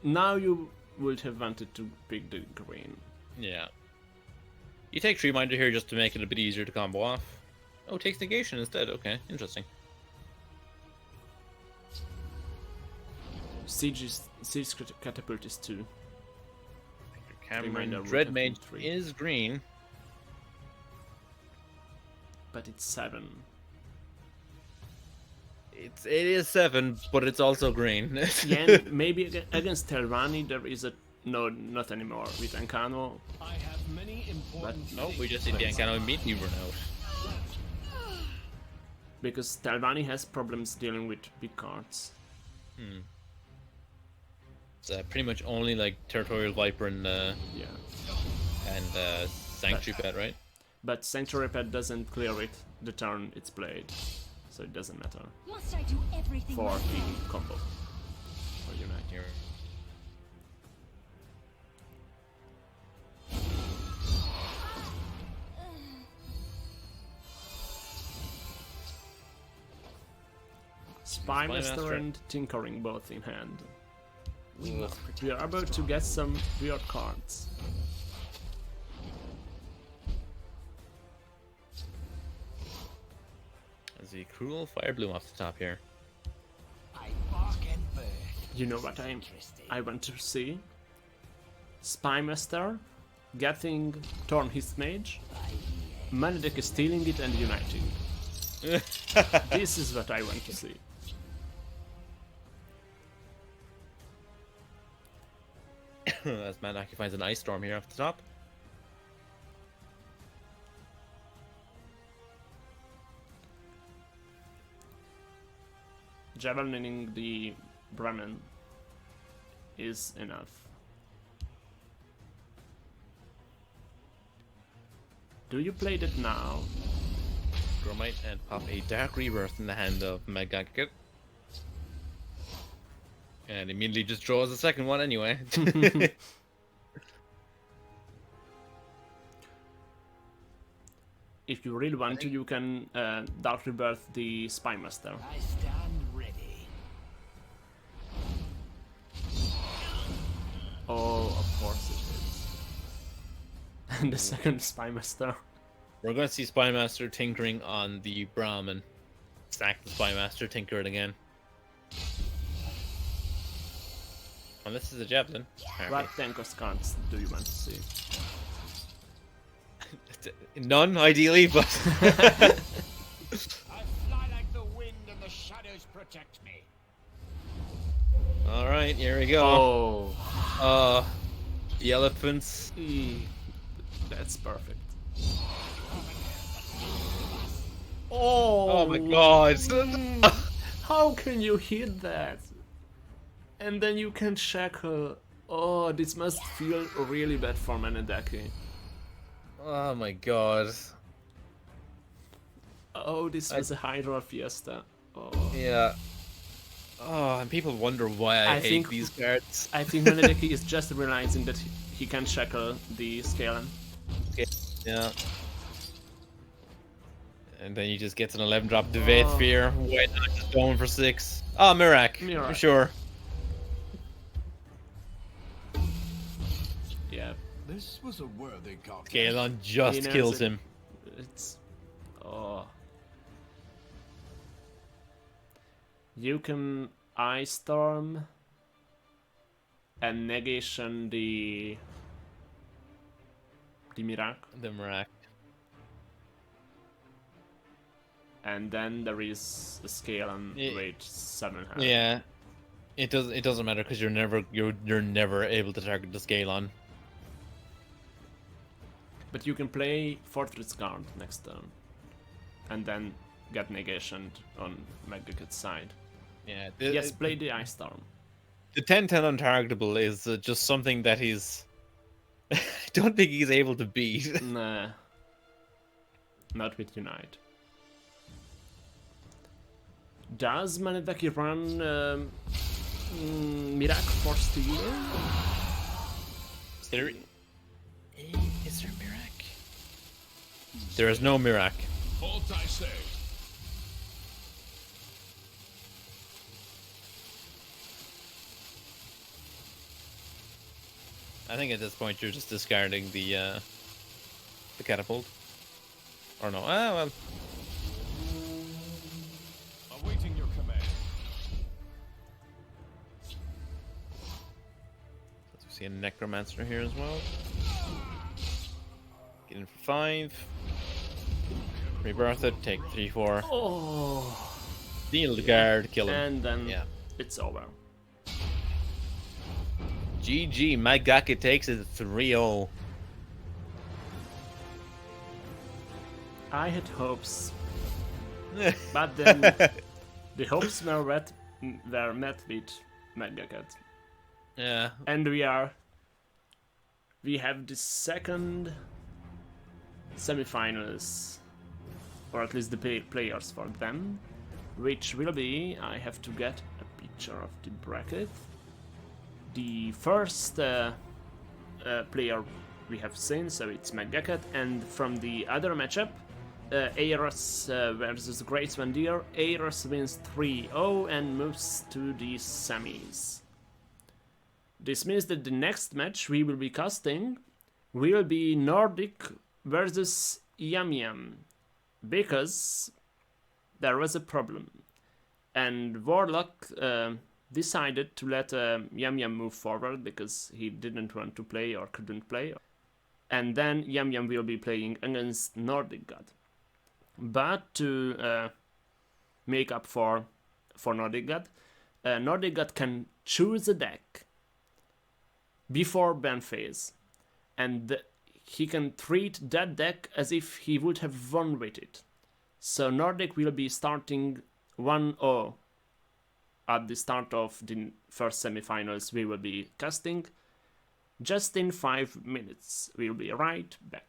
now you would have wanted to pick the green. Yeah. You take Tree Minder here just to make it a bit easier to combo off. Oh, it takes negation instead. Okay, interesting. Siege Catapult is 2. Cameron Reminder would Dread have been Mage 3. is green. But it's 7. It is 7, but it's also green. Yeah, and maybe against Telvanni there is a... No, not anymore. With Ancano, I have many important. Nope, we just need the Ancano immediately run out. because Telvanni has problems dealing with big cards. It's pretty much only like Territorial Viper and Yeah. Sanctuary Pet, right? But Sanctuary Pet doesn't clear it the turn it's played. So it doesn't matter Must I do everything for myself? the combo. For Unite. Here. Spymaster and Tinkering both in hand. Ugh. We are about to get some weird cards. There's a cruel fire bloom off the top here. I bark and bird. You know what I want to see? Spymaster getting Thornhist Mage, Manedek stealing it and uniting. This is what I want to see. As Manaki finds an ice storm here off the top. Javelining the Bremen is enough. Do you play that now? Gromite and pop a Dark Rebirth in the hand of Magakit. And immediately just draws the second one anyway. If you really want to, you can Dark Rebirth the Spymaster. I stand ready. Oh, of course it is. And the second Spymaster. We're going to see Spymaster tinkering on the Brahmin. Stack the Spymaster, tinker it again. And this is a Javelin. What Tankos cards do you want to see? None, ideally, but... I fly like the wind and the shadows protect me. Alright, here we go. Oh, The elephants. that's perfect. Oh, Oh my god. How can you hit that? And then you can shackle. Oh, this must feel really bad for Manedaki. Oh my god. Oh, this was a Hydra Fiesta. Oh. Yeah. Oh, and people wonder why I hate think- these cards. I think Manedaki is just realizing that he can shackle the Scalen. Yeah. And then you just get an 11 drop Devate Oh. Fear. Why not just going for 6? Oh, Mirak. For Mirak. sure. Yeah, This was a worthy contest. Galon just He knows kills it. him. it's. Oh. You can Ice Storm and negation the Mirak, The Mirak. and then there is a scale on Yeah. rate 7. Yeah. It doesn't matter because you're never able to target the Scalon. But you can play Fortress Guard next turn, and then get negation on Magicat's side. Yeah. Yes, play the Ice Storm. The 10-10 untargetable is just something that he's... I don't think he's able to beat. Nah. Not with Unite. Does Manedaki run Mirak for Steel? Is there Mirak? There is no Mirak. Halt, I say. I think at this point you're just discarding the catapult. Or no? Ah, well. Awaiting your command. Let's see a Necromancer here as well. Get in for 5. Rebirth it, take 3-4. Oh, Deal the guard, kill him. and then Yeah. it's over. GG, Magaki takes it 3-0. I had hopes, but then the hopes were met with Magakat. Yeah. And we have the second semifinals, or at least the players for them, which will be, I have to get a picture of the bracket. The first player we have seen, so it's Magakat, and from the other matchup, Ares versus Great Svandir. Ares wins 3-0 and moves to the semis. This means that the next match we will be casting will be Nordic versus Yam Yam, because there was a problem, and Warlock decided to let Yam Yam move forward because he didn't want to play or couldn't play, and then Yam Yam will be playing against Nordic God. But to make up for Nordic God can choose a deck before ban phase, and he can treat that deck as if he would have won with it. So Nordic will be starting 1-0 at the start of the first semifinals we will be casting. Just in 5 minutes. We'll be right back.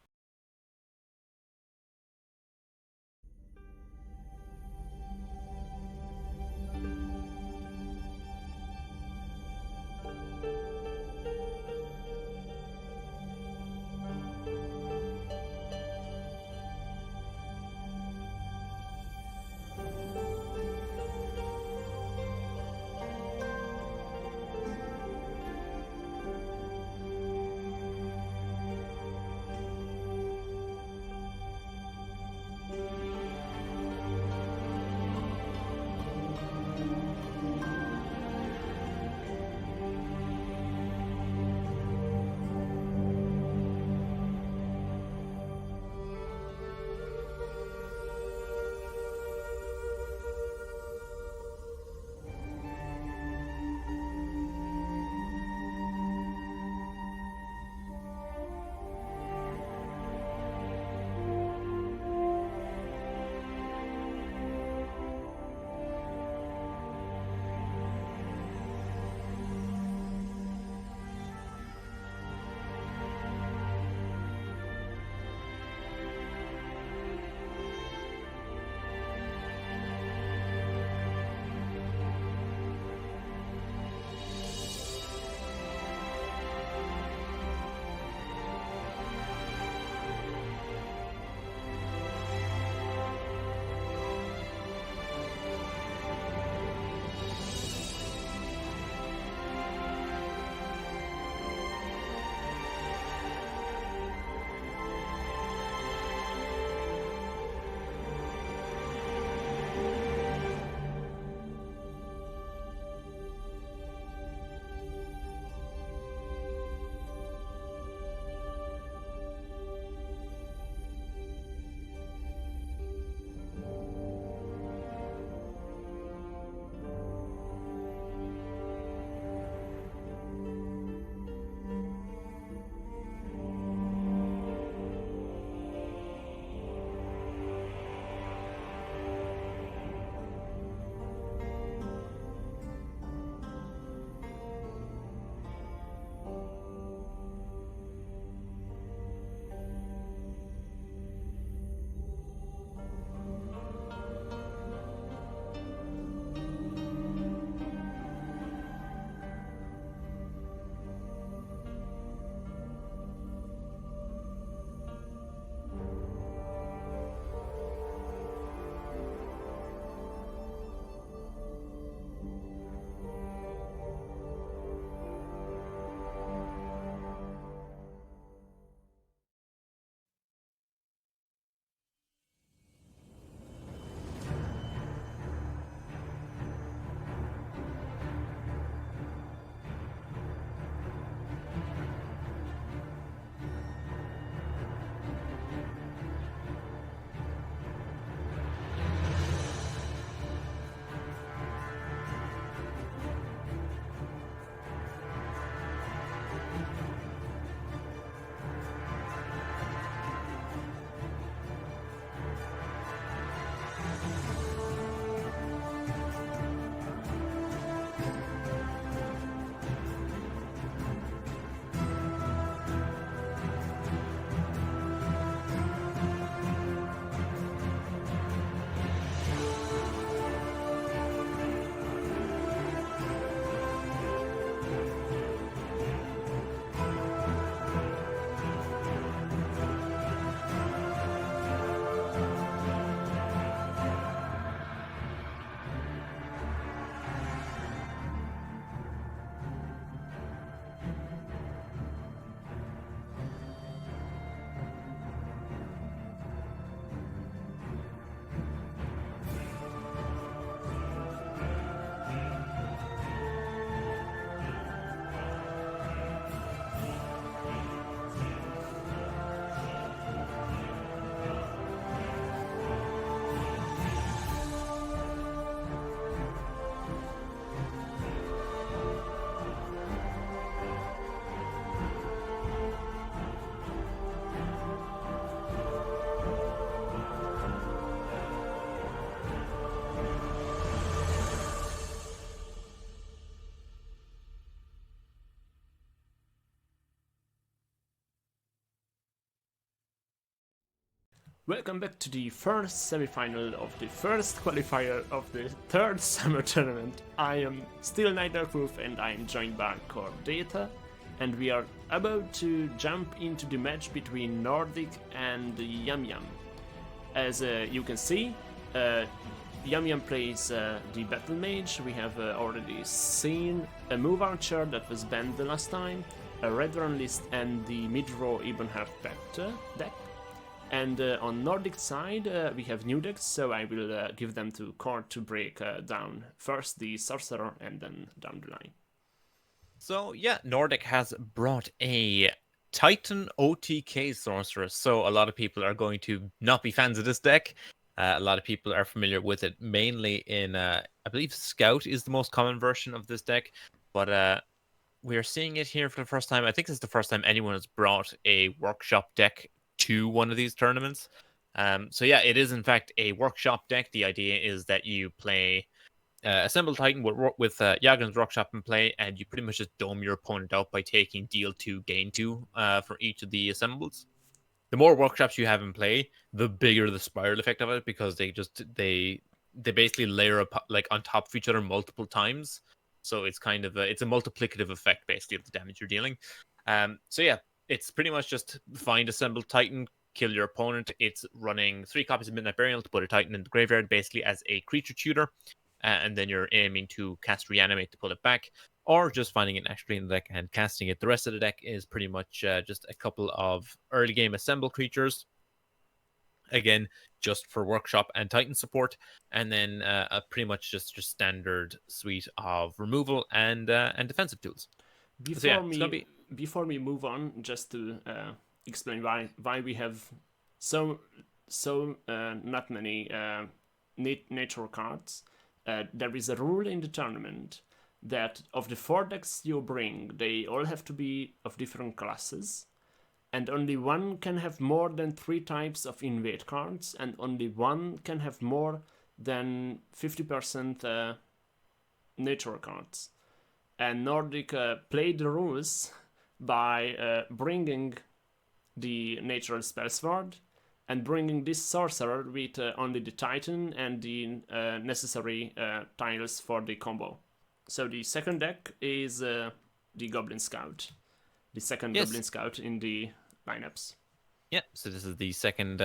Welcome back to the first semi-final of the first qualifier of the third summer tournament. I am still NightDarkWolf and I am joined by CoreData, and we are about to jump into the match between Nordic and Yum Yum. As you can see, Yum Yum plays the Battle Mage. We have already seen a Move Archer that was banned the last time, a Red Run list, and the mid-row Ebonheart deck. And on Nordic side, we have new decks, so I will give them to Core to break down first the Sorcerer and then down the line. So yeah, Nordic has brought a Titan OTK Sorcerer, so a lot of people are going to not be fans of this deck. A lot of people are familiar with it mainly in, I believe Scout is the most common version of this deck, but we're seeing it here for the first time. I think this is the first time anyone has brought a workshop deck to one of these tournaments. So yeah, it is in fact a workshop deck. The idea is that you play Assemble Titan with Yagan's Workshop in play, and you pretty much just dome your opponent out by taking deal 2, gain 2 for each of the assembles. The more workshops you have in play, the bigger the spiral effect of it, because they basically layer up like on top of each other multiple times. So it's kind of it's a multiplicative effect basically of the damage you're dealing. So yeah, it's pretty much just find Assembled Titan, kill your opponent. It's running 3 copies of Midnight Burial to put a Titan in the graveyard basically as a creature tutor, and then you're aiming to cast Reanimate to pull it back, or just finding it naturally in the deck and casting it. The rest of the deck is pretty much just a couple of early game assemble creatures, again, just for workshop and Titan support, and then a pretty much just your standard suite of removal and defensive tools. Before we move on, just to explain why we have so not many nature cards. There is a rule in the tournament that of the 4 decks you bring, they all have to be of different classes, and only one can have more than 3 types of invade cards, and only one can have more than 50% nature cards. And Nordic played the rules by bringing the natural spell sword and bringing this sorcerer with only the Titan and the necessary tiles for the combo. So the second deck is the Goblin Scout. The second Goblin Scout in the lineups. Yeah, so this is the second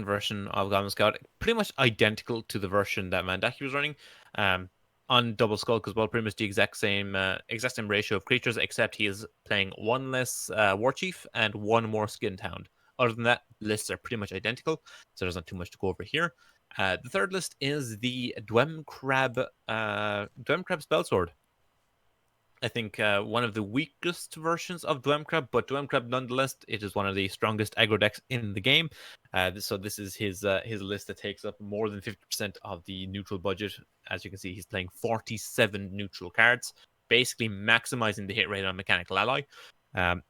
version of Goblin Scout, pretty much identical to the version that Mandaki was running. On Double Skulk as well, pretty much the exact same ratio of creatures, except he is playing 1 less War Chief and 1 more Skinned Hound. Other than that, lists are pretty much identical, so there's not too much to go over here. The third list is the Dwem Crab Spellsword. I think one of the weakest versions of Dwem Crab, but Dwem Crab nonetheless, it is one of the strongest aggro decks in the game. So this is his list that takes up more than 50% of the neutral budget. As you can see, he's playing 47 neutral cards, basically maximizing the hit rate on Mechanical Ally.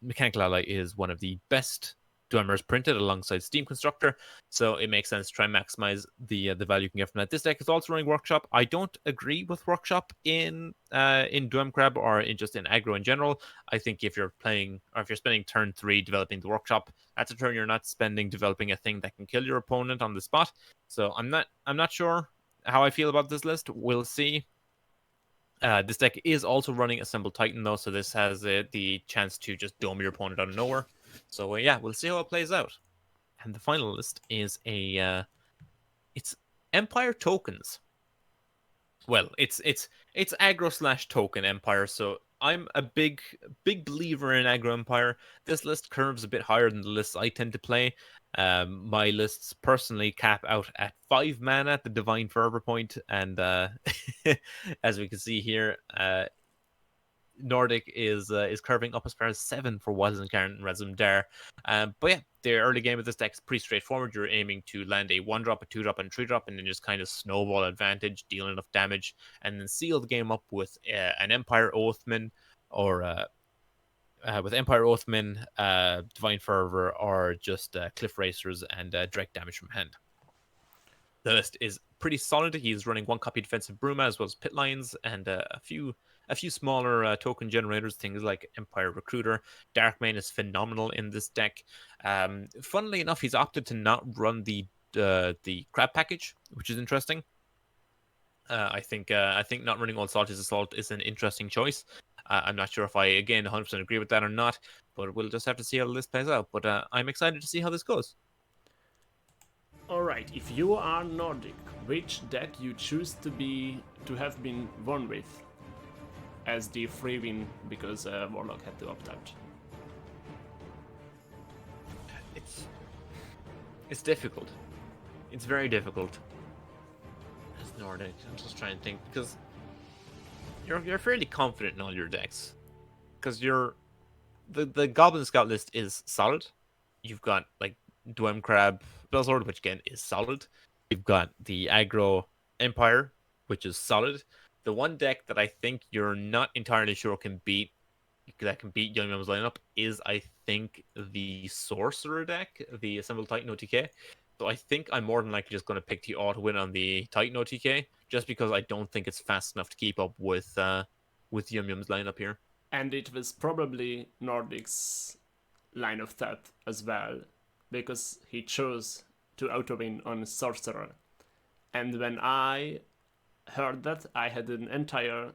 Mechanical Ally is one of the best Dwemmers printed alongside Steam Constructor, so it makes sense to try and maximize the value you can get from that. This deck is also running Workshop. I don't agree with Workshop in Dwem Crab or in aggro in general. I think if you're spending turn 3 developing the Workshop, that's a turn you're not spending developing a thing that can kill your opponent on the spot. So I'm not sure how I feel about this list. We'll see. This deck is also running Assembled Titan though, so this has the chance to just dome your opponent out of nowhere. So yeah, we'll see how it plays out. And the final list is it's Empire Tokens. Well, it's aggro / token Empire. So I'm a big believer in aggro Empire. This list curves a bit higher than the lists I tend to play. My lists personally cap out at 5 mana at the Divine Fervor point, and as we can see here, Nordic is curving up as far as 7 for Wild Incarnate and Resum Dare. But yeah, the early game of this deck is pretty straightforward. You're aiming to land a 1-drop, a 2-drop, and 3-drop, and then just kind of snowball advantage, deal enough damage, and then seal the game up with an Empire Oathman, or with Empire Oathman, Divine Fervor, or just Cliff Racers and direct damage from hand. The list is pretty solid. He's running 1 copy Defensive Bruma as well as Pit Lions and a few smaller token generators, things like Empire Recruiter. Darkmane is phenomenal in this deck. Funnily enough, he's opted to not run the the crab package, which is interesting. I think not running Old Salt is Assault is an interesting choice. I'm not sure if I again 100% agree with that or not, but we'll just have to see how this plays out. But I'm excited to see how this goes. Alright, if you are Nordic, which deck you choose to have been won with as the free win because Warlock had to opt out? It's difficult. It's very difficult. As Nordic, I'm just trying to think because you're fairly confident in all your decks because the Goblin Scout list is solid. You've got like Dwem Crab Buzzlord, which again is solid. You've got the Aggro Empire, which is solid. The one deck that I think you're not entirely sure can beat Yum Yum's lineup is, I think, the Sorcerer deck, the Assembled Titan OTK. So I think I'm more than likely just going to pick the auto win on the Titan OTK, just because I don't think it's fast enough to keep up with Yum Yum's lineup here. And it was probably Nordic's line of thought as well, because he chose to auto win on Sorcerer. And when I heard that, I had an entire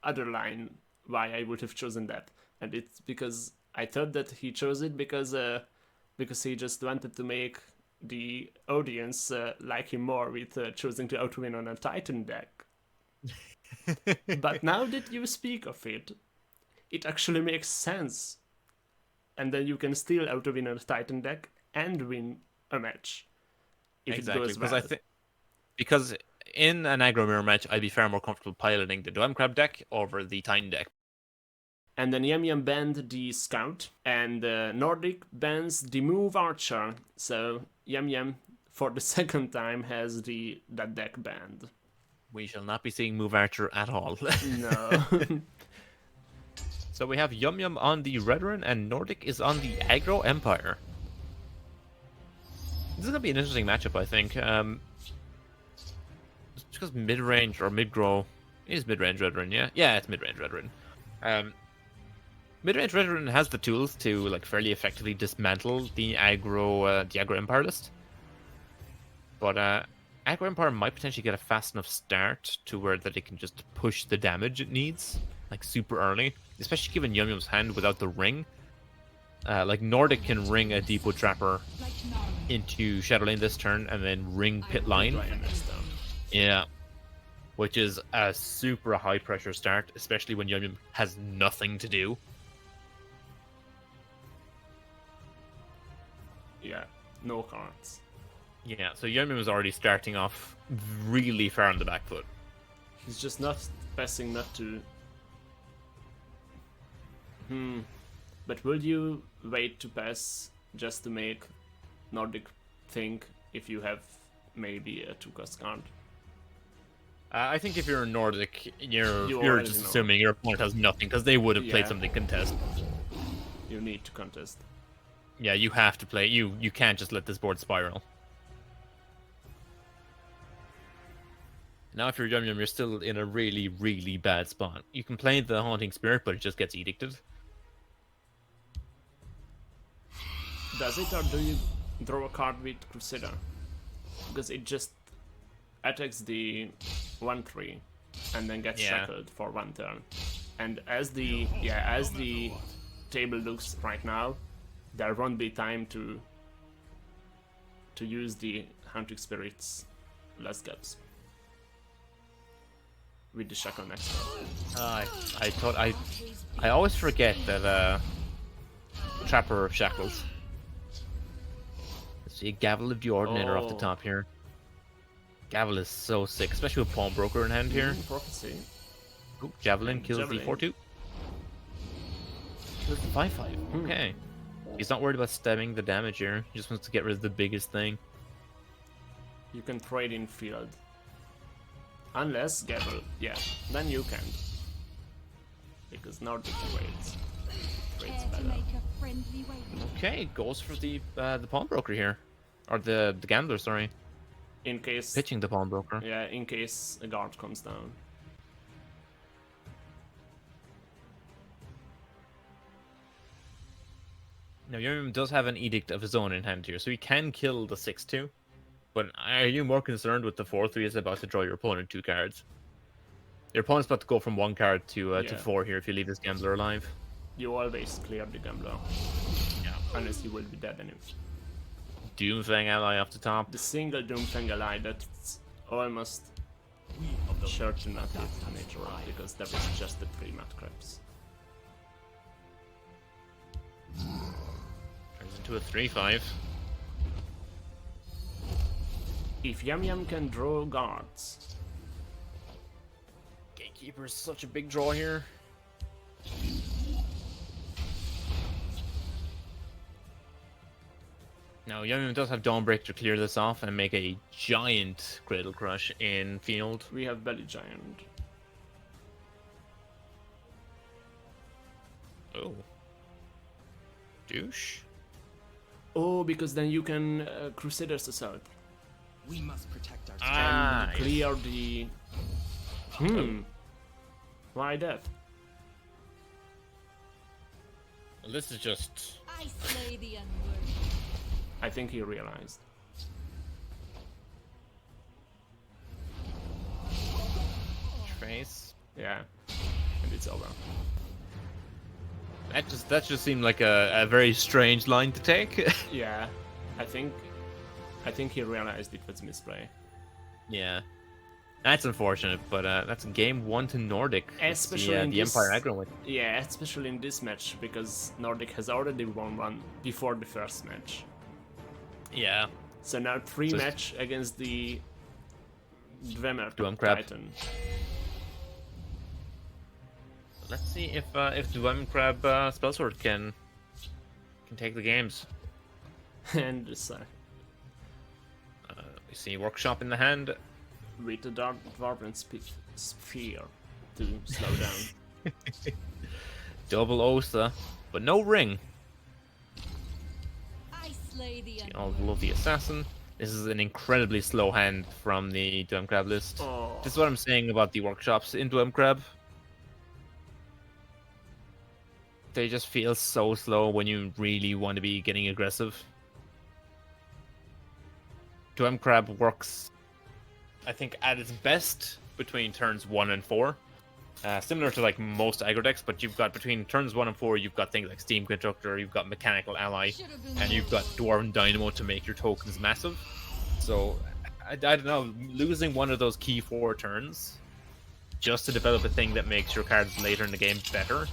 other line why I would have chosen that, and it's because I thought that he chose it because he just wanted to make the audience like him more with choosing to auto win on a Titan deck. But now that you speak of it, it actually makes sense, and then you can still auto win on a Titan deck and win a match if Exactly, it goes because well. because in an aggro mirror match, I'd be far more comfortable piloting the Dwem Crab deck over the Titan deck. And then Yum Yum banned the Scout, and Nordic bans the Move Archer. So Yum Yum, for the second time, has that deck banned. We shall not be seeing Move Archer at all. No. So we have Yum Yum on the Red Rune, and Nordic is on the Aggro Empire. This is going to be an interesting matchup, I think. Just because mid-range or mid-grow is mid-range Red Rune, yeah? Yeah, it's mid-range Red Rune. Mid-range Red Rune has the tools to like fairly effectively dismantle the aggro Empire list. But Aggro Empire might potentially get a fast enough start to where that it can just push the damage it needs, like super early. Especially given Yum Yum's hand without the ring. Like Nordic can ring a Depot Trapper into Shadow Lane this turn and then ring Pit Line. Yeah. Which is a super high pressure start, especially when Yum Yum has nothing to do. Yeah, no cards. Yeah, so Yum Yum is already starting off really far on the back foot. He's just not passing not to... But will you wait to pass just to make Nordic think if you have maybe a 2-cost card? I think if you're Nordic, you're already just know. assuming your opponent has nothing, because they would have played Yeah. something contest. You need to contest. Yeah, you have to play. You can't just let this board spiral. Now if you're Yum Yum, you're still in a really, really bad spot. You can play the Haunting Spirit, but it just gets edicted. Does it, or do you draw a card with Crusader? Because it just attacks the 1/3 and then gets Yeah. shackled for 1 turn. And as the table looks right now, there won't be time to use the Haunting Spirit's last gaps with the shackle next turn. I always forget that Trapper shackles. Let's see, Gavel of the Ordinator off the Oh. top here. Gavel is so sick, especially with Pawnbroker in hand here. Prophecy. Ooh, Javelin kills Javelin. the 4/2. Kills the 5/5. Okay. He's not worried about stemming the damage here. He just wants to get rid of the biggest thing. You can trade in field. Unless Gavel, yeah, then you can. Because Nordic trades Care to better. make a friendly way? Okay, goes for the Pawnbroker here. Or the Gambler, sorry. In case, Pitching the Pawnbroker. yeah, in case a guard comes down. Now, Yum Yum does have an Edict of his own in hand here, so he can kill the 6/2. But are you more concerned with the 4-3 is about to draw your opponent 2 cards? Your opponent's about to go from 1 card to Yeah. 4 here if you leave this gambler alive. You always clear the gambler. Yeah. Unless he will be dead anyway. Doomfang ally off the top. The single Doomfang ally that's almost sure to not hit nature roll because that was just the 3 mud crabs. Turns into a 3-5. If Yum Yum can draw guards, Gatekeeper is such a big draw here. Now, Yum does have Dawnbreaker to clear this off and make a giant Cradle Crush in field. we have Belly Giant. Oh. Douche. Oh, because then you can Crusader's Assault We must protect our Ah, and clear the... Why that? Well, this is just... I slay the unworthy. I think he realized. Trace. Yeah. And it's over. That just seemed like a very strange line to take. Yeah. I think he realized it was misplay. Yeah. That's unfortunate, but that's game 1 to Nordic. Especially in the this- Empire aggro win. Yeah, especially in this match, because Nordic has already won one before the first match. Yeah. So now 3 So- match against the Dwemer Dwemer Crab. Titan. Let's see if Dwemer Crab Spellsword can take the games. And this We see Workshop in the hand. with the Dark Dwarven Sphere to slow down. Double Osa, but no ring. I slay the Oh, unworthy. love the Assassin. This is an incredibly slow hand from the Dwemer Crab list. Oh. This is what I'm saying about the workshops in Dwemer Crab. They just feel so slow when you really want to be getting aggressive. Dwemer Crab works, I think, at its best between turns 1 and 4. Similar to like most aggro decks, but you've got between turns 1 and 4, you've got things like Steam Constructor, you've got Mechanical Ally, and you've got Dwarven Dynamo to make your tokens massive. So, I don't know, losing one of those key 4 turns just to develop a thing that makes your cards later in the game better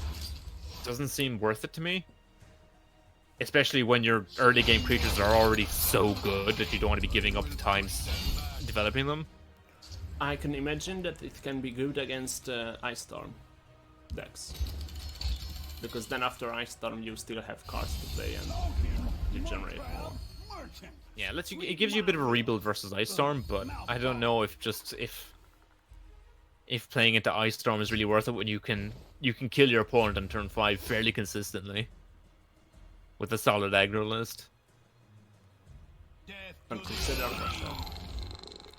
doesn't seem worth it to me. Especially when your early game creatures are already so good that you don't want to be giving up the time developing them. I can imagine that it can be good against Ice Storm decks. Because then after Ice Storm you still have cards to play and you generate more. Yeah, it gives you a bit of a rebuild versus Ice Storm, but I don't know if playing into Ice Storm is really worth it when you can kill your opponent on turn 5 fairly consistently with a solid aggro list. And consider that.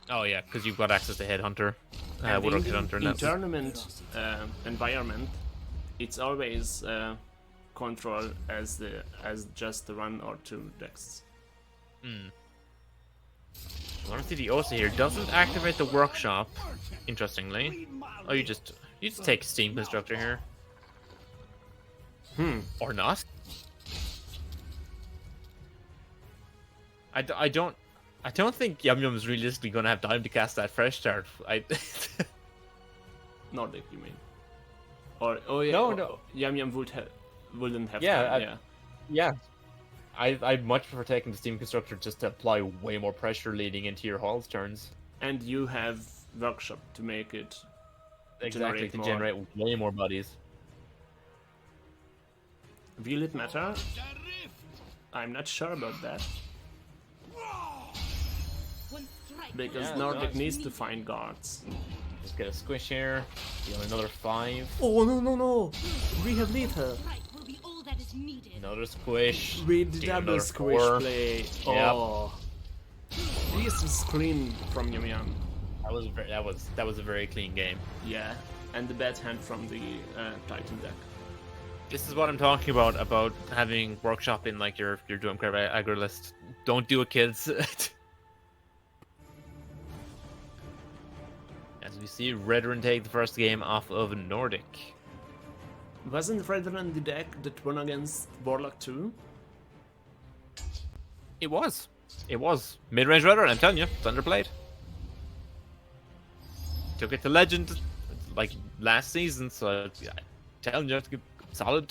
Oh yeah, because you've got access to Headhunter, And Woodrock in Headhunter, and that. tournament environment, it's always control as just the 1 or 2 decks. Honestly, the Osa here doesn't activate the workshop. Interestingly, oh, you just take Steam Constructor here, or not. I don't think Yum Yum is realistically going to have time to cast that fresh start. Nordic, you mean? Or yeah, No. Yum Yum wouldn't have Yeah, time. Yeah, I'd much prefer taking the Steam Constructor just to apply way more pressure leading into your Hall's turns. And you have Workshop to make it Exactly, to more. generate way more bodies. Will it matter? I'm not sure about that. One strike. Because Yeah, Nordic no, needs to find guards. Just get a squish here, deal another 5, Oh no! Rehabilitator! Strike will be all that is needed. another squish, With the deal double another squish 4. play. Yep. Oh. This is clean from Yum Yum. That was a very clean game. Yeah. And the bad hand from the Titan deck. This is what I'm talking about having workshop in like your Doom Crab aggro list. Don't do it, kids. As we see, Redrun take the first game off of Nordic. Wasn't Redrun the deck that won against Warlock 2? It was. It was. Mid-range Redrun, I'm telling you. It's underplayed. Took it to Legend like last season, so I'm telling you, it's a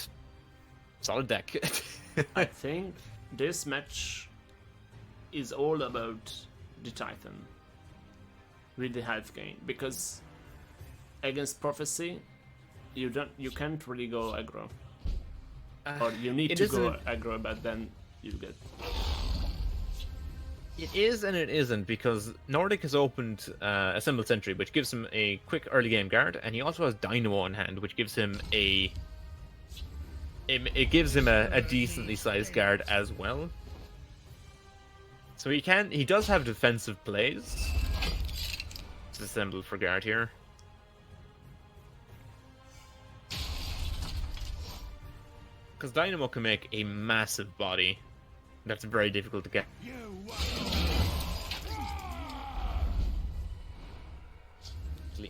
solid deck. I think this match is all about the Titan with the health gain, because against Prophecy you can't really go aggro, or you need to go aggro, but then you get. It is and it isn't, because Nordic has opened Assembled Sentry, which gives him a quick early game guard, and he also has Dynamo on hand, which gives him a decently sized guard as well. So he does have defensive plays. It's assembled for guard here. Because Dynamo can make a massive body. That's very difficult to get.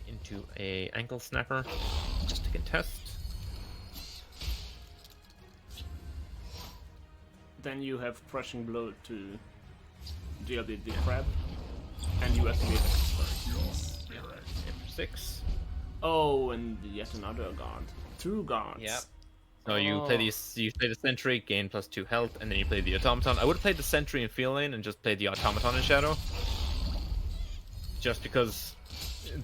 Into a ankle snapper, just to contest. Then you have crushing blow to deal with the crab, and you activate After 6. Oh, and yet another guard. 2 guards. Yeah. So you play the sentry, gain +2 health, and then you play the automaton. I would have played the sentry in field lane and just played the automaton in shadow, just because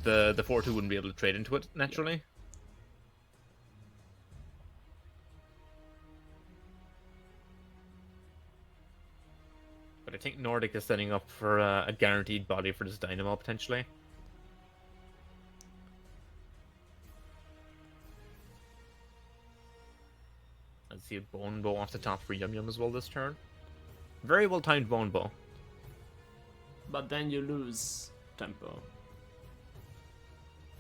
the 4-2 wouldn't be able to trade into it naturally. But I think Nordic is setting up for a guaranteed body for this Dynamo potentially. I see a bone bow off the top for Yum Yum as well this turn. Very well timed bone bow. But then you lose tempo.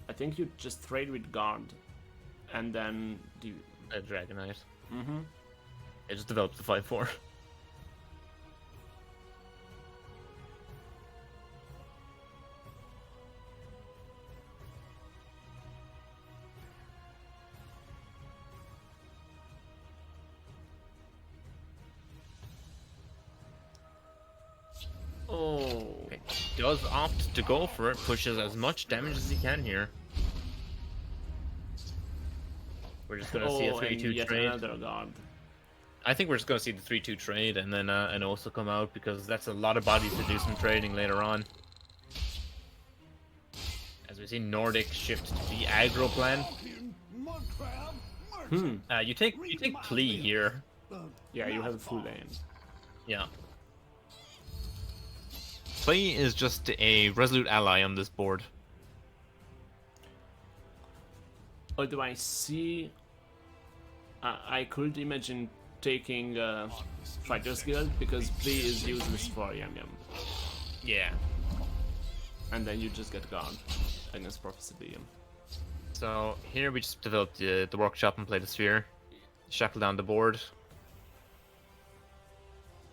I think you just trade with guard, and then do A Dragonite. Mm-hmm. It just develops the 5-4. Oh. Okay. Does opt to go for it, pushes as much damage as he can here. We're just gonna see a 3-2 trade. Another guard. I think we're just gonna see the 3-2 trade and then an Osa come out, because that's a lot of bodies to do some trading later on. As we see Nordic shift to the aggro plan. You take plea here. Yeah, you have a full lane. Yeah. Play is just a resolute ally on this board. Although I see, I could imagine taking Fighter's Guild, because play is useless for Yum Yum. Yeah. And then you just get guard against Prophecy BM. So here we just develop the workshop and play the sphere. Shackle down the board.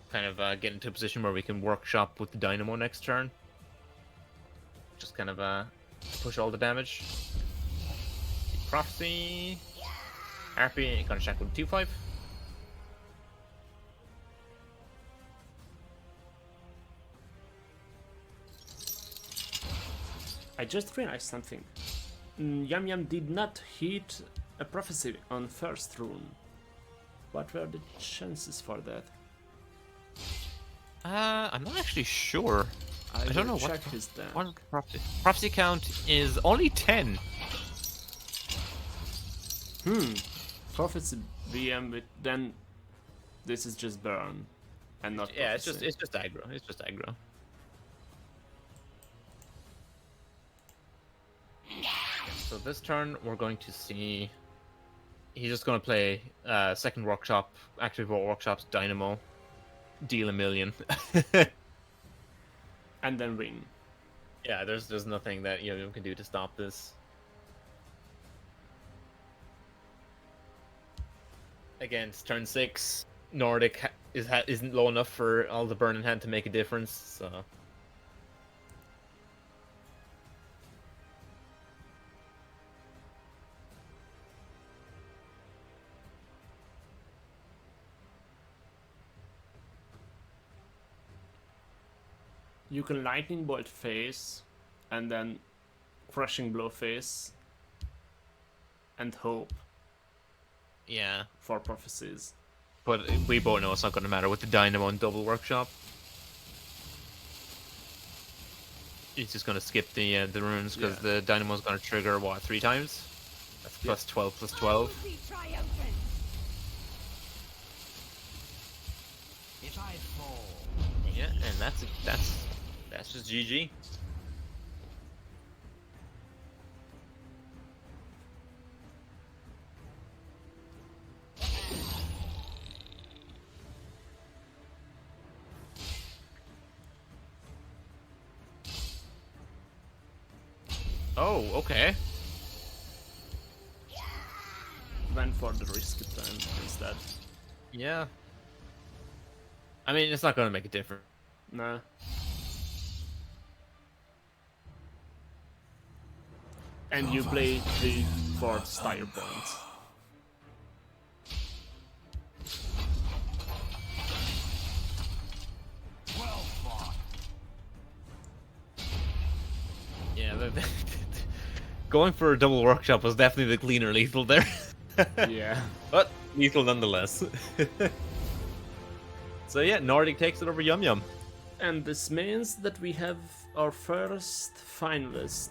Kind of get into a position where we can workshop with the Dynamo next turn. Just kind of push all the damage. Prophecy. Harpy, gonna shackle with 2-5. I just realized something. Yum Yum did not hit a Prophecy on first rune. What were the chances for that? I'm not actually sure. I don't know check his stat. what prophecy count is only 10. Prophecy BM, but then this is just burn, and not. Yeah, Prophecy. it's just aggro. It's just aggro. So this turn we're going to see. He's just going to play second workshop, active workshops, Dynamo, deal a million. And then win. Yeah, there's nothing that you can do to stop this. Against turn 6, Nordic isn't low enough for all the burn in hand to make a difference. So You can lightning bolt phase, and then crushing blow phase, and hope Yeah, for prophecies. but we both know it's not going to matter with the Dynamo and double workshop. He's just going to skip the runes because Yeah. the Dynamo's going to trigger what 3 times. That's plus 12 plus 12. Be triumphant. If I fall, Yeah, and that's just GG. Oh, okay. Went for the risky plan instead. Yeah. I mean, it's not going to make a difference. Nah. And you play 3 for style points. well fought. Yeah, going for a double workshop was definitely the cleaner lethal there. Yeah. But lethal nonetheless. So yeah, Nordic takes it over Yum Yum. And this means that we have our first finalist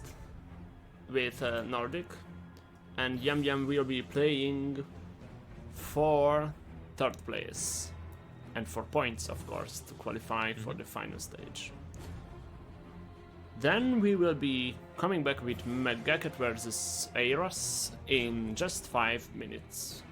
with Nordic, and Yum Yum will be playing for 3rd place, and for points, of course, to qualify for the final stage. Then we will be coming back with Megacat versus Eiros in just 5 minutes.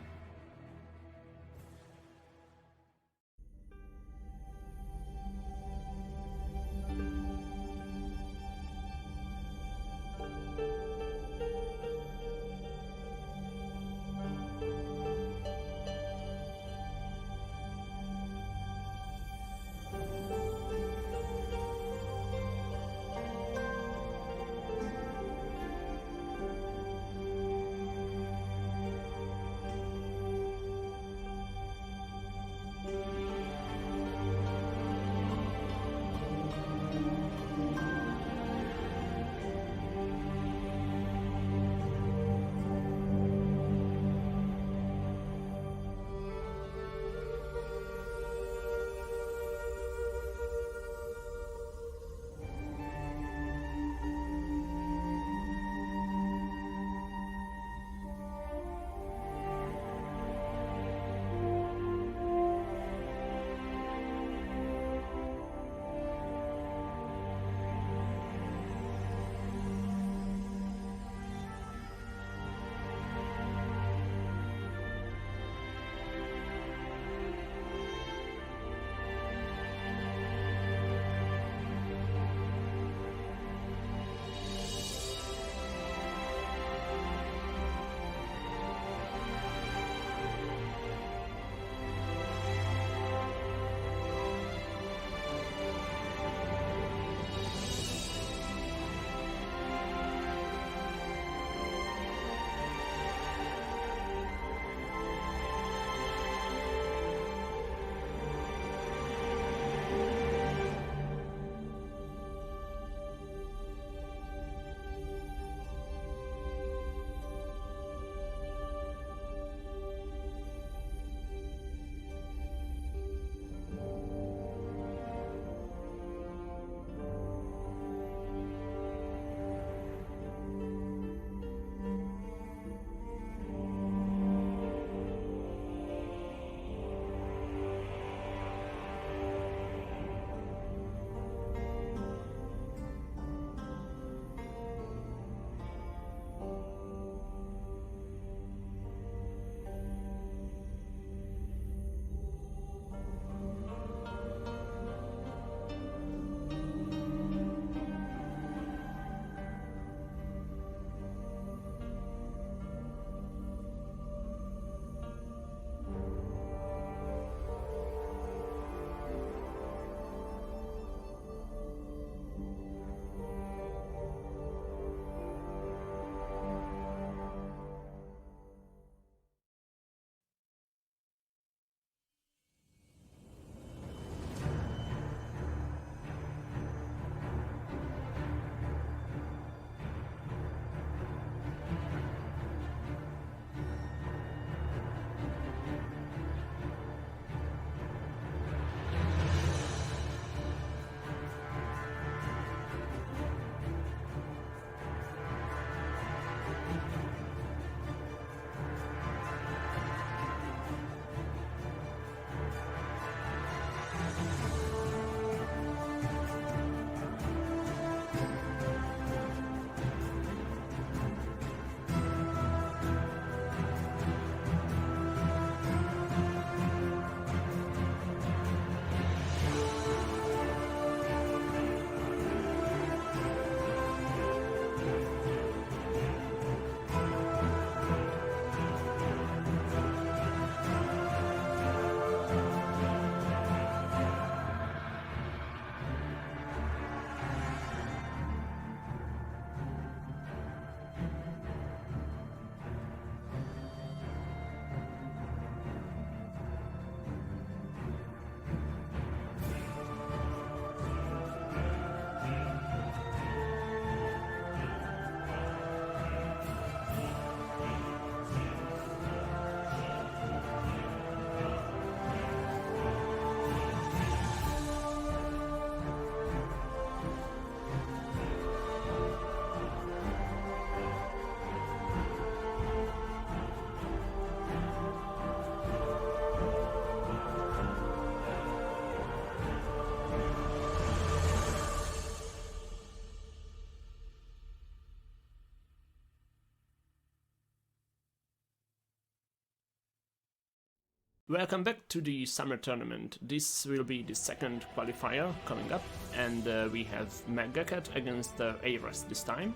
Welcome back to the summer tournament. This will be the second qualifier coming up, and we have Megacat against Ares this time.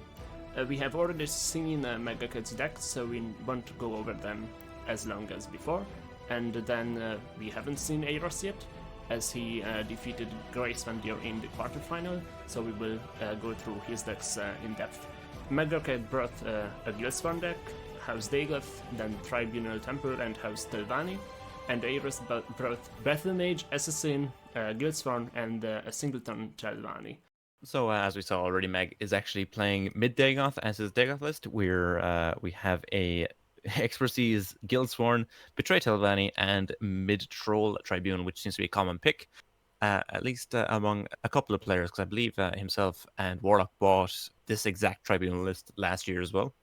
We have already seen Megacat's deck, so we won't go over them as long as before. And then we haven't seen Ares yet, as he defeated Grace Van Deer in the quarterfinal, so we will go through his decks in depth. Megacat brought a Guildsworn deck, House Dagoth, then Tribunal Temple and House Telvanni. And Ares brought Battle Mage, Assassin, Guildsworn, and a Singleton Telvanni. So as we saw already, Meg is actually playing mid Dagoth as his Dagoth list. We have a Expertise, Guildsworn, Betray Telvanni, and mid Troll Tribune, which seems to be a common pick, at least among a couple of players, because I believe himself and Warlock bought this exact Tribunal list last year as well.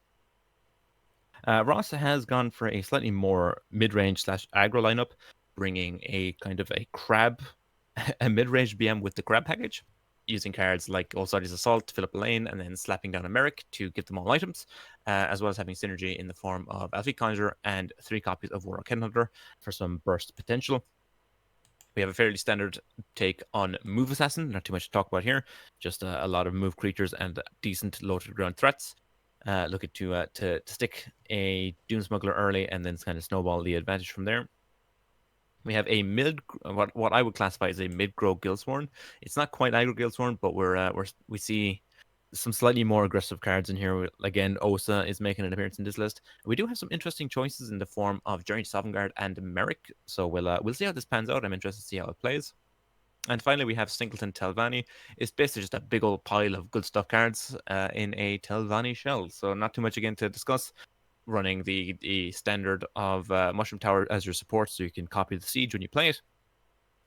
Ross has gone for a slightly more mid-range / aggro lineup, bringing a kind of a crab, a mid-range BM with the crab package, using cards like Osiris Assault to fill up a lane, and then slapping down a Merrick to give them all items, as well as having synergy in the form of Alfie Conjurer and 3 copies of Warlock Headhunter for some burst potential. We have a fairly standard take on Move Assassin, not too much to talk about here, just a lot of move creatures and decent low-to-the-ground threats. Looking to stick a Doom Smuggler early and then kind of snowball the advantage from there. We have a what I would classify as a mid-grow Guildsworn. It's not quite aggro Guildsworn, but we see some slightly more aggressive cards in here. Again, Osa is making an appearance in this list. We do have some interesting choices in the form of Journey to Sovngarde and Merrick. So we'll see how this pans out. I'm interested to see how it plays. And finally, we have Singleton Telvanni. It's basically just a big old pile of good stuff cards in a Telvanni shell. So not too much again to discuss. Running the standard of Mushroom Tower as your support, so you can copy the siege when you play it.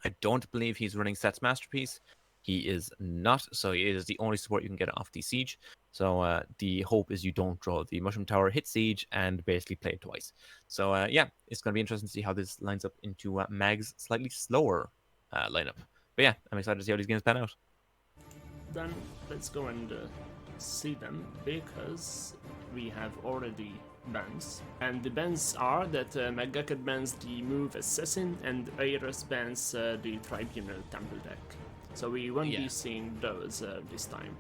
I don't believe he's running Set's Masterpiece. He is not, so it is the only support you can get off the siege. So the hope is you don't draw the Mushroom Tower, hit siege, and basically play it twice. So yeah, it's going to be interesting to see how this lines up into Mag's slightly slower lineup. But yeah, I'm excited to see how these games pan out. Then let's go and see them, because we have already bans. And the bans are that Megacat bans the Move Assassin and Ares bans the Tribunal Temple deck. So we won't be seeing those this time.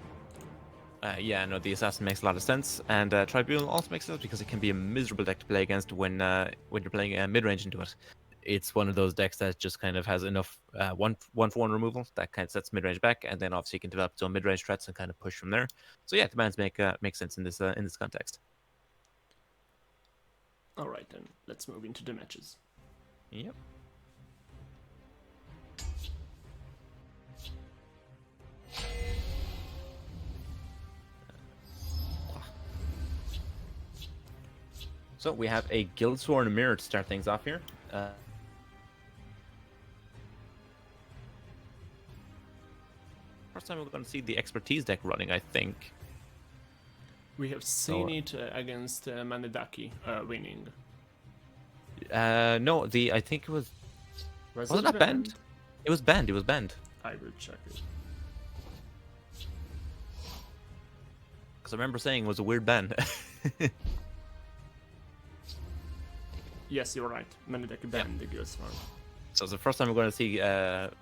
Yeah, no, the Assassin makes a lot of sense, and Tribunal also makes sense because it can be a miserable deck to play against when you're playing mid-range into it. It's one of those decks that just kind of has enough one for one removal that kind of sets mid-range back, and then obviously you can develop its own mid-range threats and kind of push from there. So yeah, the bans make sense in this context. All right, then let's move into the matches. Yep. So we have a Guildsworn Mirror to start things off here. First time we're going to see the Expertise deck running, I think. We have seen it against Manedaki winning. No, I think it was... Was it not banned? It was banned, I will check it. Because I remember saying it was a weird ban. Yes, you're right. Manedaki banned the Guildsworn. So it's the first time we're going to see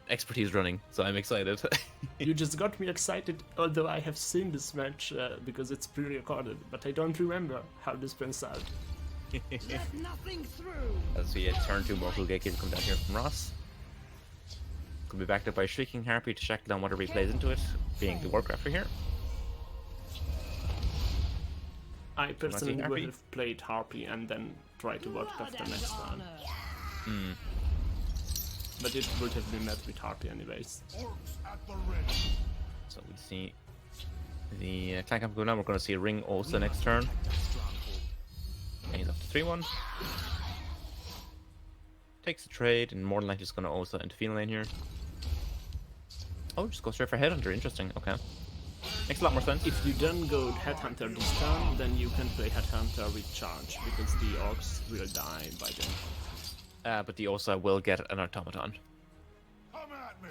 Expertise running, so I'm excited. You just got me excited, although I have seen this match because it's pre-recorded, but I don't remember how this pans out. Let nothing through. As we turn 2 Mortal Gatekeeper come down here from Ross. Could be backed up by Shrieking Harpy to shackle down whatever he plays into it, being the Warcrafter here. I personally would have played Harpy and then tried to Warcraft the next one. But it would have been met with Harpy anyways. So we see the Clank Camp going on. We're going to see a Ring Osa next turn. And he's up to 3-1. Takes the trade, and more than likely just going to Osa into Field Lane here. Oh, just go straight for Headhunter. Interesting. Okay. Makes a lot more sense. If you don't go Headhunter this turn, then you can play Headhunter with Charge, because the Orcs will die by then. But the Osa will get an Automaton. Come at me.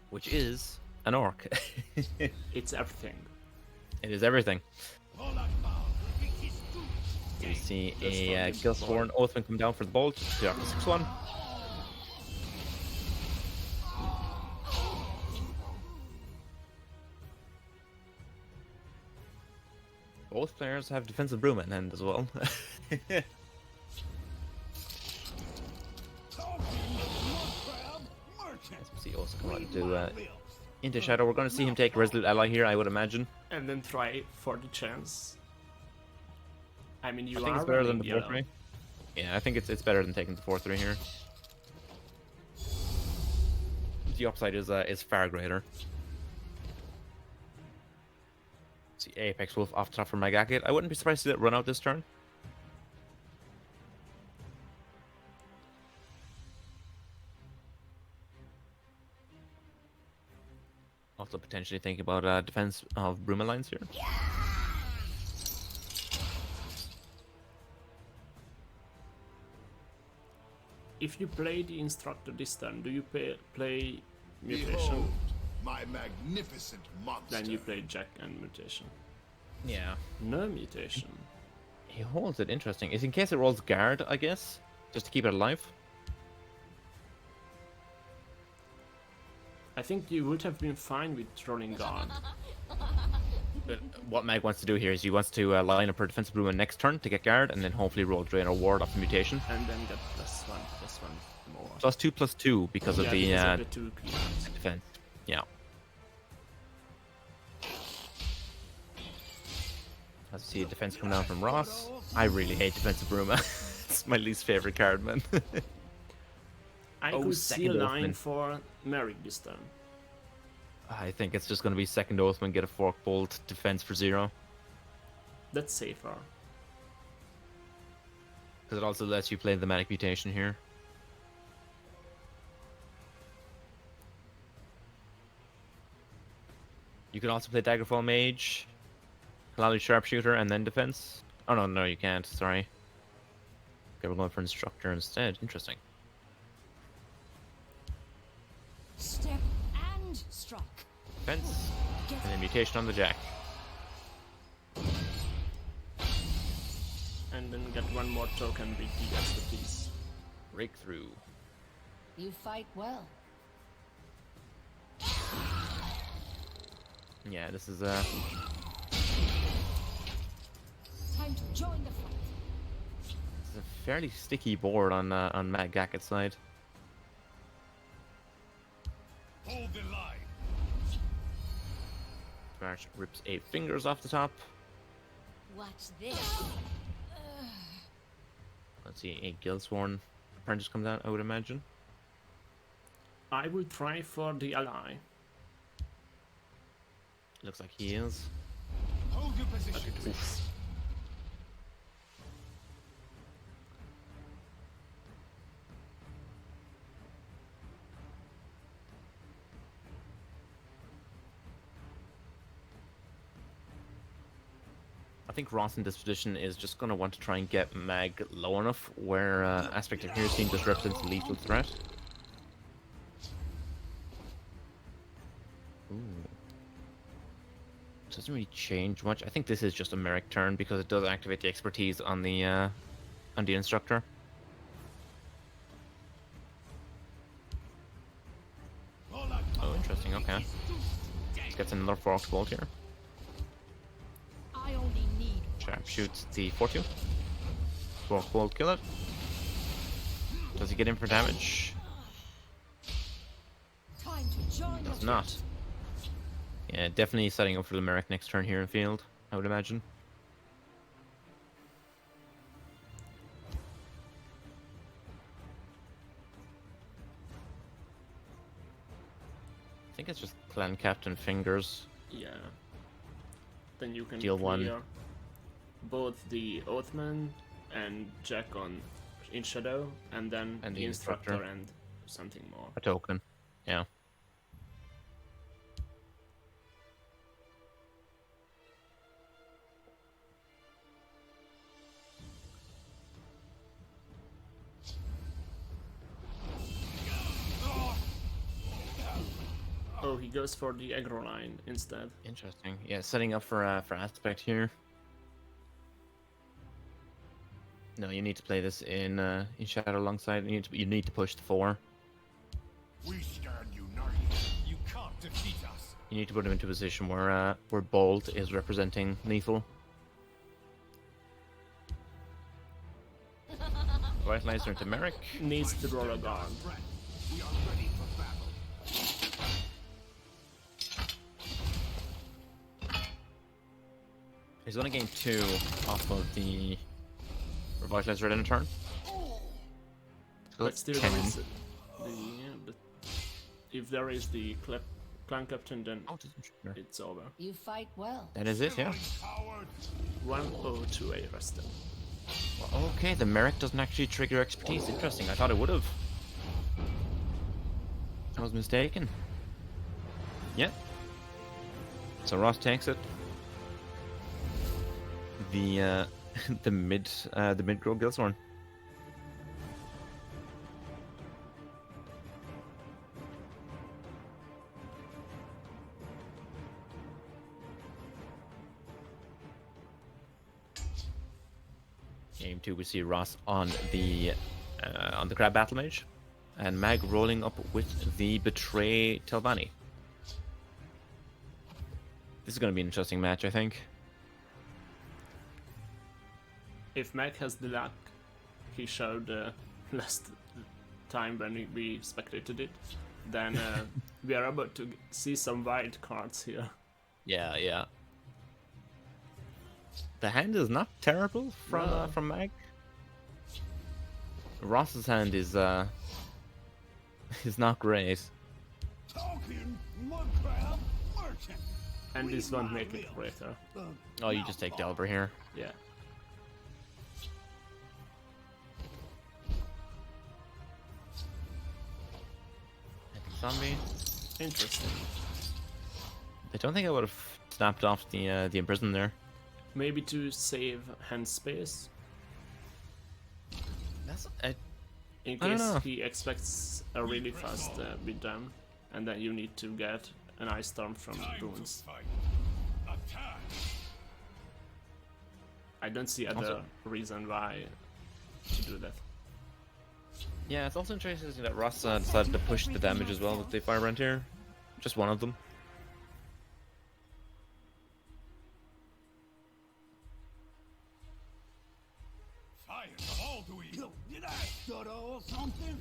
Which is an Orc. It's everything. It is everything. We see That's a fine. Gilsworn Oathman come down for the bolt. Clear off the 6-1. Both players have defensive broom in hand as well. As we see also come out into Shadow. We're going to see him take Resolute Ally here, I would imagine. And then try for the chance. I mean, you I think are it's better than running the yellow. 4-3. Yeah, I think it's better than taking the 4-3 here. The upside is far greater. See Apex Wolf off the top for Magakit. I wouldn't be surprised to see that run out this turn. Also potentially thinking about defense of Broom Alliance here. If you play the instructor this turn, do you play mutation? Behold, my magnificent monster. Then you play Jack and mutation. Yeah. No mutation. He holds it interesting. Is in case it rolls guard, I guess. Just to keep it alive. I think you would have been fine with rolling guard. But what Mag wants to do here is he wants to line up her defensive broom next turn to get guard, and then hopefully roll drain or ward off the mutation. And then get +1 more. +2/+2 because of the because of the 2 clearance. defense. Yeah. As you see a defense coming down from Ross. I really hate defensive broom. It's my least favorite card, man. I Oh, could see a second line Oathman. for Merrick this turn. I think it's just going to be second Oathman, get a fork bolt, defense for 0. That's safer. Because it also lets you play the Manic Mutation here. You can also play Daggerfall Mage, Kalali Sharpshooter, and then defense. Oh no, you can't. Sorry. Okay, we're going for Instructor instead. Interesting. Step and strike. Defense, and then Mutation on the Jack. And then get one more token with the expertise. Breakthrough. You fight well. Yeah, this is Time to join the fight. a fairly sticky board on Matt Gackett's side. Hold the line. March rips 8 fingers off the top. Watch this. Let's see, a Guildsworn Apprentice comes out, I would imagine. I will try for the ally. Looks like he is. Hold your position. I think Ross in this position is just going to want to try and get Mag low enough where Aspect of Piercing just represents a lethal threat. Ooh. Doesn't really change much. I think this is just a Merrick turn because it does activate the expertise on the instructor. Oh, interesting. Okay. Let's get another forked bolt here. I only need Sharp shoots the 4-2. Forked bolt, kill it. Does he get in for damage? time to join Does the not. Yeah, definitely setting up for the Merrick next turn here in field, I would imagine. I think it's just Clan Captain Fingers. Yeah. Then you can Deal one. clear both the Oathman and Jack on in Shadow, and then And the the instructor Instructor. and something more. A token. Yeah. Oh, he goes for the aggro line instead. Interesting. Yeah, setting up for Aspect here. No, you need to play this in Shadow alongside. You need to push the 4. We stand united. You can't defeat us. You need to put him into a position where Bolt is representing lethal. Vitalizer into Merrick. Needs to roll a guard. We are ready for battle. He's gonna gain 2 off of the Revitalizer in a turn. So But that's still, 10. if there is the clan captain, then Oh, it doesn't matter. it's over. You fight well. That is it, yeah. Coward. 102A rested. Well, okay, the Merrick doesn't actually trigger expertise. Interesting. I thought it would have. I was mistaken. Yeah. So Ross takes it. The the mid grow Gilthorn. Game 2, we see Ross on the Crab Battle Mage, and Mag rolling up with the Betray Telvanni. This is going to be an interesting match, I think. If Mac has the luck he showed last time when we spectated it, then we are about to see some wild cards here. Yeah, yeah. The hand is not terrible from No. from Mag. Ross's hand is not great. Talking mud crab merchant. And this won't make it greater. Oh, you just take Delver here. Yeah. Zombie. Interesting. I don't think I would have snapped off the imprison there. Maybe to save hand space That's in I don't case know. he expects a really fast beatdown, and then you need to get an ice storm from runes. Fight. Attack. I don't see other Also- reason why to do that. yeah. It's also interesting that Ross decided to push the damage as well with the Firebrand here. Just one of them. Fire. All do we. Did I stutter or something?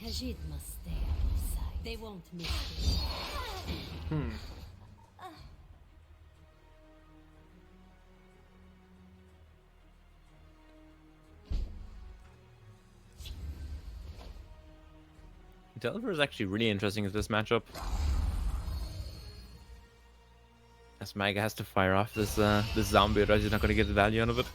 Khajiit must stay out of sight. They won't miss you. Delver is actually really interesting in this matchup. As Maga has to fire off this this zombie, otherwise he's not going to get the value out of it.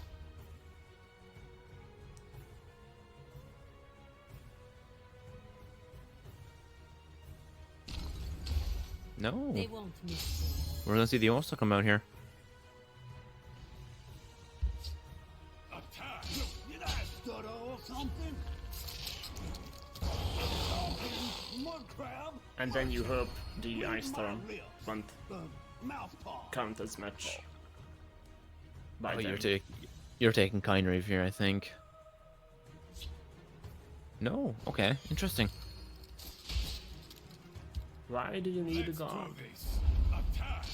No, They won't miss you. we're going to see the Osta come out here. Attack. Did I stutter or something? Talking mud crab. And then you hope the ice storm won't Mouth paw. count as much. By Oh, them. you're taking Kind Rave here, I think. No, okay, interesting. Why do you need a Let's do guard? this. Attack.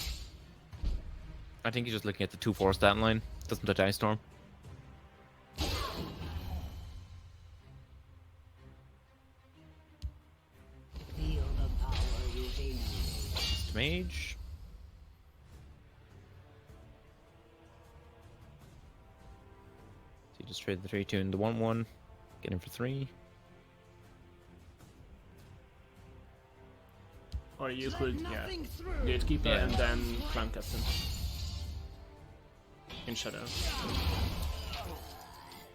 I think he's just looking at the 2/4 stat line. Doesn't touch Ice Storm. Feel the power within you. Just Mage. So you just trade the 3/2 into 1/1. Get him for 3. Or you could, yeah, Gatekeeper Yeah. and then Clan Captain. In Shadow.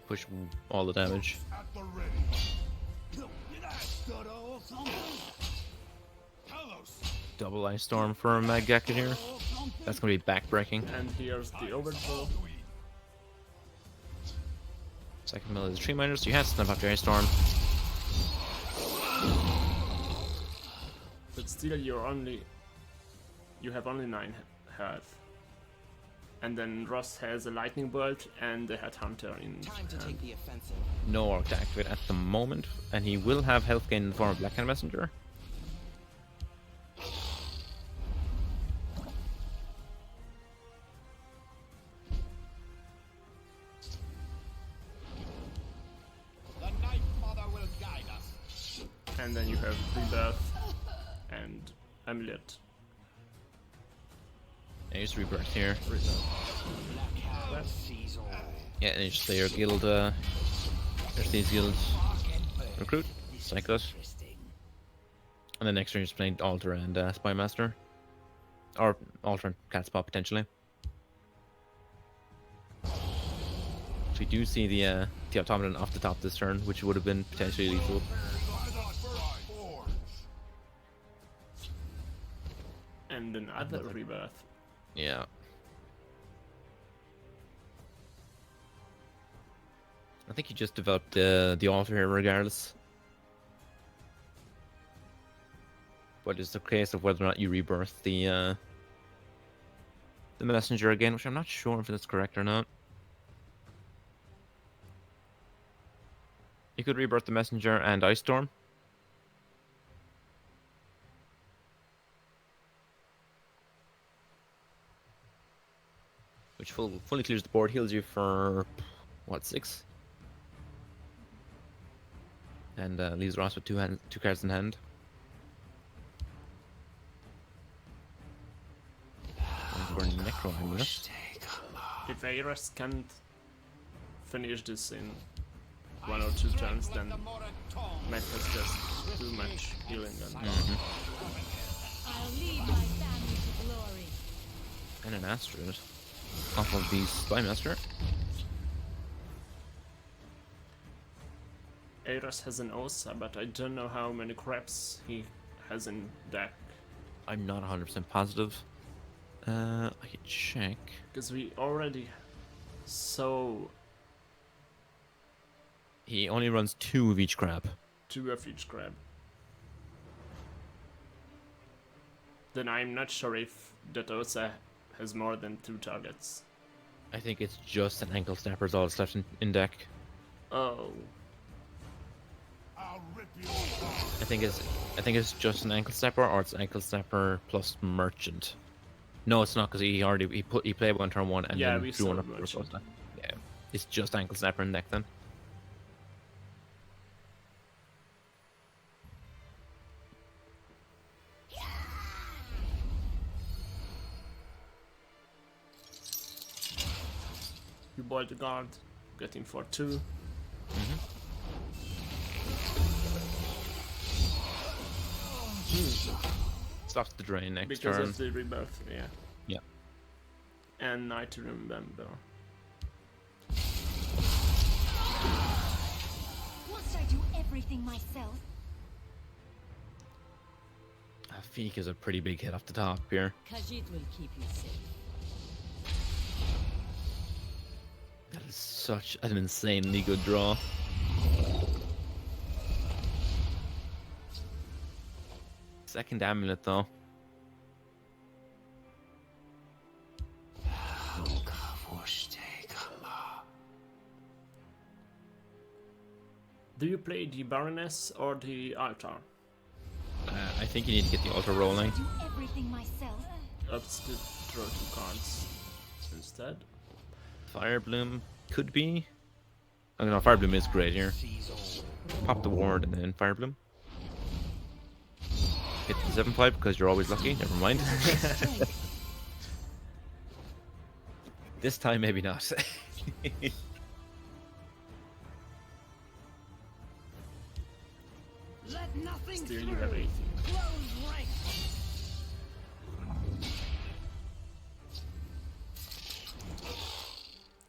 Push all the damage. At the ready. Did I stutter or something? Talos. Double Ice Storm for Maggacket here. Or something? That's going to be backbreaking. And here's the overthrow. Do we? Second middle is Tree Miners. So you have to snap after Ice Storm. But still you have only 9 health. And then Ross has a lightning bolt and a headhunter in Time to take the offensive. No orc to activate at the moment, and he will have health gain in the form of Blackhand Messenger. The Night Mother will guide us. And then you have Rebirth and Amulet. And use Rebirth here. Sees all. Yeah, and you just play your guild, there's these guilds. Recruit, Psychos. And then next turn you're just playing Alter and Spymaster. Or Alter and Catspot potentially. So we do see the automaton off the top this turn, which would have been potentially lethal. And another Rebirth. Yeah. I think you just developed the altar here regardless. But it's a case of whether or not you rebirth the messenger again, which I'm not sure if that's correct or not. You could rebirth the messenger and Ice Storm. Which fully clears the board, heals you for what, 6? And leaves Ross with 2 cards in hand. And for Necro Amulet. If Ares can't finish this in 1 or 2 turns, then Matt has just too much healing and I'll lead my family to glory. And an Asteroid. Off of the Spymaster. Ares has an Osa, but I don't know how many crabs he has in deck. I'm not 100% positive. I can check. Because we already saw He only runs 2 of each crab. 2 of each crab. Then I'm not sure if that Osa has more than 2 targets. I think it's just an ankle snapper is all that's left in deck. Oh, I'll rip you apart. I think it's just an ankle snapper, or it's ankle snapper plus merchant. No, it's not, because he played one turn 1 and Yeah, then we drew one saw up for merchant. Costa. Yeah, it's just ankle snapper in deck then. you boil the guard, get him for 2. Stops the drain next Because turn. of the rebirth, yeah. Yeah. And Night to Remember. Must I do everything myself? Feek is a pretty big hit off the top here. Khajiit will keep you safe. That is such an insanely good draw. Second amulet though. Do you play the Baroness or the Altar? I think you need to get the altar rolling. Do everything myself. Opts to draw 2 cards instead. Fire Bloom could be. I don't know, Fire Bloom is great here. Pop the ward and then Fire Bloom. Hit the 7-5 because you're always lucky, never mind. This time maybe not. Let nothing Still, you have 18. close rank.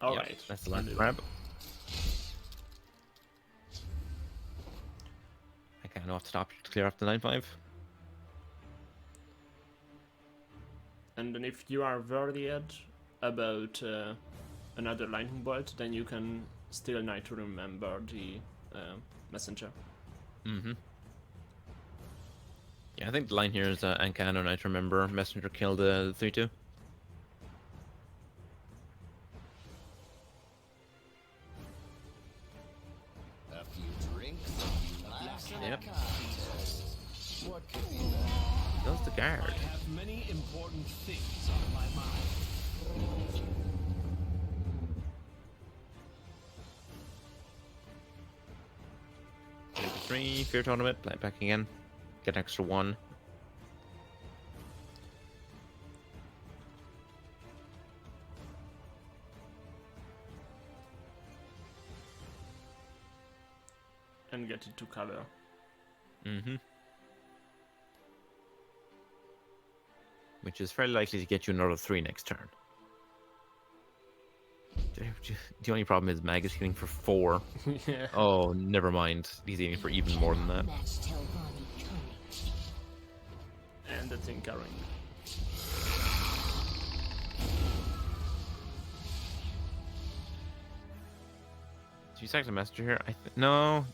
Alright. Yep, that's the last grab. I can't off the top to clear off the 9-5. And then if you are worried about another lightning bolt, then you can still Night to Remember the messenger. Mm-hmm. Yeah, I think the line here is Ancano, I remember Messenger killed the 3-2. Yep. What could be better? Does the guard. I have many important things on my mind. 3 fear tournament, play it back again. Get an extra 1. And get it to cover. Mm-hmm. Which is fairly likely to get you another 3 next turn. The only problem is Mag is hitting for 4. Yeah. Oh, never mind. He's hitting for even more than that. Match Telvanni courage. And the tinkering. Do you sack the messenger here? No.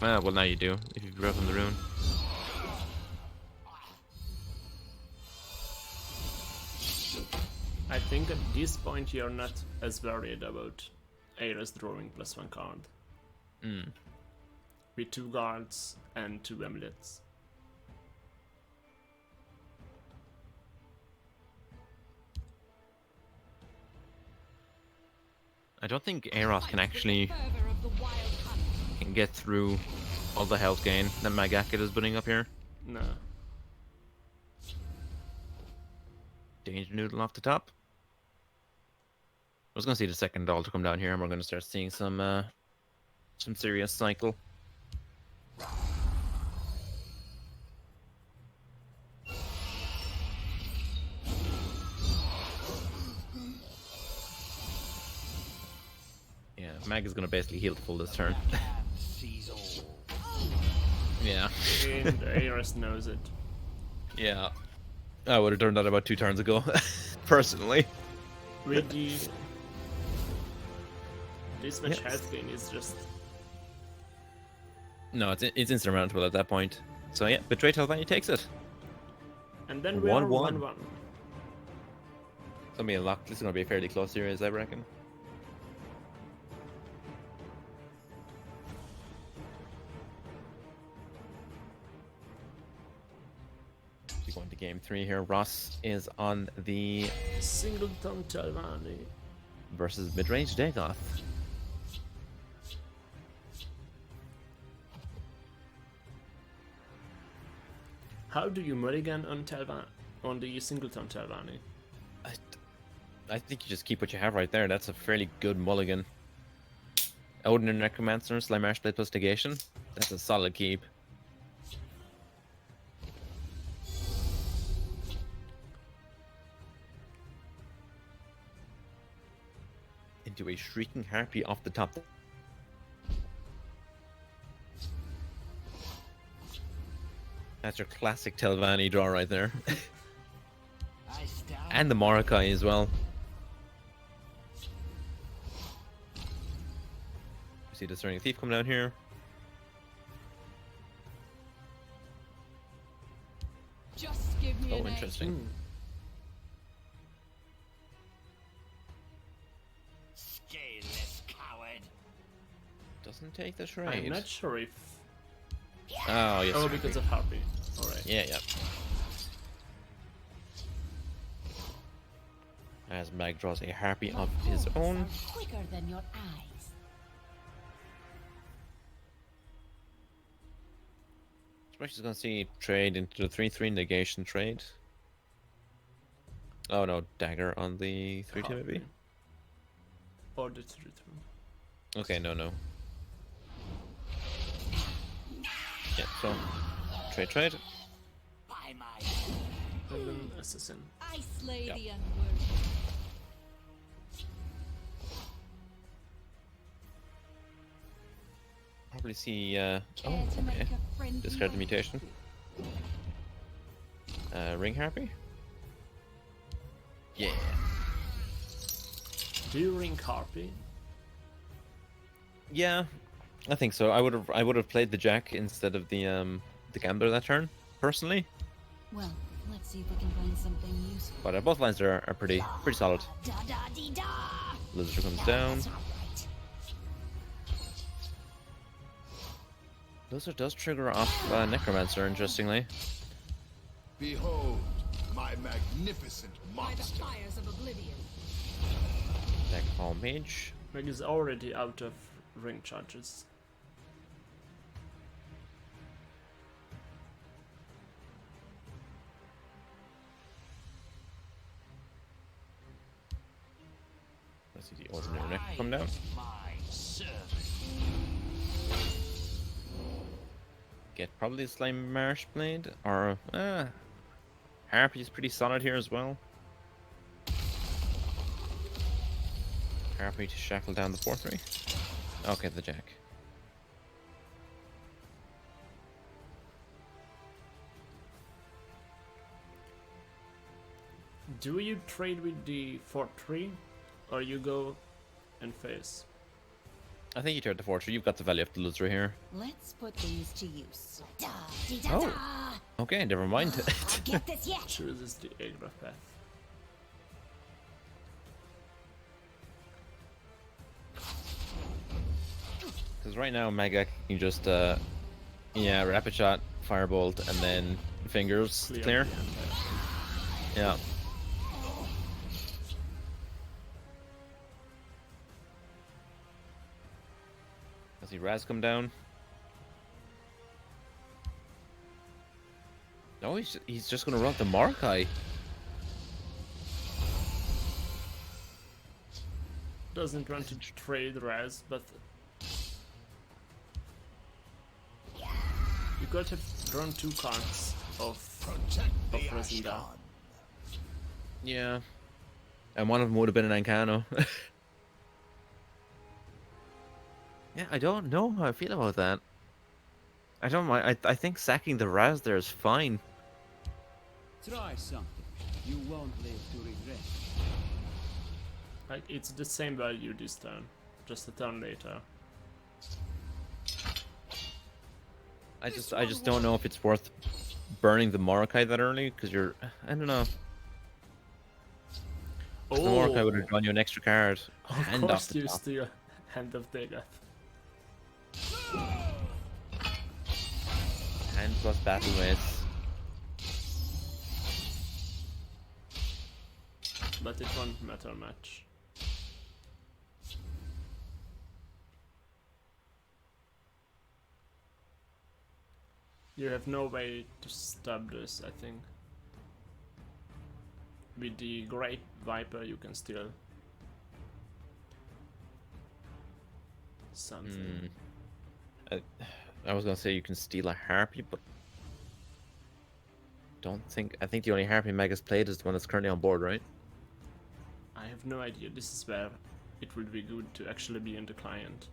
Well, now you do. If you grew up in the rune. I think at this point you're not as worried about Ares drawing +1 card. Mm. With 2 guards and 2 amulets. I don't think Eros can actually Fervor of the wild hunt. get through all the health gain that Magakit is putting up here. No. Danger Noodle off the top. I was gonna see the second doll to come down here, and we're gonna start seeing some serious cycle. Yeah, Mag is gonna basically heal full this turn. Sees all. Yeah. And Ares knows it. Yeah. I would have done that about 2 turns ago, personally. With the... This much Yes. health gain is just... No, it's insurmountable at that point. So yeah, Betray Telvanni takes it. And then we are 1-1. 1-1. It's gonna be a lock. This is gonna be a fairly close series, I reckon. We're going to game 3 here. Ross is on the Singleton Telvanni. versus mid-range Dagoth. How do you mulligan on on the Singleton Telvanni? I think you just keep what you have right there. That's a fairly good mulligan. Odin and Necromancer, Slimesh Blade plus Negation. That's a solid keep. Into a Shrieking Harpy off the top. That's your classic Telvanni draw right there. I stab. And the Morokai as well. See the Discerning Thief come down here. Just give me Oh, an edge. interesting. Scaleless coward. Doesn't take the I'm trade. not sure if... Oh, yes. Oh, because of Harpy. Alright. Yeah, yeah. As Mag draws a Harpy of his own. Sounds quicker than your eyes. Smash is going to see trade into the 3/3 negation trade. Oh no, dagger on the 3/2 maybe? Or the 3-2. Okay, no. Yeah, so trade. By my And then Assassin. I slay Yep. the unworthy. Probably see Care to okay. make a friendly Discard the match? mutation. Ring Harpy? Yeah. Do you ring Harpy? Yeah, I think so. I would have played the Jack instead of the Gambler that turn, personally. Well, let's see if we can find something useful. But both lines are pretty solid. Da da dee da. Lizard comes down. That's all right. Blizzard does trigger off Necromancer, interestingly. Behold my magnificent By the monster. fires of oblivion. Deck Hall Mage. Meg is already out of ring charges. Let's see the ordinary neck come down. My servant. Get probably a Slime Marsh Blade, or Harpy is pretty solid here as well. Harpy to shackle down the 4-3. Okay, the Jack. Do you trade with the 4-3 or you go and face? I think you trade the 4-3. You've got the value of the loser here. Let's put these to use. Da, dee, da, Oh. da. Okay, never mind. I'll get this yet. Chooses the Agra path. Because right now, Mega can just, yeah, Rapid Shot, Firebolt, and then Fingers clear. the Empire. Yeah. I see Raz come down. No, he's just gonna run the Markai. Doesn't want to trade Raz, but you could have drawn 2 cards of Protect the Resinda. Ashton. Yeah. And one of them would have been an Ancano. Yeah, I don't know how I feel about that. I don't mind. I think sacking the Raz there is fine. Try something. You won't live to regret. Like, it's the same value this turn, just a turn later. I just don't know if it's worth burning the Morokai that early, because you're... I don't know. The Morokai would have drawn you an extra card. Of Hand off course the you top. steal Hand of Dagoth. Hand plus Battle Mace. But it won't matter much. You have no way to stop this, I think. With the Great Viper you can still something. I was gonna say you can steal a Harpy, but I think the only Harpy Mega's played is the one that's currently on board, right? I have no idea. This is where it would be good to actually be in the client.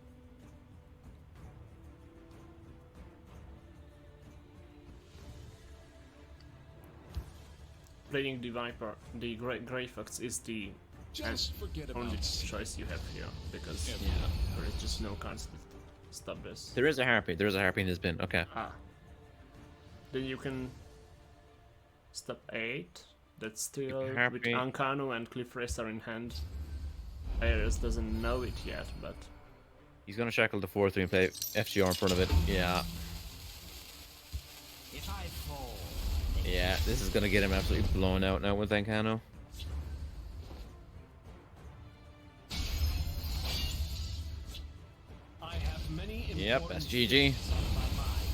Playing the Viper, the Grey Fox is the Just forget only about choice you have here, because Yeah. there is just no cards that stop this. There is a Harpy. There is a Harpy in his bin. Okay. Ah. Then you can stop 8. That's still with Harpy. Ancano and Cliff Racer in hand. Ares doesn't know it yet, but He's gonna shackle the 4-3 and play FGR in front of it. Yeah. If I fall, Yeah, this is gonna get him absolutely blown out now with Ancano. I have many Yep, important that's GG. things on my mind.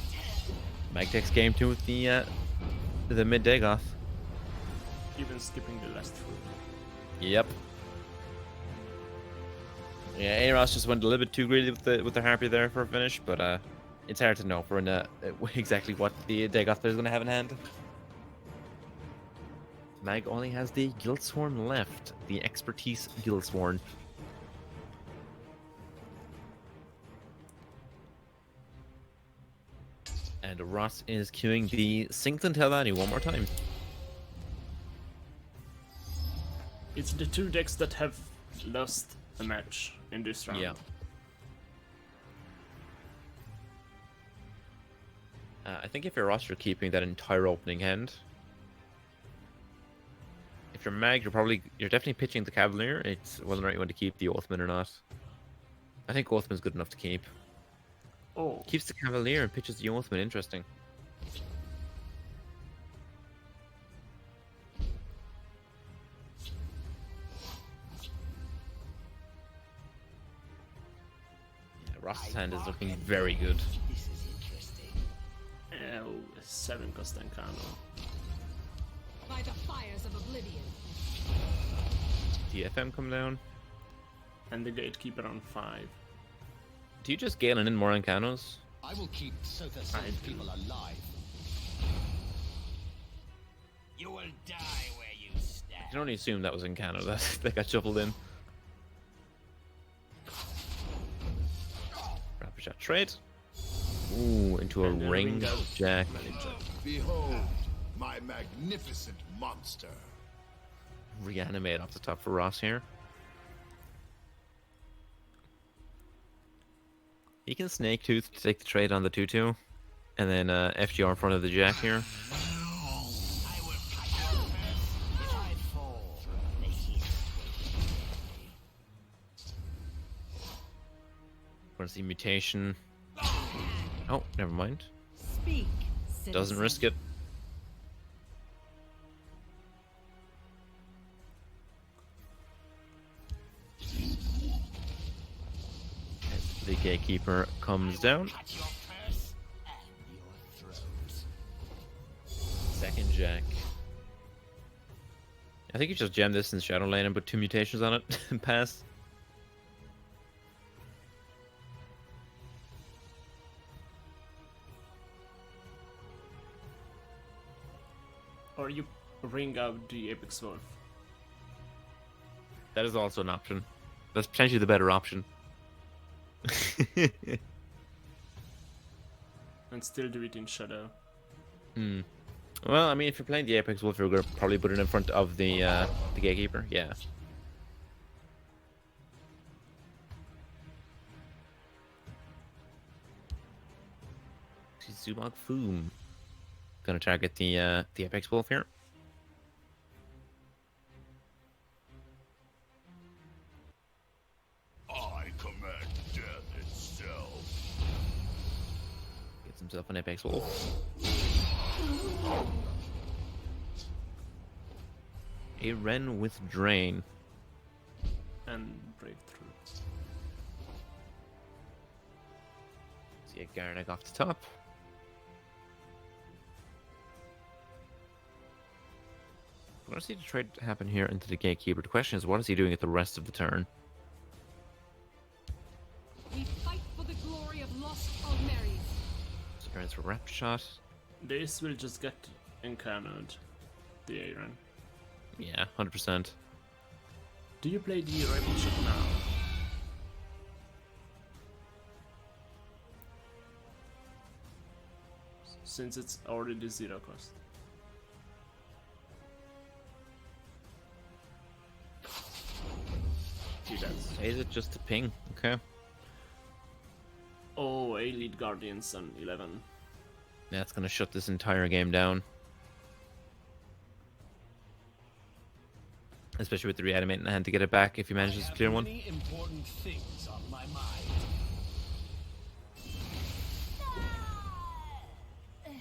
Mag takes game 2 with the mid Dagoth. even skipping the last foot. Yep. Yeah, Aros just went a little bit too greedy with the Harpy there for a finish, but it's hard to know for exactly what the Dagoth player is gonna have in hand. Mag only has the Guildsworn left, the Expertise Guildsworn. And Ross is queuing the Synced Telvanni one more time. It's the 2 decks that have lost a match in this round. Yeah. I think if you're Ross, you're keeping that entire opening hand. If you're Mag, you're definitely pitching the Cavalier. It's whether or not you want to keep the Oathman or not. I think Oathman's good enough to keep. Oh, Keeps the Cavalier and pitches the Ultimate. Interesting. Yeah, Ross's hand is looking very good. This is interesting. oh, 7 cost Encano. By the fires of oblivion. DFM come down. And the Gatekeeper on 5. Do you just Galen in more Encanos? I will keep Sotha's I do. people alive. You will die where you stand. I can only assume that was Encano that got shuffled in. Rapid shot trade. Ooh, into a And then ring ring out. jack. Behold, my magnificent monster. Reanimate off the top for Ross here. He can Snake Tooth to take the trade on the 2-2. And then FGR in front of the jack here. I will cut your purse if I fall from the hill. Want to see mutation. Oh, never mind. Speak, citizen. Doesn't risk it. As the Gatekeeper comes down. Cut your purse and your throat. Second jack. I think you just jam this in Shadow Lane and put 2 mutations on it and pass. Or you ring out the Apex Wolf. That is also an option. That's potentially the better option. And still do it in Shadow. Well, I mean, if you're playing the Apex Wolf, you're going to probably put it in front of the Gatekeeper. Yeah. Zubok Foom. Going to target the Apex Wolf here. I command death itself. Gets himself an Apex Wolf. A Ren with Drain. And Breakthrough. See a Garnak off the top. We're going to see the trade happen here into the Gatekeeper. The question is, what is he doing at the rest of the turn? We fight for the glory of lost Almeria. So turns for Rapid Shot. This will just get Encanoed. The Aaron. Yeah, 100%. Do you play the Rapid Shot now? Since it's already 0 cost. He does. Is it just a ping? Okay. Oh, a lead Guardians on 11. That's going to shut this entire game down. Especially with the reanimate in hand to get it back if he manages to clear one. Many important things on my mind.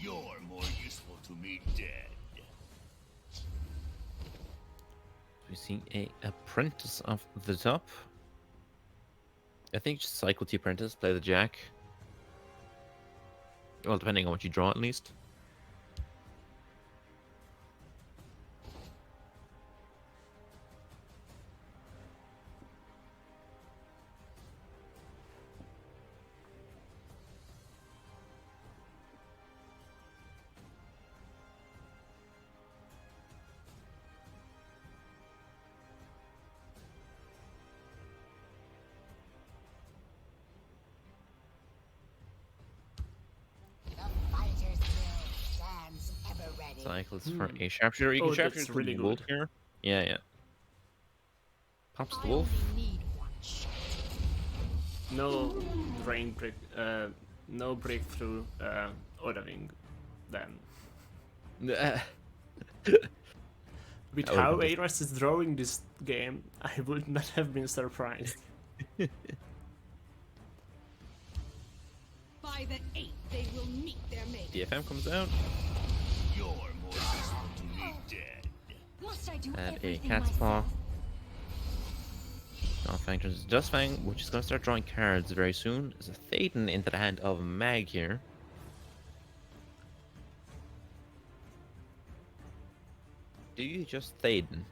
You're more useful to me dead. We see a Apprentice off the top. I think just cycle the Apprentice, play the Jack. Well, depending on what you draw at least. Cycles for a Sharpshooter. You can Oh, Sharpshooter that's for really the Wolf good. here. Yeah, yeah. Pops the I Wolf. only need one shot. No no breakthrough Odaving then. With That would how be Ares is drawing this game, I would not have been surprised. By By the 8th, they will meet their mate. DFM comes out. You're more useful to me dead. Must I do And a everything cat's paw. myself? Dustfang turns to Dustfang, which is going to start drawing cards very soon. There's a Thaden into the hand of Mag here. Do you just Thaden?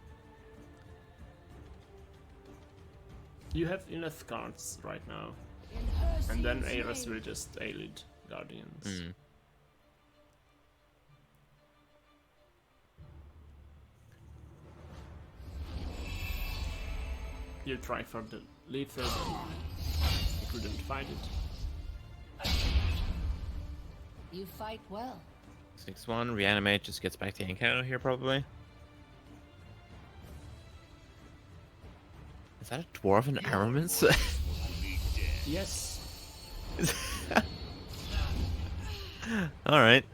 You have enough cards right now. In And then Ursi's Ares name. will just A-lead Guardians. Hmm. You try for the lethal, but you couldn't find it. You fight well. 6-1, reanimate, just gets back to the encounter here probably. Is that a dwarven armaments? Yes. Alright.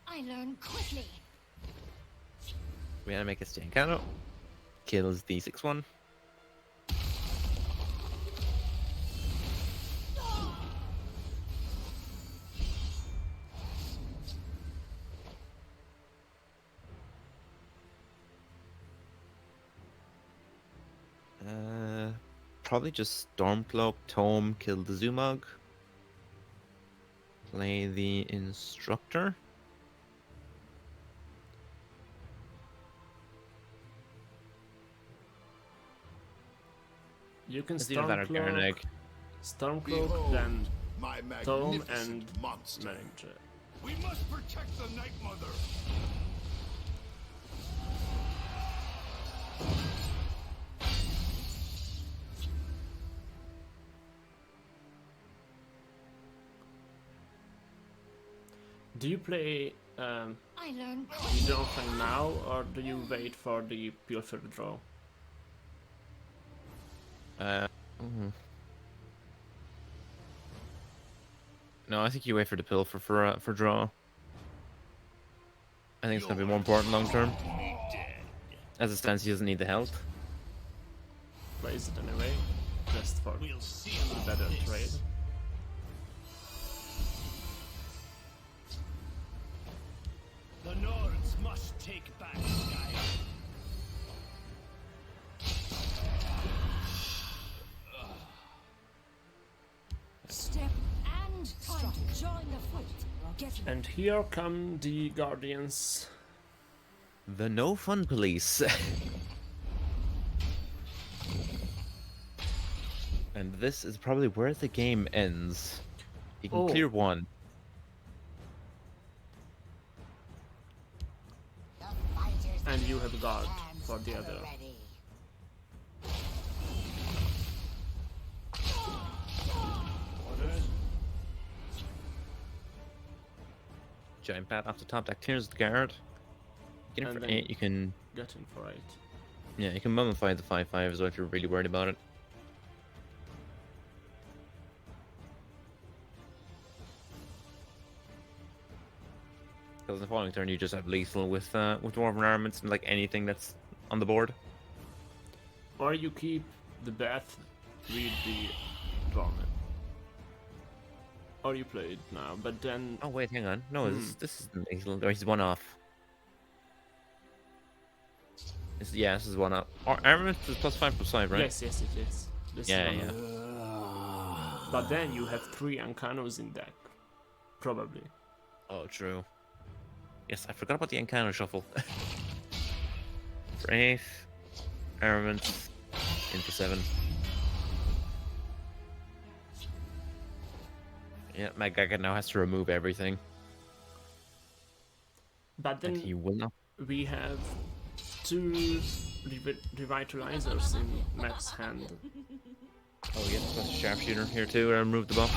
I learn quickly. Reanimate gets to the encounter. Kills the 6-1. Probably just Stormcloak, Tome, kill the Zumog. Play the Instructor. You can It's either that or Garanag. Stormcloak, Behold, then my Tome magnificent and monster. Manager. We must protect the Night Mother. Do you play I learn the quickly. draw thing now, or do you wait for the Pilfer draw? Mhm. No, I think you wait for the pill for draw. I think it's gonna be more important long term. As it stands, he doesn't need the health. Plays it anyway, just for We'll see a about better this. trade. The Nords must take back Sky. Step and time to join the fight. Get And here come the Guardians. The no fun police. And this is probably where the game ends. You can Oh. clear one. And you have guard for the other. Giant bat off the top that clears the guard. Get in And for then- 8. You can, Get in for 8. yeah, you can mummify the 5/5 as well if you're really worried about it. Because in the following turn you just have lethal with dwarven armaments and like anything that's on the board. Or you keep the Beth with the Dwarven. Or you play it now, but then Oh wait, hang on. No, this is lethal. Or he's one off. This is one up. Or armaments is +5/+5, right? yes, it is. This Yeah, is one yeah. of- But then you have 3 Ancanos in deck. Probably. Oh, true. Yes, I forgot about the encounter shuffle. For 8, armaments, in for 7. Yeah, Magaga now has to remove everything. But And then he will not. we have 2 revitalizers in Mac's hand. Oh, yeah, plus a sharpshooter here too, and remove the buff.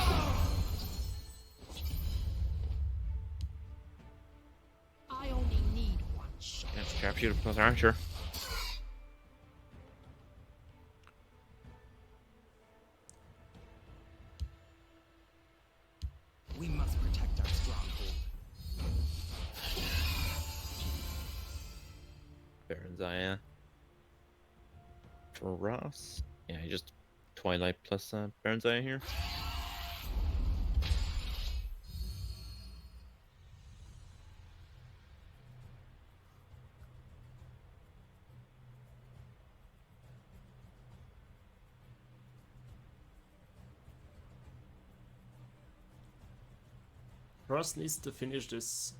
I only need one shot. Yeah, sharpshooter plus archer. We must protect our stronghold. Baron Zaya. For Ross. Yeah, he just Twilight plus Baron Zaya here. Ross needs to finish this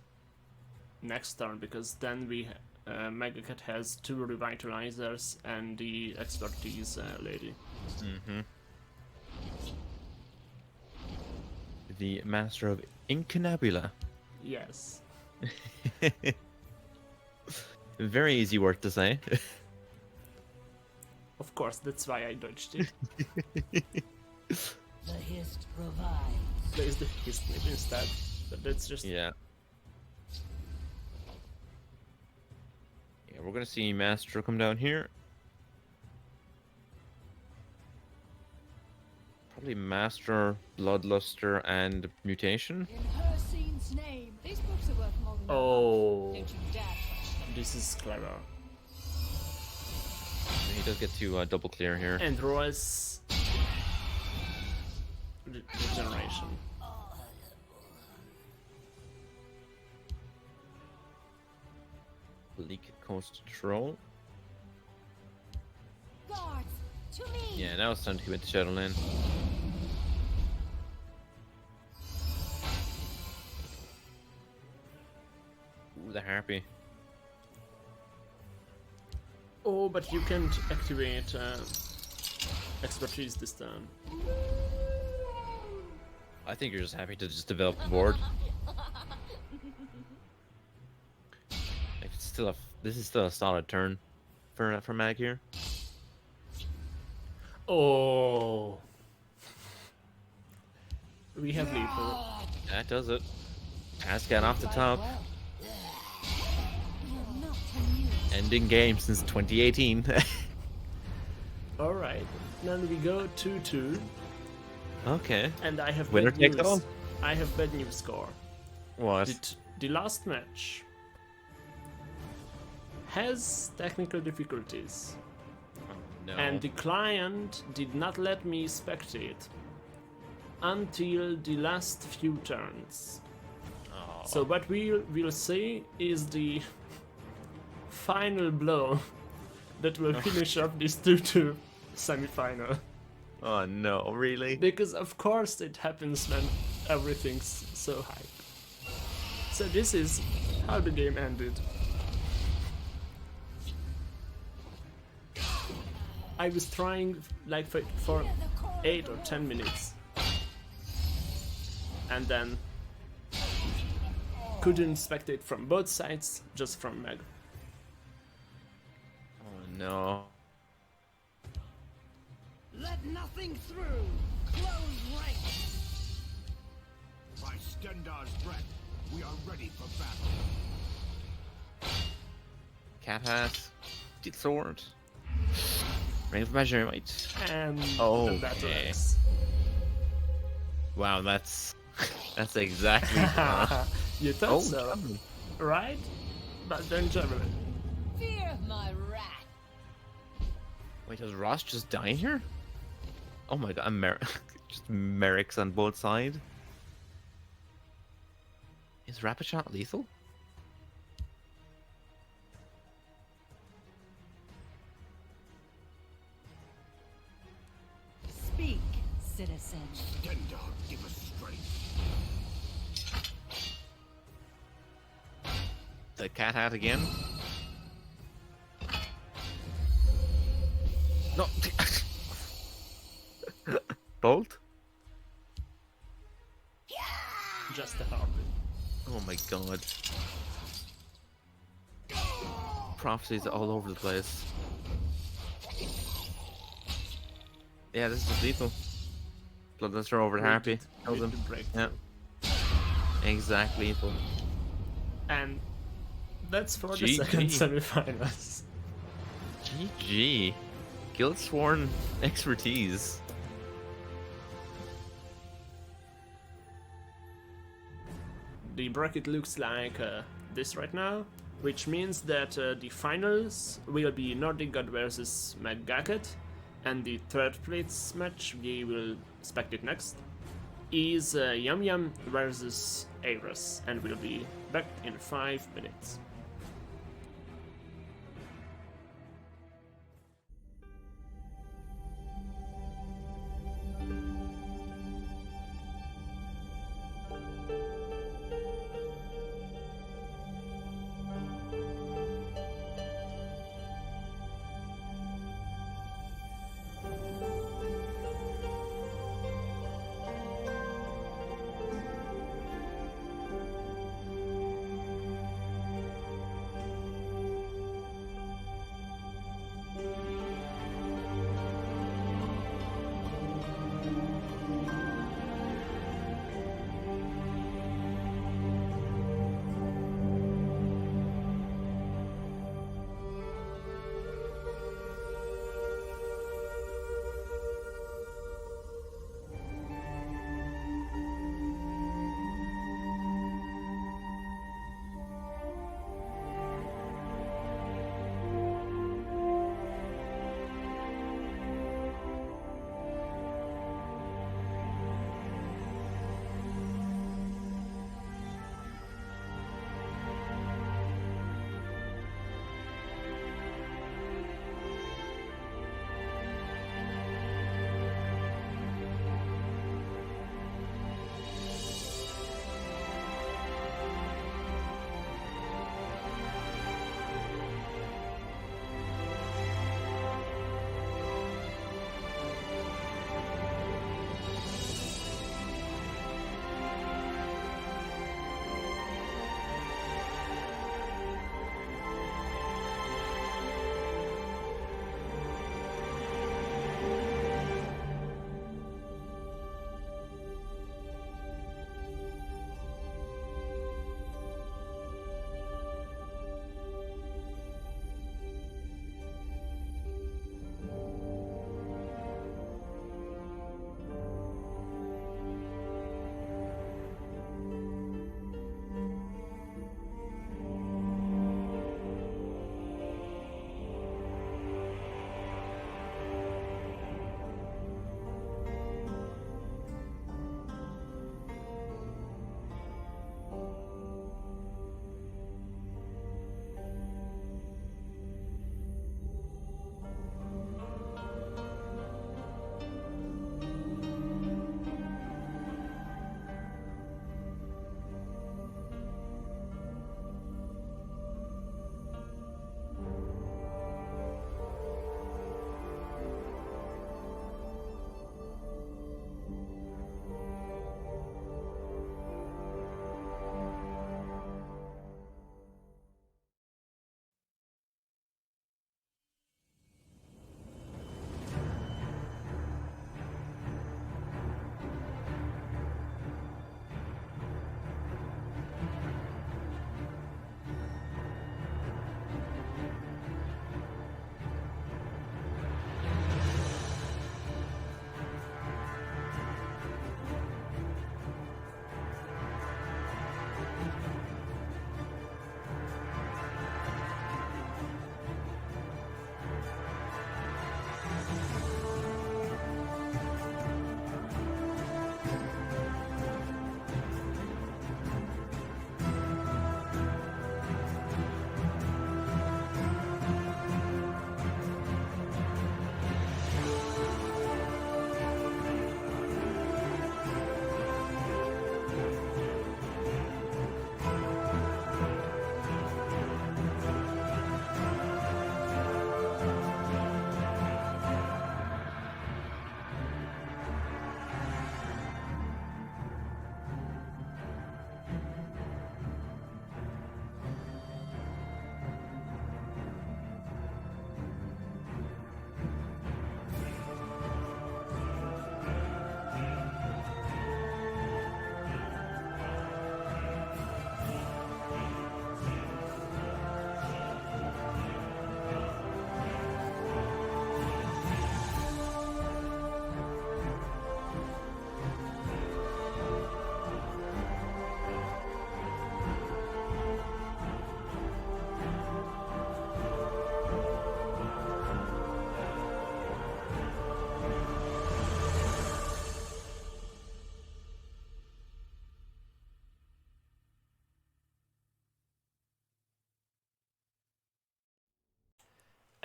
next turn because then we Megacat has 2 revitalizers and the expertise lady. Mm-hmm. The master of incunabula. Yes. Very easy word to say. Of course, that's why I dodged it. The hist revives. Plays the hist instead, but that's just Yeah. Yeah, we're gonna see Master come down here. Probably Master, Bloodluster, and Mutation. In Hercine's name. These books are worth more than Oh, Don't you dare touch them. this is clever. He does get to double clear here. And Roy's regeneration. Bleak Coast Troll. Guards, to me. Yeah, now it's time to commit the Shadow Lane. Ooh, the Harpy. Oh, but you can't activate expertise this turn. I think you're just happy to just develop the board. Like, it's still this is still a solid turn for Mag here. Oh, we have lethal. That does it. Ascan off the top. You're not immune. Ending game since 2018. All right, then we go 2-2, Okay. and I have Winner bad takes news. all? I have bad news score. What? The last match has technical difficulties, No. and the client did not let me spectate until the last few turns. Oh. So what we will see is the final blow that will finish up this 2-2 semi-final. Oh no, really? Because of course it happens when everything's so hype. So this is how the game ended. I was trying like for 8 or 10 minutes. And then couldn't spectate from both sides, just from Meg. Oh no. Let nothing through. Close ranks. By Stendar's breath, we are ready for battle. Cat hat. Steel sword. Ring of measurement. And Oh, the battle okay. ends. Wow, that's exactly. You thought Oh, so, javelin. right? But then Javelin. Fear my wrath. Wait, does Ross just die here? Oh my god, just Merrick's on both sides. Is Rapid Shot lethal? Speak, citizen. Stendar, give us strength. The cat hat again? No. Bolt? Just a harpy. Oh my god. Prophecies all over the place. Yeah, this is lethal. Bloodluster over Harpy. Kills him. Yeah. Exactly lethal. And that's for the GG. second semifinals. GG. Guildsworn expertise. The bracket looks like this right now, which means that the finals will be Nordic God versus McGacket, and the third place match, we will spectate next, is Yum Yum versus Ares, and we'll be back in 5 minutes.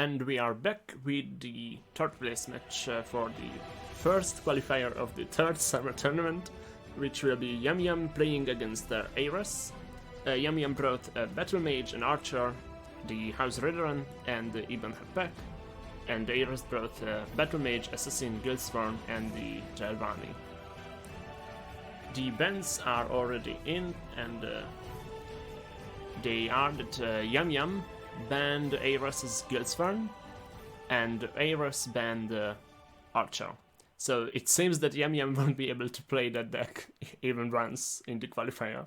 And we are back with the third place match for the first qualifier of the third summer tournament, which will be Yum Yum playing against Ares. Yum Yum brought a Battle Mage, an Archer, the House Redoran, and even her pack. And Ares brought Battle Mage, Assassin, Guildsworn, and the Jalvani. The bans are already in, and they are that Yum Yum banned Ares' Guildsworn, and Ares banned Archer. So it seems that Yum Yum won't be able to play that deck even once in the qualifier.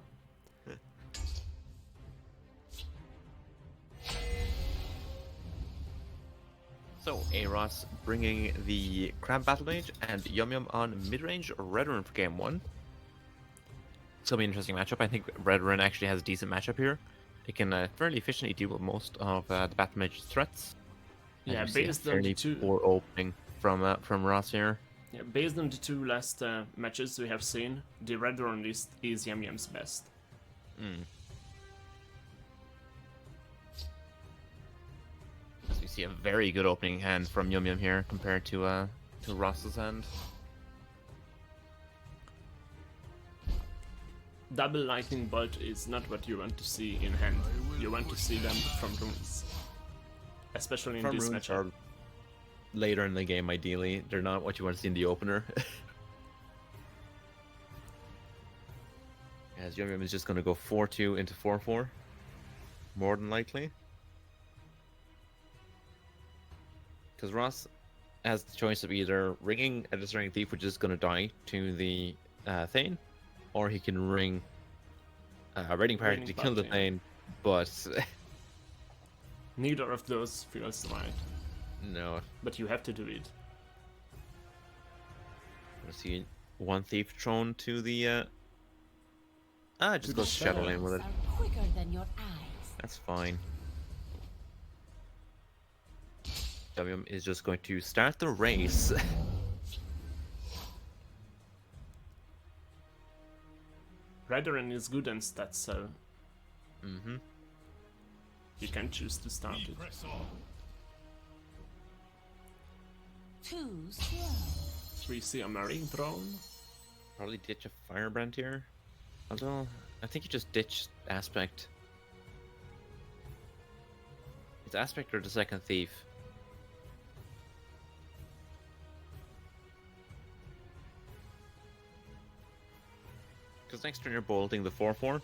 So, Aros bringing the Crab Battle Mage and Yum Yum on mid-range Redoran for game 1. It's going to be an interesting matchup. I think Redoran actually has a decent matchup here. It can fairly efficiently deal with most of the Battle Mage's threats. And Yeah, you see a based on fairly the two. poor opening from Ross here. Yeah, based on the two last matches we have seen, the Redoran list is Yum Yum's best. So you see a very good opening hand from Yum Yum here compared to Ross's hand. Double lightning bolt is not what you want to see in hand. You want to see them from runes, especially in From this runes matchup. are later in the game, ideally. They're not what you want to see in the opener. As Yum Yum is just going to go 4-2 into 4-4, more than likely. Because Ross has the choice of either ringing a Discerning Thief, which is going to die to the Thane, or he can ring a Raiding Party Raiding to kill the Party. Thane, but Neither of those feels right, no. but you have to do it. I see one Thief thrown to the... just the goes Shadow Lane with it. Are quicker than your eyes. That's fine. Yum Yum is just going to start the race. Redoran is good on stats, so Mm-hmm. you can choose to start it. Press on. Too slow. We see a Marine Throne. Probably ditch a Firebrand here. Although, I think you just ditch Aspect. It's Aspect or the second Thief. Because next turn you're bolting the 4-4.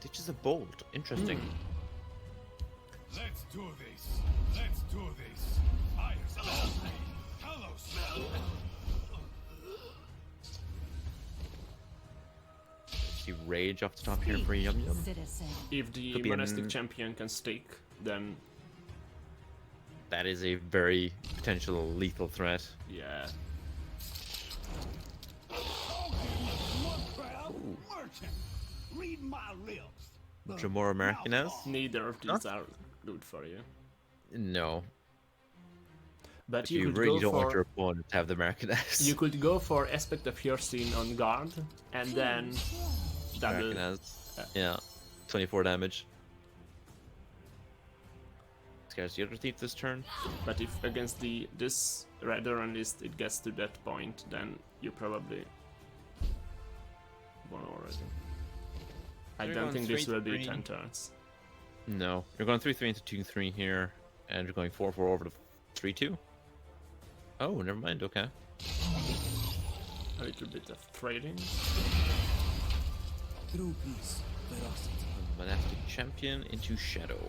Ditches a bolt. Interesting. Let's do this. Let's do this. Fire's on me. Hello, smell. See Rage off the top here for Yum Yum. Citizen. If the Could be monastic an- champion can stake, then That is a very potential lethal threat. yeah. Merchant, read my lips. Jamora Martinez? Neither of these are good for you. No. But You you could really go don't want for your opponent to have the Martinez. you could go for Aspect of Your Scene on guard, and then double. Martinez. Yeah. 24 damage. Scares the other thief this turn. But if against this Redoran list it gets to that point, then you probably won already. I You're don't going think this will be 3-3. 10 turns. No. You're going 3-3 into 2-3 here, and you're going 4-4 over to 3-2. Oh, never mind, okay. A little bit of trading. True peace, ferocity. Monastic Champion into Shadow.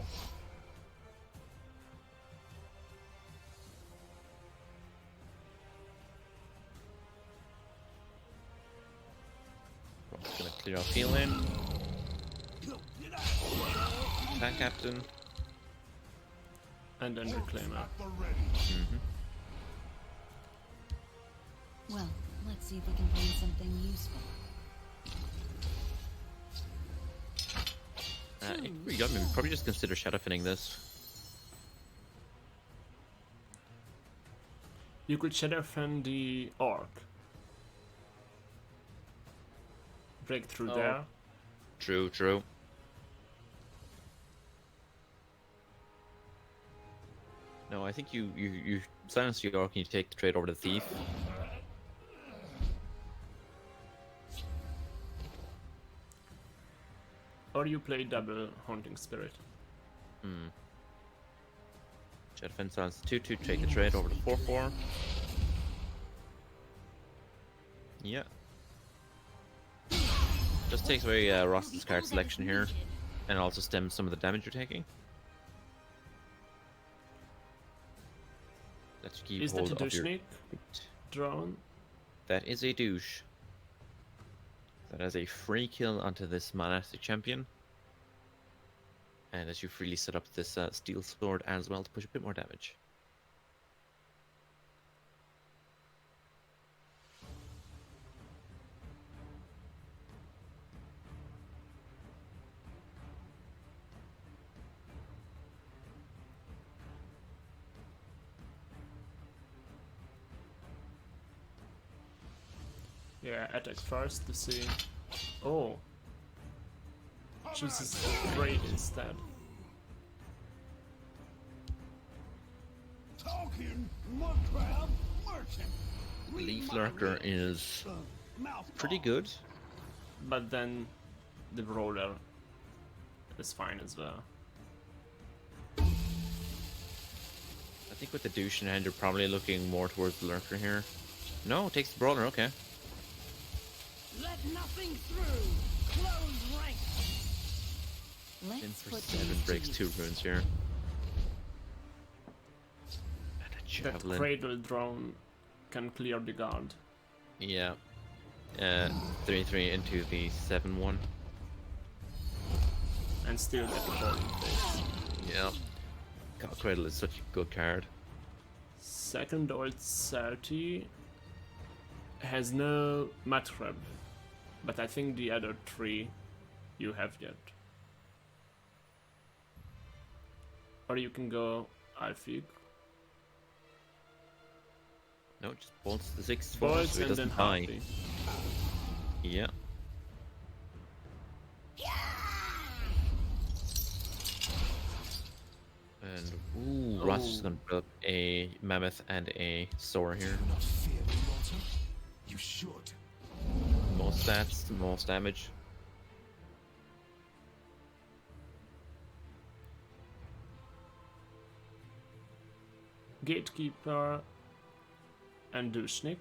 Just gonna clear out field lane. Attack Captain. And then Reclaimer. Well, let's see if we can find something useful. If we got me, we'd probably just consider Shadow Finning this. You could Shadow Fan the Orc. Break through Oh. there. True, true. No, I think you silence the orc and you take the trade over to the thief. Or you play double Haunting Spirit. Jet Fence silence 2/2, take the trade over to 4/4. Yeah. Just takes away Ross's card selection here, and also stems some of the damage you're taking. Let's keep Is that hold a of your... Dushnik drone? That is a douche. That has a free kill onto this monastic champion. And as you freely set up this steel sword as well to push a bit more damage. Yeah, attack first to see. Oh. Chooses raid instead. Talking mud crab merchant. Leaf Lurker is pretty good. But then the roller is fine as well. I think with the douche in hand, you're probably looking more towards the Lurker here. No, it takes the Brawler, okay. Let nothing through. Close ranks. In Let's for put 7, these to breaks 2 use. runes here. And a That javelin. cradle drone can clear the guard. Yeah. 3/3 into the 7/1. And still get the falling face. Yeah. God, Cradle is such a good card. Second old 30 has no Matreb, but I think the other 3 you have yet. Or you can go Alfig. No, just bolts the 6/4 Bolts so it and then doesn't die. Harpy. Yeah. And ooh, Ross is gonna build up a mammoth and a soar here. Not fear me, mortal. You should. Most stats, most damage. Gatekeeper and Dushnik.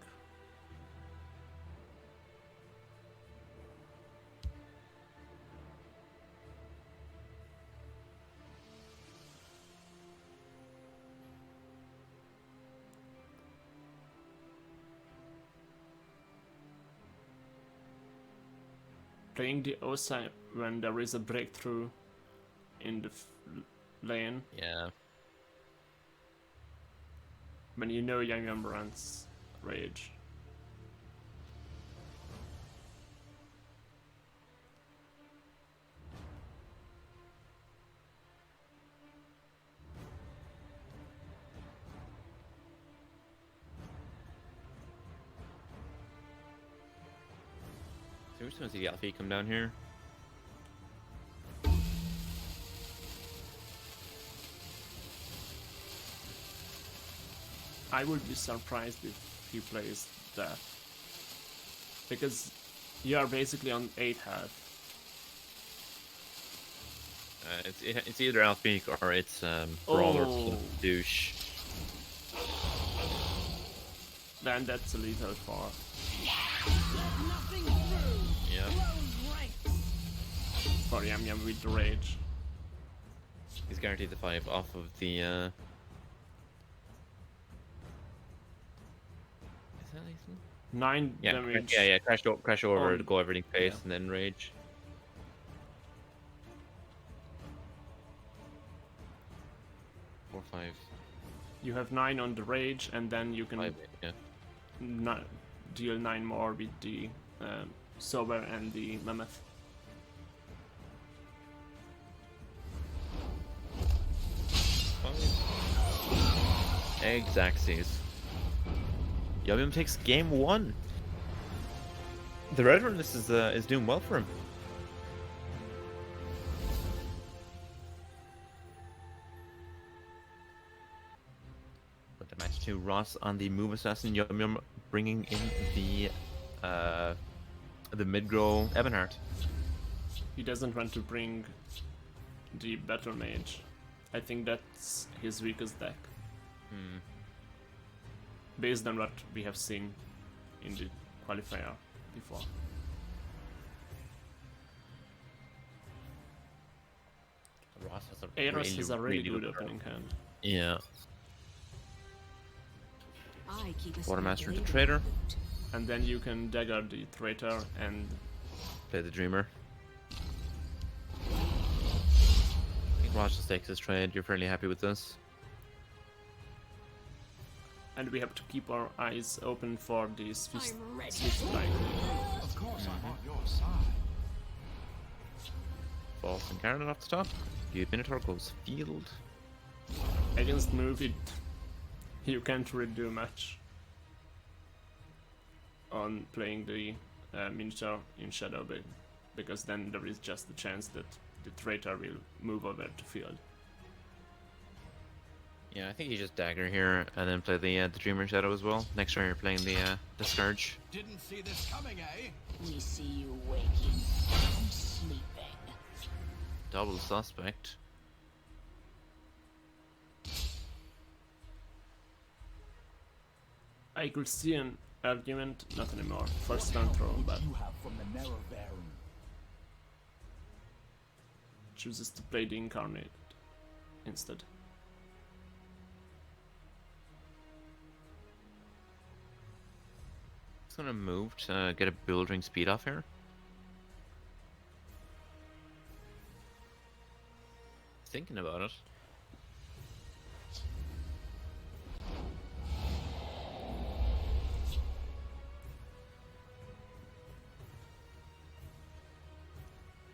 Playing the Osai when there is a breakthrough in the lane, Yeah. when you know Young Embrance rage. So we're just gonna see the Alfie come down here. I would be surprised if he plays that. Because you are basically on 8 health. It's either Alfie or it's Brawler Oh. douche. Then that's a little far. Let nothing through. Yeah. Close ranks. For Yam Yam with the rage. He's guaranteed the 5 off of the Is that lethal? 9 Yeah, damage. yeah, crash over, on- go everything face, yeah. and then rage. Four, 5, You have 9 on the rage, and then you can 5, yeah. deal 9 more with the Sober and the Mammoth. Exactsies. Yum Yum takes game 1. The red run this is doing well for him. to Ross on the move assassin. Yum Yum bringing in the mid-grow Ebonheart. He doesn't want to bring the Battle Mage. I think that's his weakest deck. Based on what we have seen in the qualifier before. Ross has a Eros has a really good opening hand. Yeah. I keep a Watermaster into speculator Trader. in the boot. And then you can dagger the traitor and Play the Dreamer. I think Ross just takes his trade. You're fairly happy with this. we have to keep our eyes open for these I'm ready. Swift Strike. Of course, I'm on your side. False Incarnate off the top. The Minotaur goes field. Against move it, you can't really do much on playing the Minotaur in Shadow, because then there is just the chance that the traitor will move over to field. Yeah, I think you just dagger here and then play the Dreamer in Shadow as well. Next turn you're playing the Scourge. Didn't see this coming, eh? We see you waking and sleeping. Double suspect. I could see an argument, not anymore, for stun throw, but You have from the narrow baron. chooses to play the Incarnate instead. Just gonna move to get a building speed off here. Thinking about it.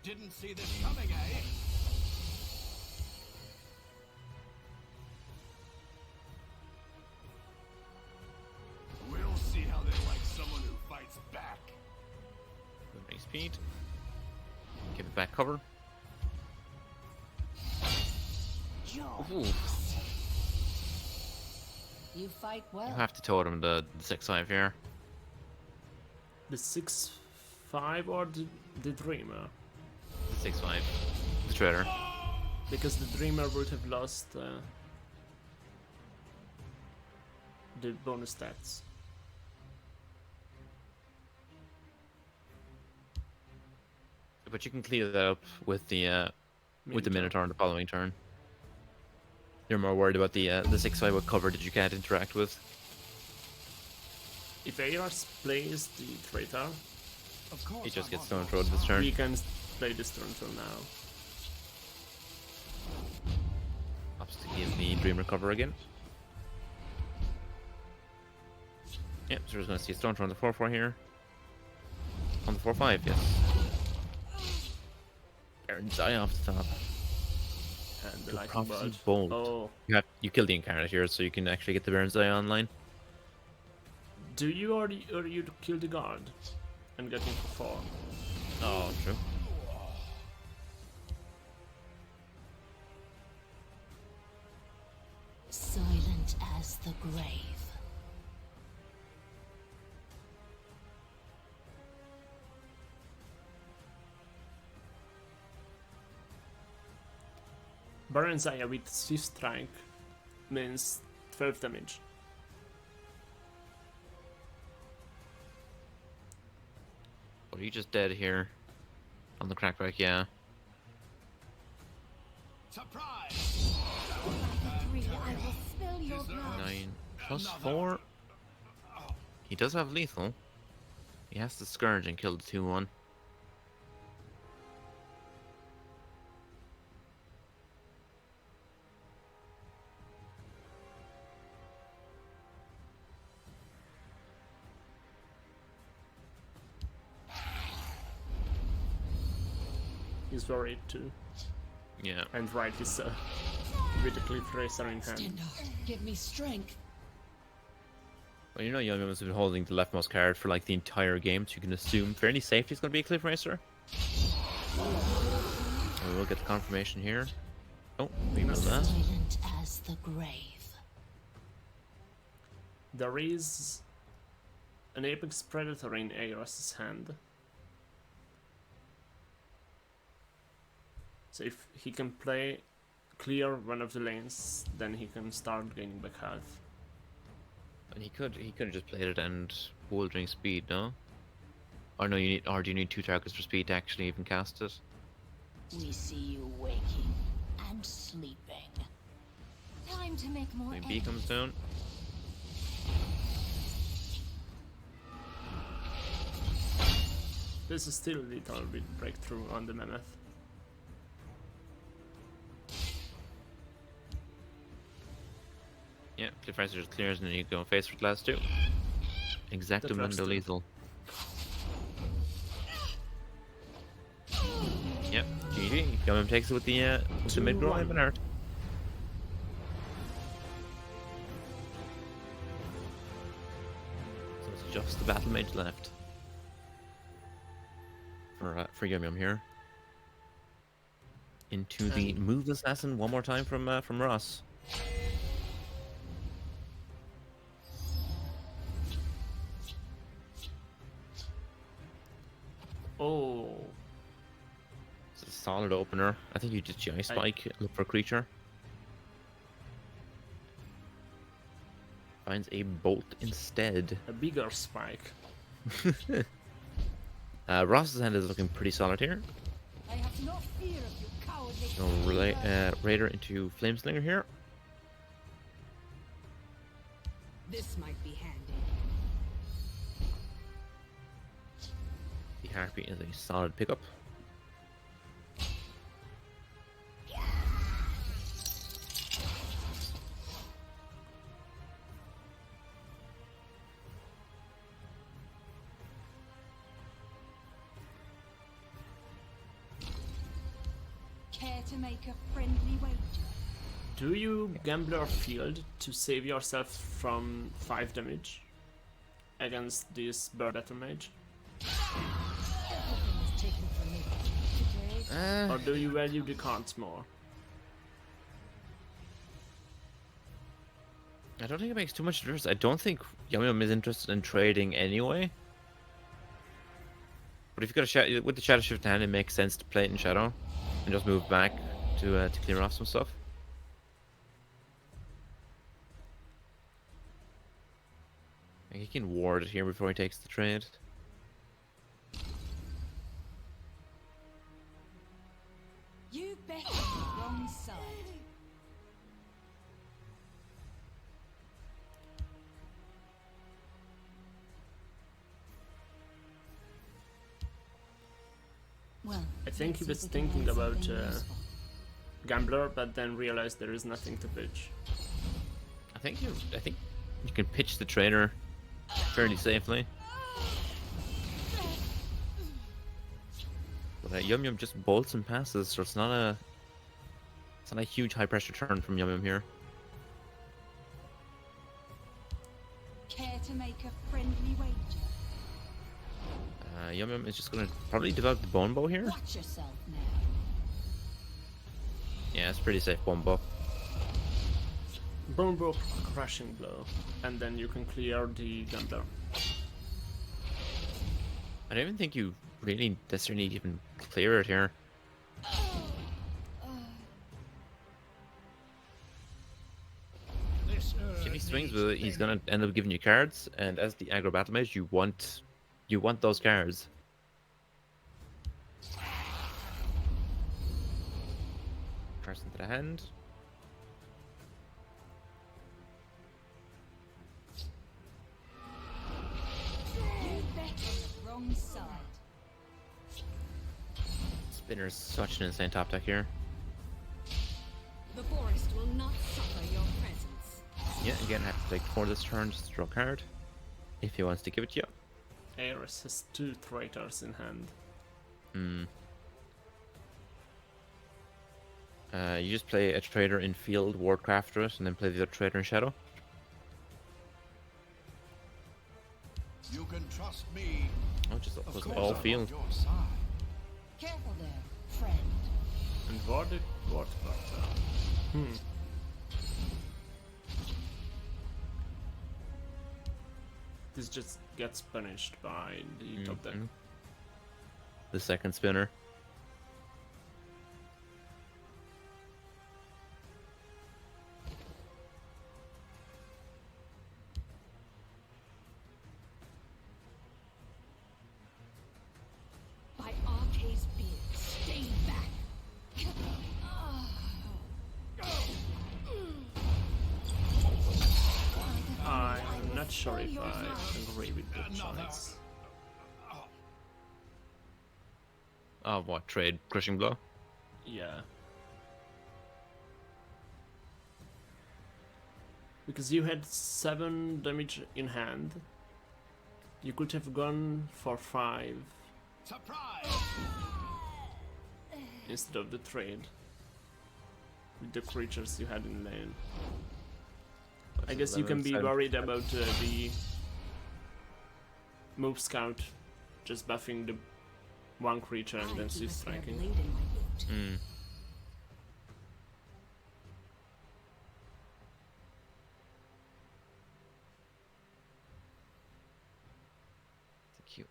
Didn't see this coming, eh? We'll see how they like someone who fights back. Building speed. Give it back cover. Ooh, You fight well. you have to totem the 6/5 here. The 6/5 or the Dreamer? 6/5. The Trader. Because the Dreamer would have lost the bonus stats. But you can clear that up with the Minotaur on the following turn. You're more worried about the 6/5 with cover that you can't interact with. If Eros plays the traitor, Of course, He just I'm gets on stone your thrown this side. turn. we can play this turn till now. Opts to give the Dreamer cover again. Yep, so we're going to see a stone throw on the 4/4 here. On the 4/5, yes. Baron's Eye off the top. And the Good lightning Prophecy bolt. Bolt. Oh, You kill the Incarnate here, so you can actually get the Baron's Eye online. do you or you kill the guard and get him for 4? Oh, true. Silent as the grave. Baron's Eye with Swift Strike means 12 damage. Are you just dead here? On the crackback, yeah. Surprise! I will spill your blood. 9 plus 4. He does have lethal. He has to Scourge and kill the 2/1. He's worried too. Yeah. And right, he's with the Cliff Racer in hand. Stendar, give me strength. Well, you know Young has been holding the leftmost card for like the entire game, so you can assume fairly safe he's going to be a Cliff Racer. And we will get the confirmation here. Oh, we will that. Silent as the grave. There is an Apex Predator in Aeros's hand. So if he can clear one of the lanes, then he can start gaining back health. And he could have just played it and bouldering speed, no? Or no, do you need 2 targets for speed to actually even cast it? We see you waking and sleeping. Time to make more When B comes down. This is still a little bit breakthrough on the Mammoth. Yeah, Cliffriser just clears and then you go face for the last 2. Exactamundo lethal. Yep, GG. Yum takes it with the mid grow and art. So it's just the battle mage left for Yum Yum here. Into the move assassin one more time from Ross. Oh. It's a solid opener. I think you just GI spike, look for a creature. Finds a bolt instead. A bigger spike. Ross's hand is looking pretty solid here. I have no fear of your cowardly Raider into Flameslinger here. This might be handy. The Harpy is a solid pickup. Care to make a friendly wager? Do you Gambler Field to save yourself from 5 damage against this Predator Mage? Everything was taken from me. Today, Or do you value the cards more? I don't think it makes too much difference. I don't think Yum Yum is interested in trading anyway. But if you've got a with the Shadow Shift in hand, it makes sense to play it in Shadow and just move back to clear off some stuff. He can ward it here before he takes the trade. you bet on the wrong side. Well, I think he let's was see if we can thinking find about something useful. Gambler, but then realized there is nothing to pitch. I think you can pitch the trainer fairly safely. But Yum Yum just bolts and passes, so it's not a huge high pressure turn from Yum Yum here. Care to make a friendly wager? Yum Yum is just gonna probably develop the bone bow here. Watch yourself now. Yeah, it's pretty safe bone bow. Bone Bow Crushing Blow, and then you can clear the Gambler. I don't even think you really necessarily need to even clear it here. This If he swings with it, he's gonna end up giving you cards, and as the aggro battle mage, you want those cards. Press into the hand. You bet on the wrong side. Spinner's such an insane top deck here. The forest will not suffer your presence. Yeah, again, have to take 4 this turn just to draw a card. If he wants to give it to you. Ares has 2 traitors in hand. You just play a trader in field, wardcraft it, and then play the other trader in shadow. You can trust me. Oh, just Of was course all I'm on field. your side. Careful there, friend. And what this just gets punished by the top deck. The second spinner. By Arcade's beard, stay back. I'm not sure if I agree with the choice. Oh, what? Trade crushing blow? Yeah. Because you had 7 damage in hand. You could have gone for 5 Surprise! instead of the trade. With the creatures you had in lane. I guess you can be 11, worried about the move scout just buffing the one creature and then she's striking. Blade in my boot.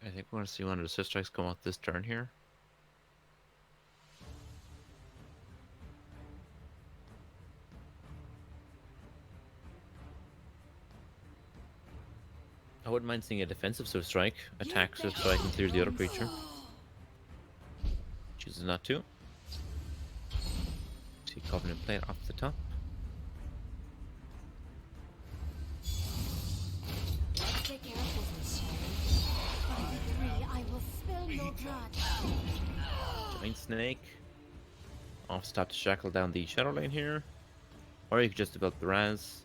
I think we're going to see one of the Swift Strikes come out this turn here. I wouldn't mind seeing a defensive Swift Strike, attack Swift Strike and clear the other creature. Chooses not to. See Covenant Plate off the top. Let's take care of business, shall we? By the 3, I will spill your blood. Giant Snake. Off stop to shackle down the Shadow Lane here. Or you could just develop the Raz.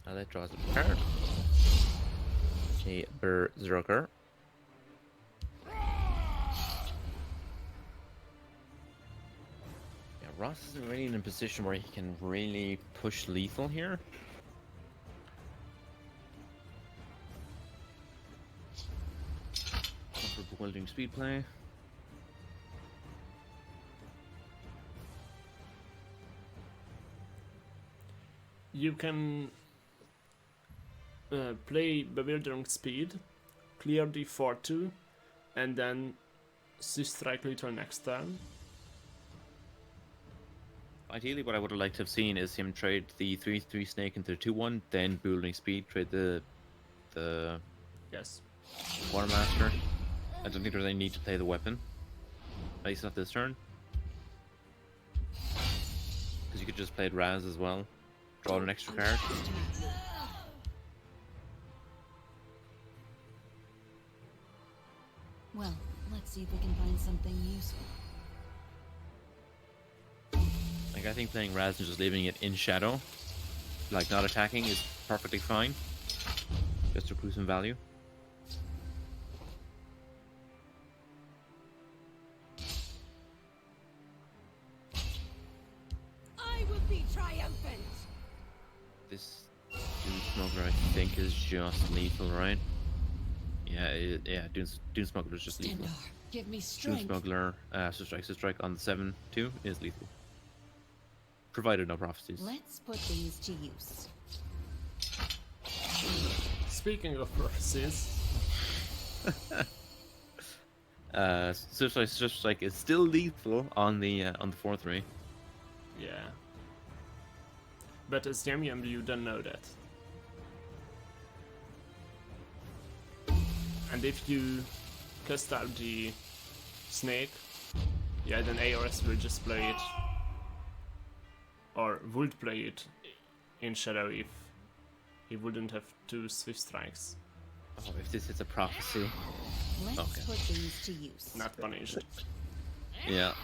Now that draws a card. A Berserker. Yeah, Ross isn't really in a position where he can really push lethal here. For bewildering speed play. You can play Bewildering Speed, clear the 4-2, and then strike little next turn. Ideally, what I would have liked to have seen is him trade the 3/3 snake into the 2/1, then bewildering speed, trade the Yes. Quartermaster. I don't think there's any need to play the weapon. At least not this turn. Because you could just play Raz as well. Draw an extra card. Well, let's see if we can find something useful. Like, I think playing Raz and just leaving it in shadow, like not attacking, is perfectly fine. Just to accrue some value. I will be triumphant. This Dune Smuggler, I think, is just lethal, right? Yeah, Dune Smuggler is just lethal. Stendar, give me Dune strength. Smuggler, strike on the 7/2 is lethal. Provided no prophecies. Let's put these to use. Speaking of prophecies, Strike is still lethal on the 4/3. yeah. But as Yum Yum, you don't know that. And if you cast out the snake, yeah, then AOS will just play it. Or would play it in shadow if he wouldn't have 2 swift strikes. Oh, if this is a prophecy. Let's Okay. put these to use. Not punished. Yeah.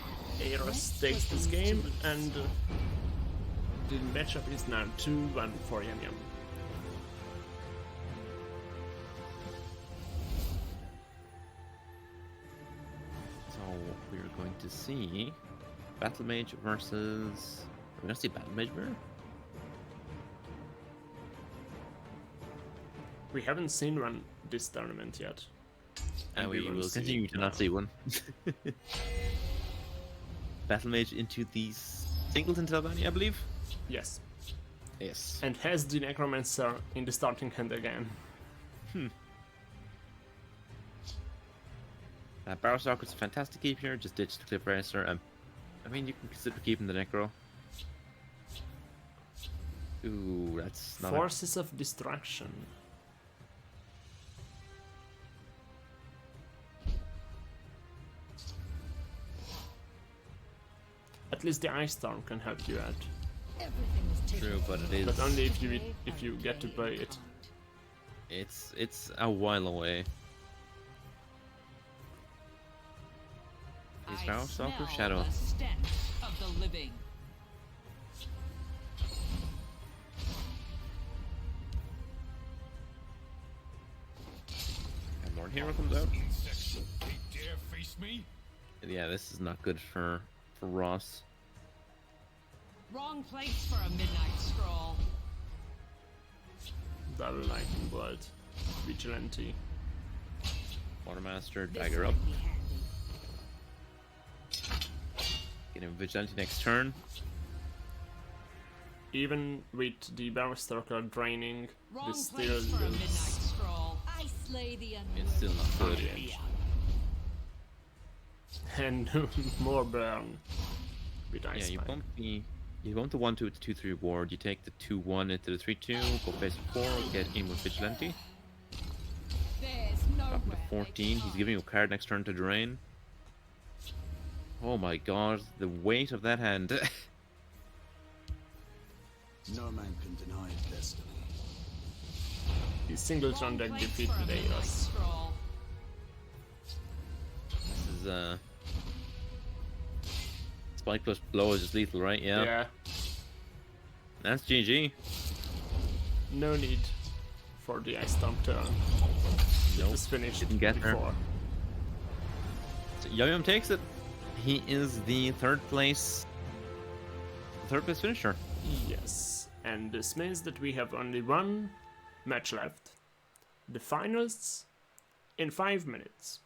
AOS takes this game, and the matchup is now 2-1 for Yum Yum. So we're going to see Battle Mage versus. We're gonna see Battle Mage mirror. We haven't seen one this tournament yet. And we will see continue it to not now. see one. Battle Mage into the Singleton Telvanni, I believe. Yes. Yes. And has the Necromancer in the starting hand again. Barrowstalker's a fantastic keep here. Just ditch the Cliff Racer. I mean, you can consider keeping the Necro. Ooh, that's not. Forces of Distraction. At least the Ice Storm can help you out, Everything was taken True, but it is. but only if you get to play it. It's a while away. Is Barrowstalker Shadow? The stench of the living. And more hero comes out. Insects, they dare face me? Yeah, this is not good for Ross. Wrong place for a midnight scroll. Double Lightning Bolt. Vigilante. Watermaster, This dagger up. might be handy. Get him Vigilante next turn. Even with the Barrowstalker draining, Wrong this still place for a midnight looks scroll. I slay the It's still not good. brilliant. And more burn with Ice Yeah, you Spike. bump the 1-2 with the 2-3 ward. You take the 2-1 into the 3-2. Go face 4. Get in with Vigilante. There's Drop him nowhere to 14. He's giving you a card next turn to drain. Oh my god, the weight of that hand. No man can deny destiny. The Singleton deck defeated Eiros. This is Spike plus blow is just lethal, right? Yeah. Yeah, That's GG. no need for the Ice Storm turn. It Nope, was finished didn't get there. before. So Yo-Yum takes it. He is the third place finisher. Yes, and this means that we have only one match left. The finals in 5 minutes.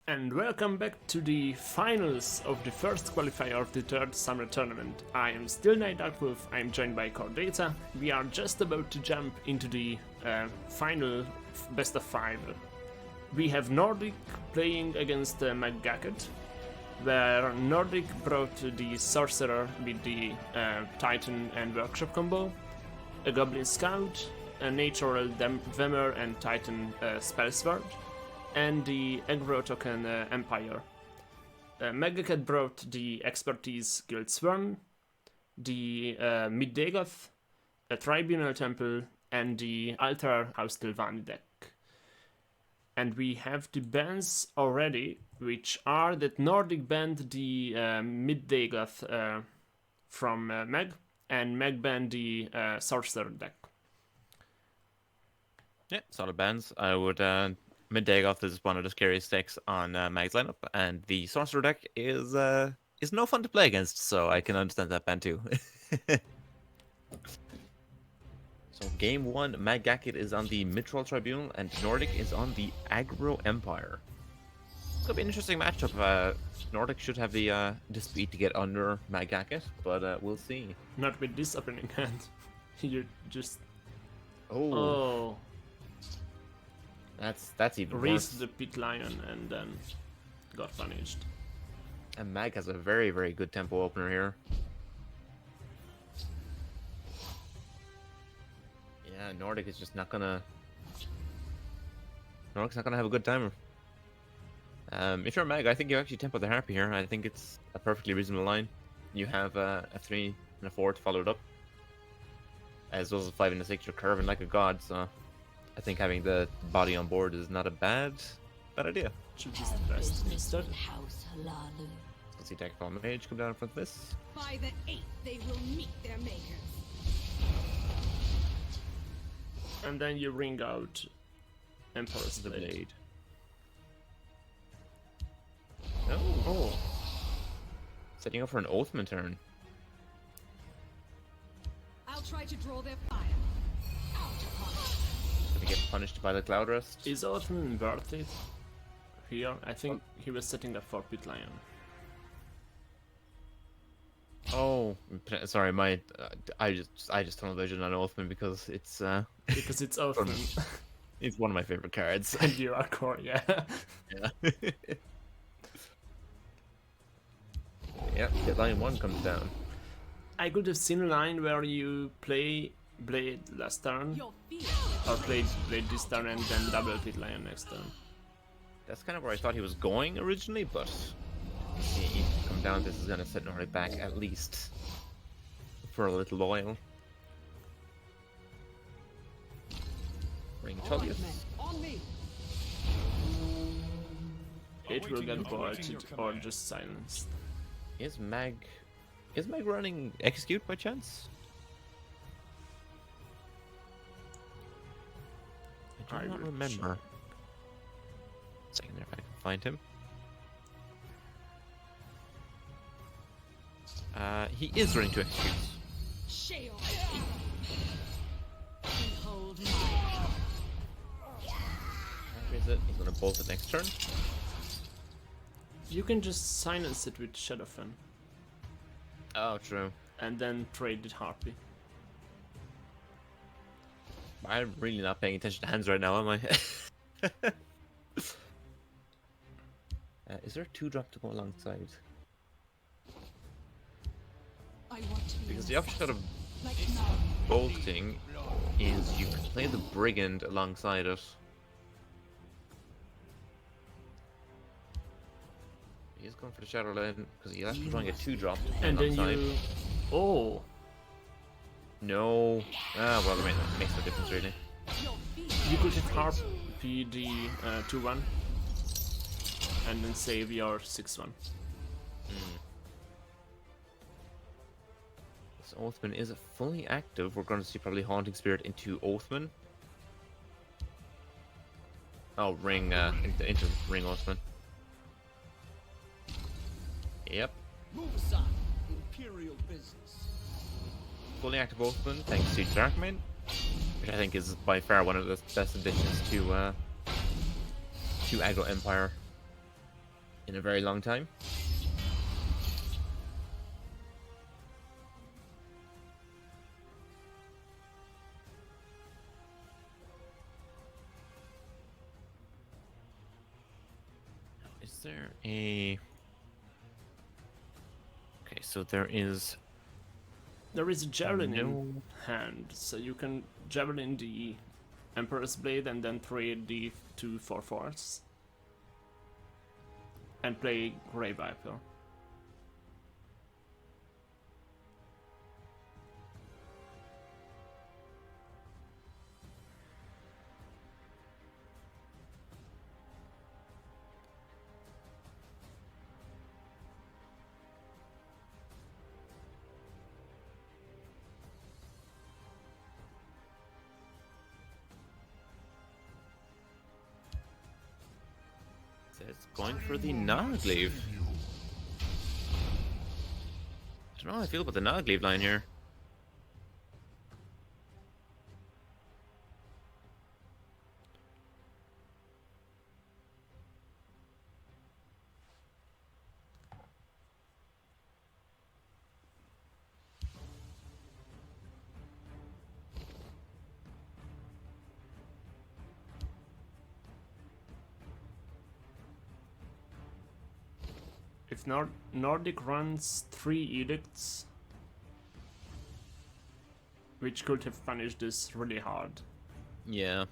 And welcome back to the finals of the first qualifier of the third summer tournament. I am still NightDarkWolf, I am joined by CoreData. We are just about to jump into the final best of 5. We have Nordic playing against McGacket, where Nordic brought the Sorcerer with the Titan and Workshop combo, a Goblin Scout, a Natural Dwemer and Titan Spellsword, and the aggro token Empire. McGacket brought the Expertise Guild Swarm, the Mid-Dagoth, a Tribunal Temple, and the Altar House Tilvani deck. And we have the bans already, which are that Nordic banned the Mid-Dagoth from Meg, and Meg banned the Sorcerer deck. Yeah, solid bans. I would Mid-Dagoth is one of the scariest decks on Mag's lineup, and the Sorcerer deck is no fun to play against, so I can understand that ban too. So game 1, McGacket is on the Mithril Tribunal, and Nordic is on the Aggro Empire. It's gonna be an interesting matchup. Nordic should have the speed to get under McGacket, but we'll see. Not with this opening hand. You just... Oh. That's even raised worse. the Pit Lion and then got punished. And Mag has a very, very good tempo opener here. Yeah, Nordic is just not gonna... Nordic's not gonna have a good timer. If you're Mag, I think you actually tempo the Harpy here. I think it's a perfectly reasonable line. You have a 3 and a 4 to follow it up, as well as a 5 and a 6. You're curving like a god, so I think having the body on board is not a bad idea. Should just best instead. Let's see Deckfall Mage come down in front of this. By the 8th, they will meet their makers. And then you ring out Emperor's The Blade. Blade. Oh. Setting up for an Oathman turn. I'll try to draw their fire. Gonna get punished by the Cloud Rest. Is Oathman worth it? Here, I think he was setting up for Pit Lion. Oh, sorry, my I just tunnel vision on Oathman because it's Because it's Oathman. it's one of my favorite cards. And you are core, yeah. Yeah. Yeah, Pit Lion 1 comes down. I could have seen a line where you play Blade last turn, Your fear. or play Blade this turn and then double Pit Lion next turn. That's kind of where I thought he was going originally, but he come down. This is gonna set Nordic back at least for a little while. Ring Tullius. On me. It will get bolted or just silenced. Is Mag running Execute by chance? I do not will remember. Second there if I can find him. He is running 2 executes. Sheol. Behold my... Where is it? He's gonna bolt it next turn. You can just silence it with Shadowfen Oh, true. and then trade it Harpy. I'm really not paying attention to hands right now, am I? Is there a 2-drop to go alongside? I want to be Because the upshot of like now. bolting is you can play the Brigand alongside it. He's going for the Shadow Lane because he's actually trying a 2-drop And then alongside. you... Oh! No. Ah, well, it makes no difference really. You could hit Harpy the 2-1 and then save your 6-1. This Oathman is fully active. We're going to see probably Haunting Spirit into Oathman. Oh, ring, into Ring Oathman. Yep. Move aside. Imperial business. Fully active Oathman, thanks to Darkmane, which I think is by far one of the best additions to Aggro Empire. in a very long time. Is there a... Okay, so there is... There is a javelin No. in hand, so you can javelin the Emperor's Blade and then trade the 2 4/4s. And play Grey Viper. It's going for the Nogleave. I don't know how I feel about the Nogleave line here. If Nordic runs 3 edicts, which could have punished this really hard, Yeah.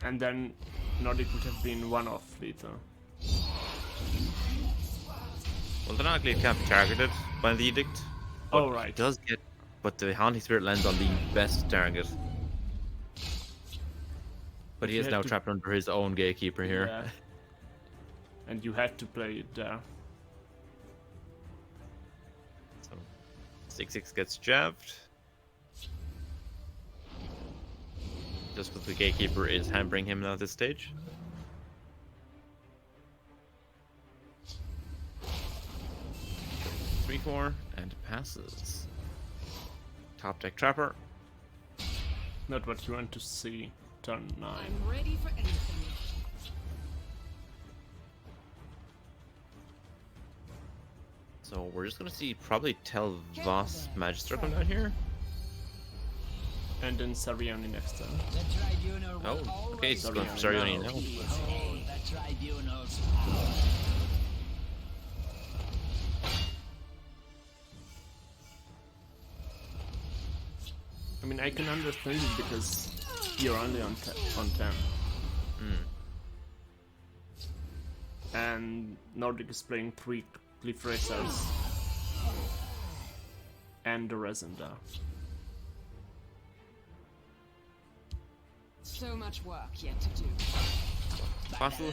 and then Nordic would have been one off lethal. Well, the Nogleave can't be targeted by the Edict. Oh He right. does get... But the Haunting Spirit lands on the best target. But he You is have now to- trapped under his own Gatekeeper here. Yeah. And you had to play it there. So 6/6 gets jabbed. Just because the Gatekeeper is hampering him now at this stage. Goes 3/4 and passes. Top deck Trapper. Not what you want to see. Turn 9. I'm ready for anything. So we're just gonna see probably Tel'Vos Magister come down here. And then Sariani next turn. The tribunal will Oh, okay, he's always going for Sariani now. now. behold the tribunal's power. I mean, I can understand it because you're only on 10. And Nordic is playing 3 Cliff Racers and the Resenda. So much work yet to do. Possible.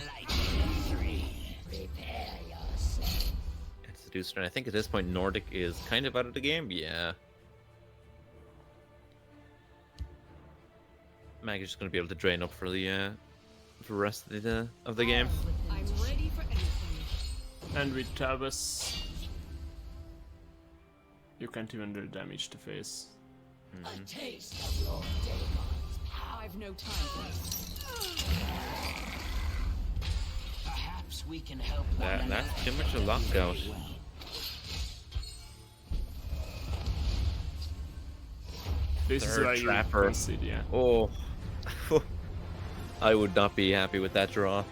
It's Seducer, and I think at this point Nordic is kind of out of the game. Yeah. Mag is just going to be able to drain up for the rest of the game. I'm ready for anything. And with Tabas, you can't even do damage to face. I've no time for this. Perhaps we can help one That's too much a lockout. This is Third why you Trapper. concede, yeah. Oh, I would not be happy with that draw.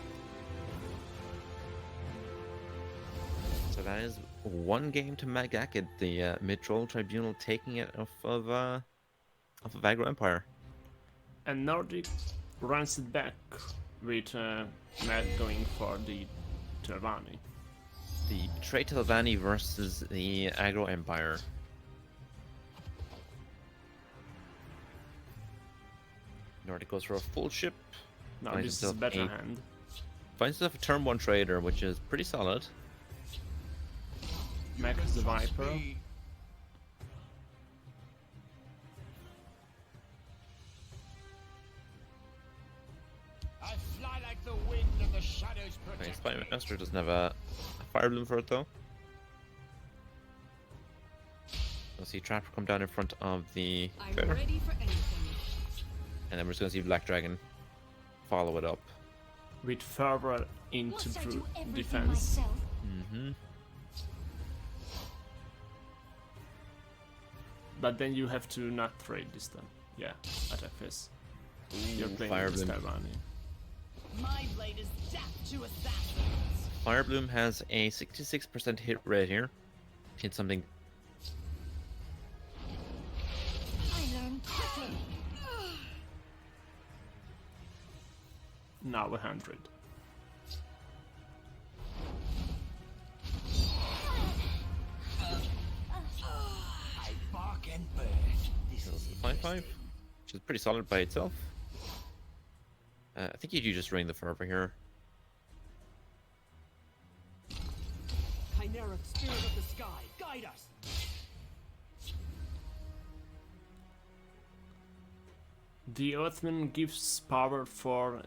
So that is 1 game to Magakid, the mid-troll tribunal, taking it off of Aggro Empire. And Nordic runs it back with Matt going for the Telvanni. The Trey Telvanni versus the Aggro Empire. Nordic goes for a full ship. Now Finds this is a himself better a- hand. Finds himself a turn 1 trader, which is pretty solid. Mac is the Viper. I fly like the wind and the shadows Okay, protect Spy me. Master doesn't have a Fire Bloom for it though. We'll see Trapper come down in front of the I'm Trader. ready for anything. And then we're just gonna see Black Dragon follow it up. with fervor into Must I do everything defense. myself? Mm-hmm. But then you have to not trade this time. Yeah, attack phase. You're playing Fire with Bloom. Stalvani. My blade is death to assassins. Fire Bloom has a 66% hit rate here. Hit something. I learn quickly. Now 100. I bark and burn. This is 5/5, which is pretty solid by itself. I think you do just ring the fervor here. Chimera spirit of the sky, guide us. The Earthman gives power for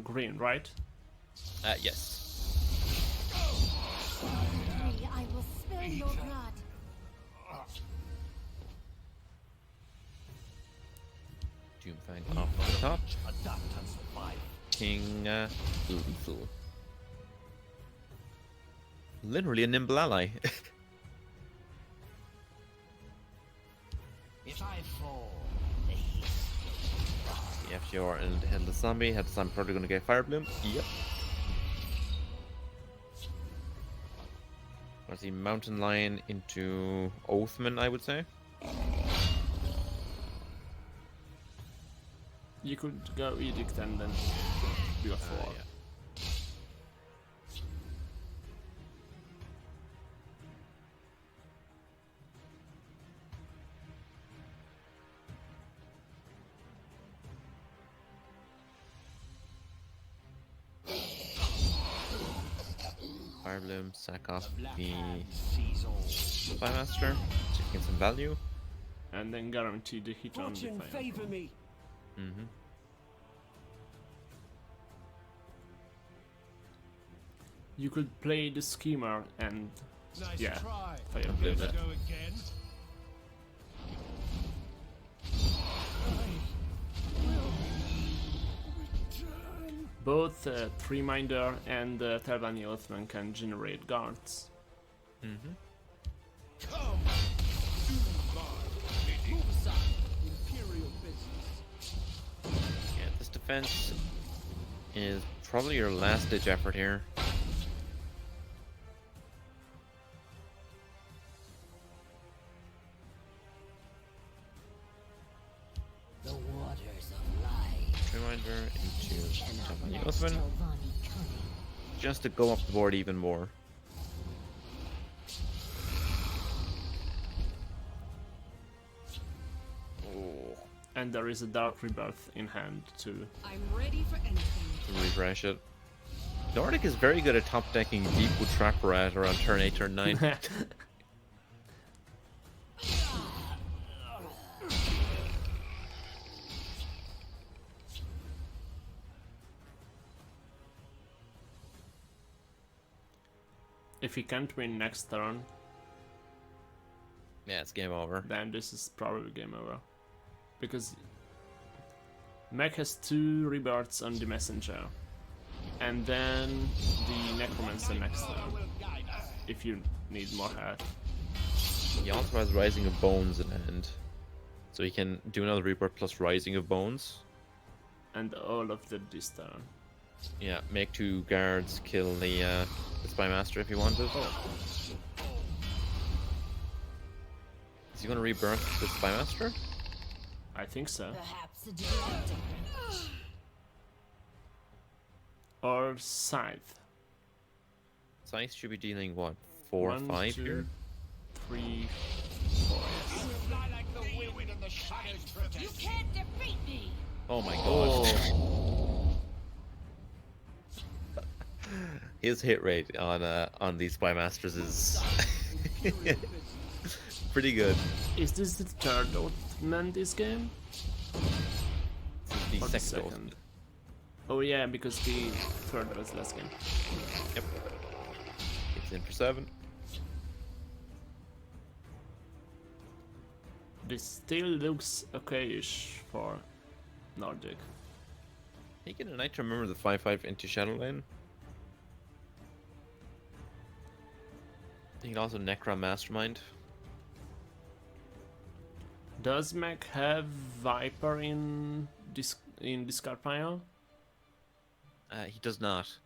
green, right? Yes. I will spill your blood. Doomfang off on the top. adapt and survive. King lethal. Literally a nimble ally. If I fall, the heat. FGR and Headless Zombie. Headless Zombie probably gonna get Fire Bloom. Yep. There's the Mountain Lion into Oathman, I would say. You could go Edict and then do a 4. Yeah. Fire Bloom, sack off the Spy Master to get some value. And then guarantee the hit on the Fortune fire. favor me. Mm-hmm. You could play the Schemer and Nice yeah, try. Fire Let's Blade. go again. Both Reminder and Telvanni Oathman can generate guards. Mm-hmm. Come. Move aside. Imperial business. Yeah, this defense is probably your last ditch effort here. The waters of life. Reminder into Telvanni Match Oathman, Telvanni cunning. just to go up the board even more. Oh, And there is a Dark Rebirth in hand too. I'm ready for anything. refresh it. Nordic is very good at top decking Deepwood Trap Rat around turn 8, turn 9. If he can't win next turn, Yeah, it's game over. then this is probably game over. Because Mech has 2 rebirths on the Messenger. And then the Necromancer next turn. If you need more health. He also has Rising of Bones in hand. So he can do another Rebirth plus Rising of Bones. And all of them this turn. Yeah, make 2 guards kill the Spy Master if you wanted. Is he gonna rebirth the Spy Master? I think so. Perhaps a director. Or Scythe. Scythe should be dealing what, 4 or 1, 5 2, here? 3, 4. Yes. Fly like the wind and the shadows protect You can't defeat me. Oh my god. Oh, His hit rate on these Spy Masters is Imperial business. pretty good. is this the third Oathman this game? The Or the second. second? Oh yeah, because the third was last game. Yep. It's in for 7. This still looks okay-ish for Nordic. Can you get a knight to remember the 5/5 into Shadowlane? You can also Necron Mastermind. Does Mac have Viper in discard pile? He does not.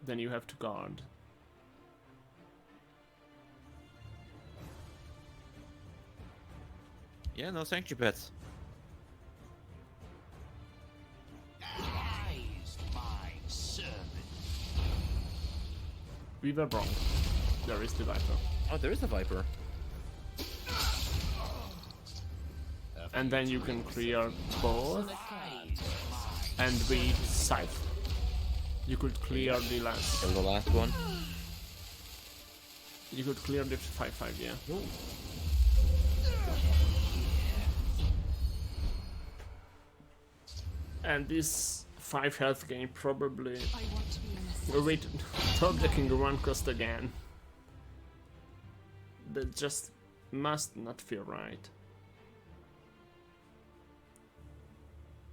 Then you have to guard. Yeah, no sanctuary pets. We were wrong. There is the Viper. Oh, there is a Viper. And then you can clear both and read Scythe. You could clear the last. Kill the last one. You could clear the 5/5, yeah. And this 5 health gain probably. Oh, wait, top decking 1 cost again. That just must not feel right.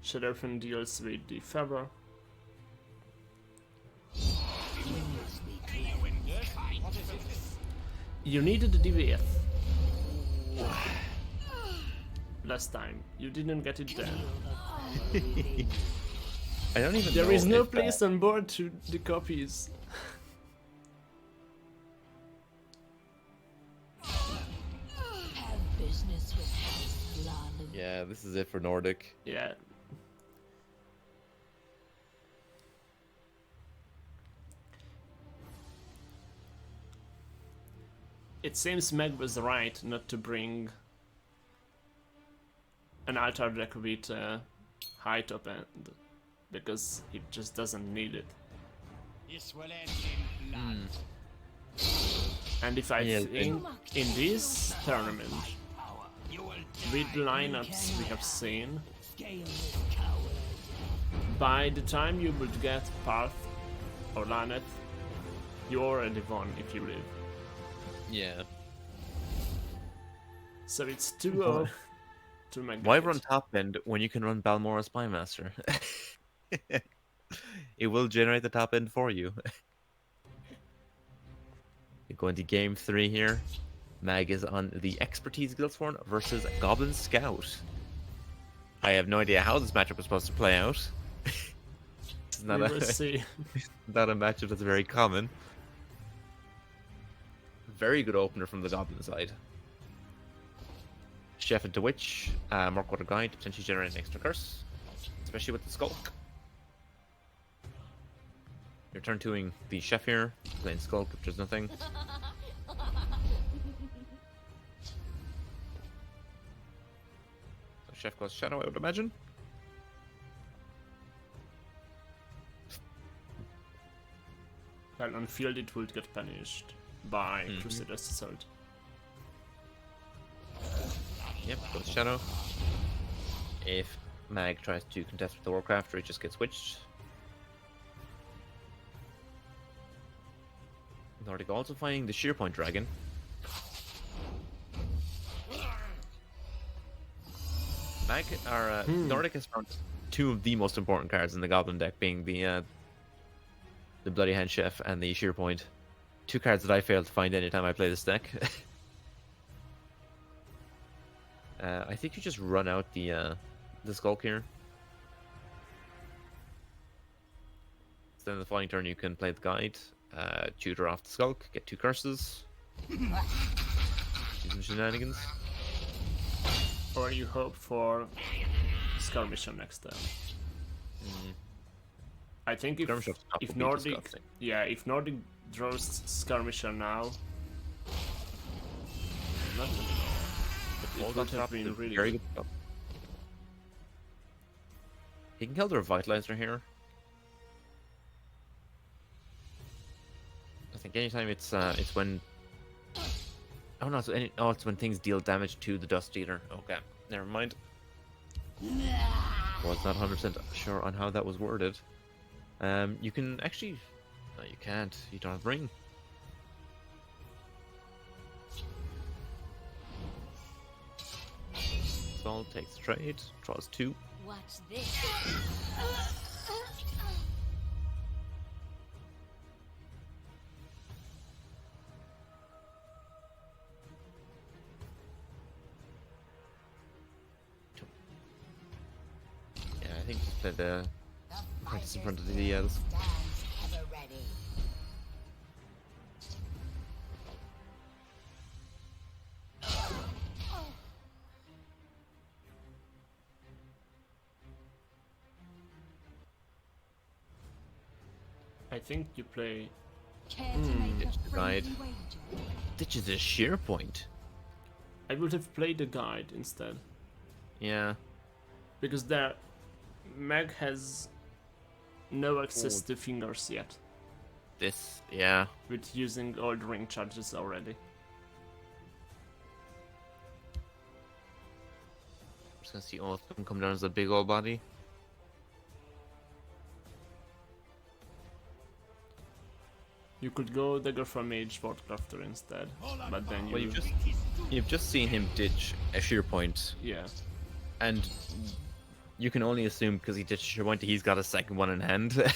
Sheriff deals with the favor. You needed the DVF last time. You didn't get it then. I don't even know. There is no if, place on board to the copies. Have business with House Lana. Yeah, this is it for Nordic. Yeah. It seems Meg was right not to bring an altar deck with high top end, because it just doesn't need it. This will end in blood. And if I Yeah, think in this tournament, You will with the lineups we have seen, Scale is coward. by the time you would get Parth or Lanet, you already won if you live. Yeah. So it's 2-0 to make Why it. run top end when you can run Balmora Spymaster? It will generate the top end for you. You go into game 3 here. Mag is on the Expertise Guildsworn versus Goblin Scout. I have no idea how this matchup was supposed to play out. It's not We will see. not a matchup that's very common. Very good opener from the Goblin side. Chef into Witch, Murkwater Guide, potentially generate an extra curse, especially with the Skulk. You're turn 2ing the Chef here, playing Skulk if there's nothing. So Chef goes Shadow, I would imagine. Well, on field it would get punished by Crusader's Assault. Yep, goes Shadow. If Mag tries to contest with the Warcrafter, it just gets witched. Nordic also finding the Shearpoint Dragon. Nordic has found 2 of the most important cards in the Goblin deck, being the Bloody Hand Chef and the Shearpoint. 2 cards that I fail to find anytime I play this deck. I think you just run out the Skulk here. So then the following turn you can play the Guide, tutor off the Skulk, get 2 curses. Do some shenanigans. Or you hope for Skirmisher next turn. I think Skirmisher's top if would be Nordic, disgusting. yeah, if Nordic draws Skirmisher now, not but it would have been really very good stuff. He can kill the Revitalizer here. I think anytime it's when. Oh no! It's when things deal damage to the Dust Eater. Okay, never mind. Was not 100% sure on how that was worded. You can actually. No, you can't. You don't have ring. Sol takes trade, draws 2. Watch this. Yeah, I think just play the practice in front of the DLs. Stands ever ready. I think you play. Care to make Ditch a the guide. friendly wager? Ditches his sheer point. I would have played the guide instead, Yeah. because there, Meg has no access to fingers yet, This, yeah. with using all the ring charges already. Just gonna see all of them come down as a big old body. You could go Dagger from Mage Swordcrafter instead, but then you. Well, you've just seen him ditch a sheer point, Yeah. and you can only assume because he ditched a sheer point that he's got a second one in hand. So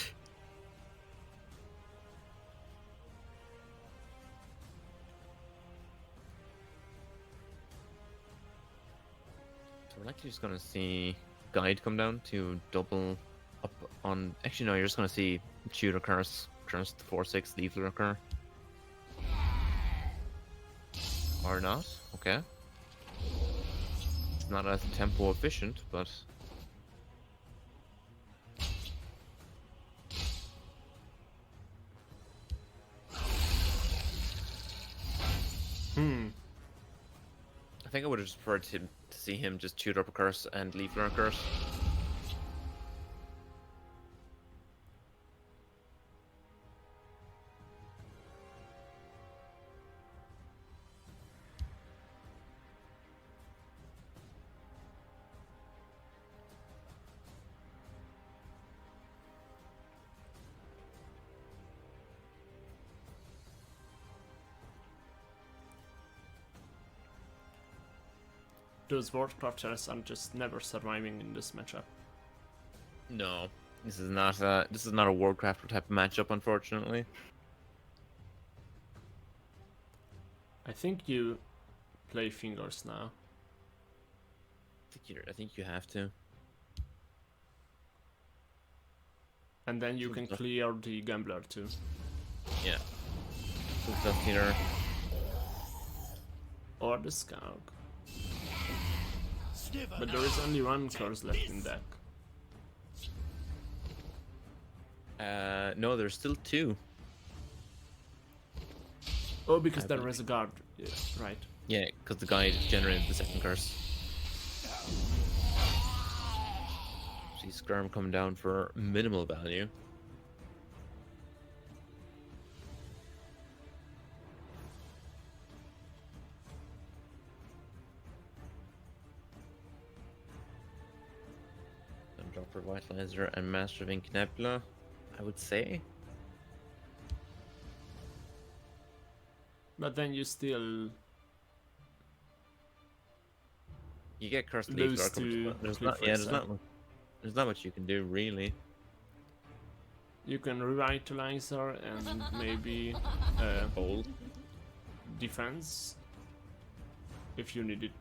we're likely just gonna see Guide come down to double up on. Actually, no, you're just gonna see Tutor Curse, Curse the 4/6 Leaflet occur. Or not? Okay. It's not as tempo efficient, but I think I would have just preferred to see him just tutor up a curse and Leaflet a curse. Those Swordcrafters are just never surviving in this matchup. No, this is not a Warcraft type of matchup, unfortunately. I think you play fingers now. I think you have to. And then you can clear the Gambler too. Yeah. Dust Eater. Or the Scout. But there is only one curse left in deck. No, there's still 2. Oh, because there is a guard. Yeah, right. Yeah, because the guide generated the second curse. See Skirm coming down for minimal value. Then drop Revitalizer and Master of Ink Nebula, I would say. But then you still You get Cursed lose Leaf. to There's Clifford, not much you can do, really. you can revitalize her and maybe Hold. defense if you need it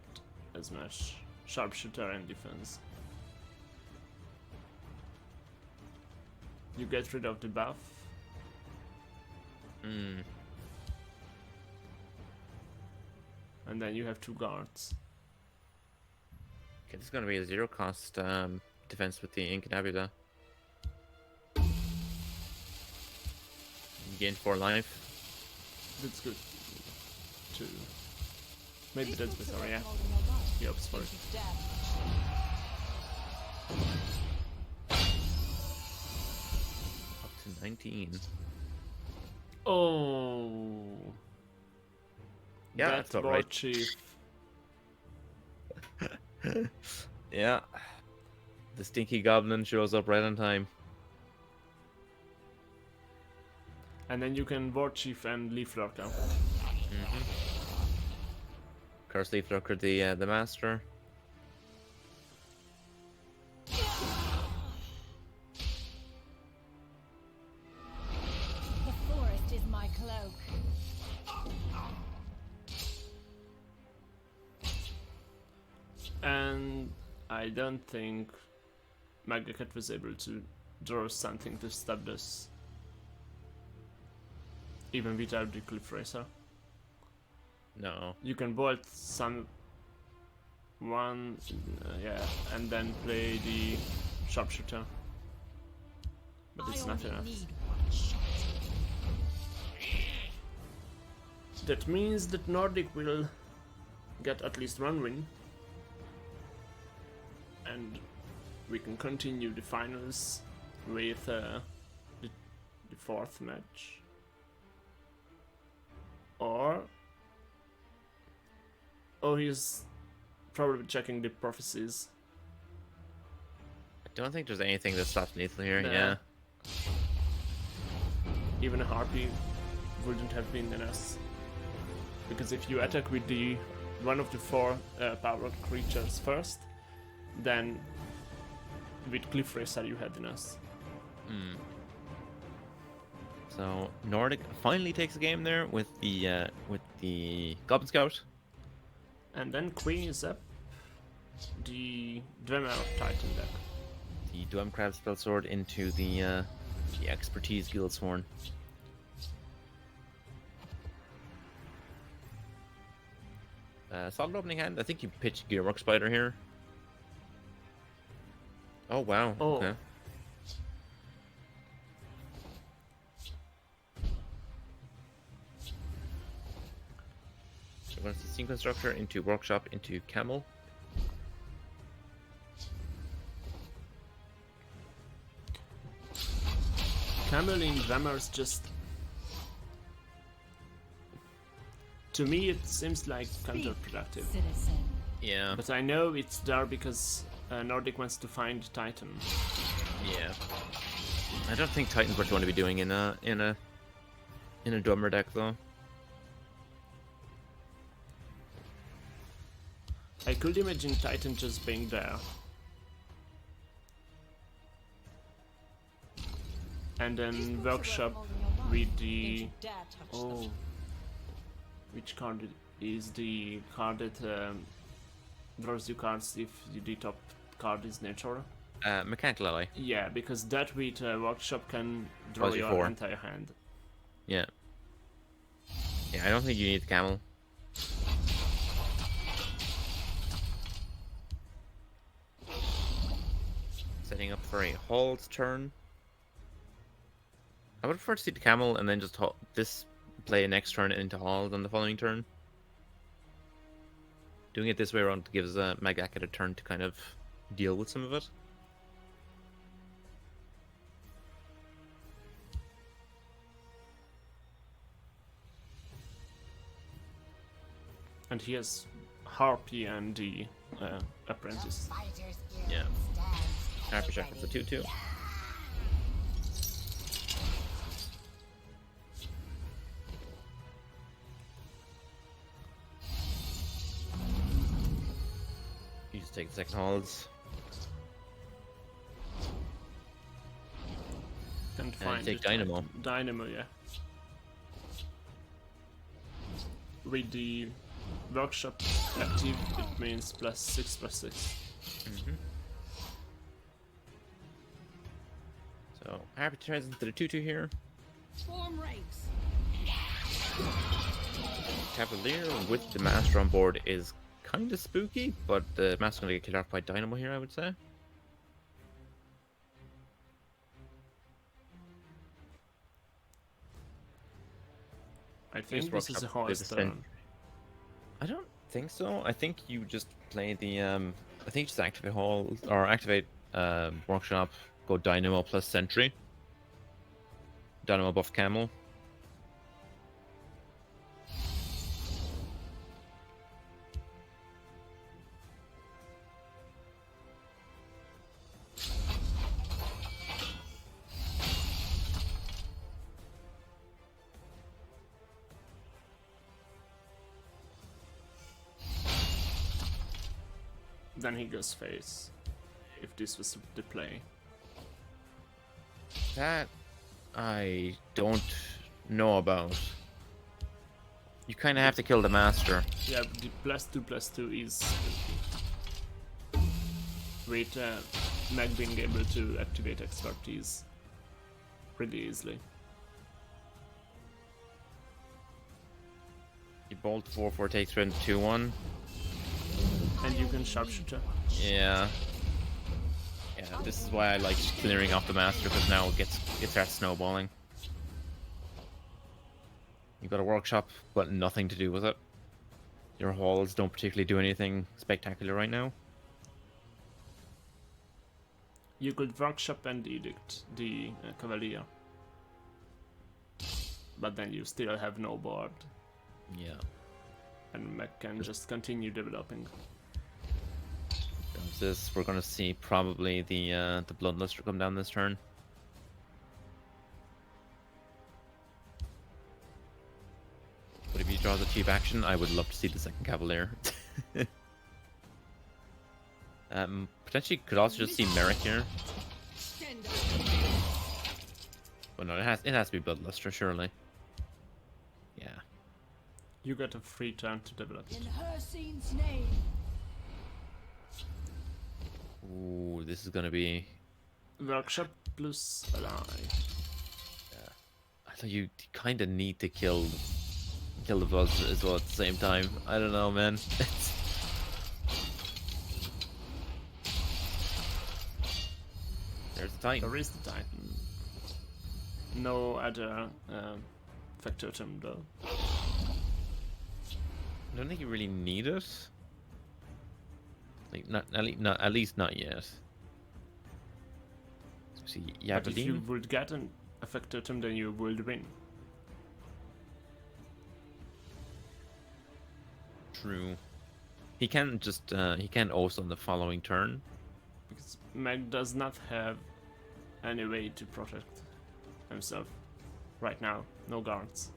as much. Sharpshooter and defense. You get rid of the buff. Mm. And then you have 2 guards. Okay, this is gonna be a 0 cost defense with the Ink Nebula. You gain 4 life. That's good. 2. Maybe that's better, yeah. He opts for it. Up to 19. Oh. Yeah, That that's about War right. Chief. Yeah. The stinky goblin shows up right on time. And then you can War Chief and Leaf Lurker. Curse Leaf Lurker, the master. And I don't think Magacat was able to draw something to stop this. Even without the Cliff Racer. No. You can bolt yeah, and then play the Sharpshooter. But it's not enough. That means that Nordic will get at least one win. And we can continue the finals with the fourth match. Or... Oh, he's probably checking the prophecies. I don't think there's anything that stops Lethal here, Nah. yeah. Even a Harpy wouldn't have been enough. Because if you attack with the one of the 4 powered creatures first, then with Cliff Racer you had enough. So Nordic finally takes a game there with the Goblin Scout. And then Queen is up the Dwemer Titan deck. The Dwem Crab Spell Sword into the Expertise Guildsworn. Solid opening hand. I think you pitch Gearwork Spider here. Oh wow. Oh. Okay. So once the Scene Constructor into Workshop into Camel. Camel in Dwemer's just... To me it seems like counterproductive. Citizen. Yeah. But I know it's there because Nordic wants to find Titan. Yeah. I don't think Titan's what you want to be doing in a Dwemer deck though. I could imagine Titan just being there. And then Workshop with the... Oh... Which card is the card that draws you cards if the top card is nature? Mechanical Ally. Yeah, because that with Workshop can draw Draws you your 4. entire hand. Yeah. Yeah, I don't think you need the Camel. Setting up for a Hall's turn. I would prefer to see the Camel and then just play next turn into Hall on the following turn. Doing it this way around gives Magacat a turn to kind of deal with some of it. And he has Harpy and the Apprentice. Yeah. Harpy check with the 2/2. You just take the second Halls. Can't find take it. Dynamo. Dynamo, yeah. With the Workshop active, it means +6/+6. So Harpy turns into the 2/2 here. Form ranks. Cavalier with the Master on board is kind of spooky, but the Master's going to get killed off by Dynamo here, I would say. I think this is a Workshop with horse the turn. I don't think so. I think you just play the I think you just activate Hall or activate Workshop, go Dynamo plus Sentry. Dynamo buff Camel. Then he goes face. If this was the play. That I don't know about. You kind of have to kill the Master. Yeah, the +2/+2 is... with Meg being able to activate expertise pretty easily. You bolt 4/4 takes round 2/1. And you can sharpshooter. Yeah. Yeah, this is why I like clearing off the master, because now it starts snowballing. You got a workshop, but nothing to do with it. Your halls don't particularly do anything spectacular right now. You could workshop and edict the cavalier, but then you still have no board, Yeah. and Mech can just continue developing. Does this? We're gonna see probably the Bloodluster come down this turn. But if he draws a cheap action, I would love to see the second Cavalier. Potentially could also just see Merrick here. Stand But no, it has to be Bloodluster, surely. Yeah. You get a free turn to develop it. in Hersine's name. Ooh, this is gonna be. Workshop plus ally. I thought you kind of need to kill the Bloodluster as well at the same time. I don't know, man. There's the Titan. There is the Titan. No other factotum though. I don't think you really need it. Like not at least not yet. So see, But if you Yaberdeen. would get a factotum, then you would win. True. He can just he can also on the following turn. Because Meg does not have any way to protect himself right now. No guards.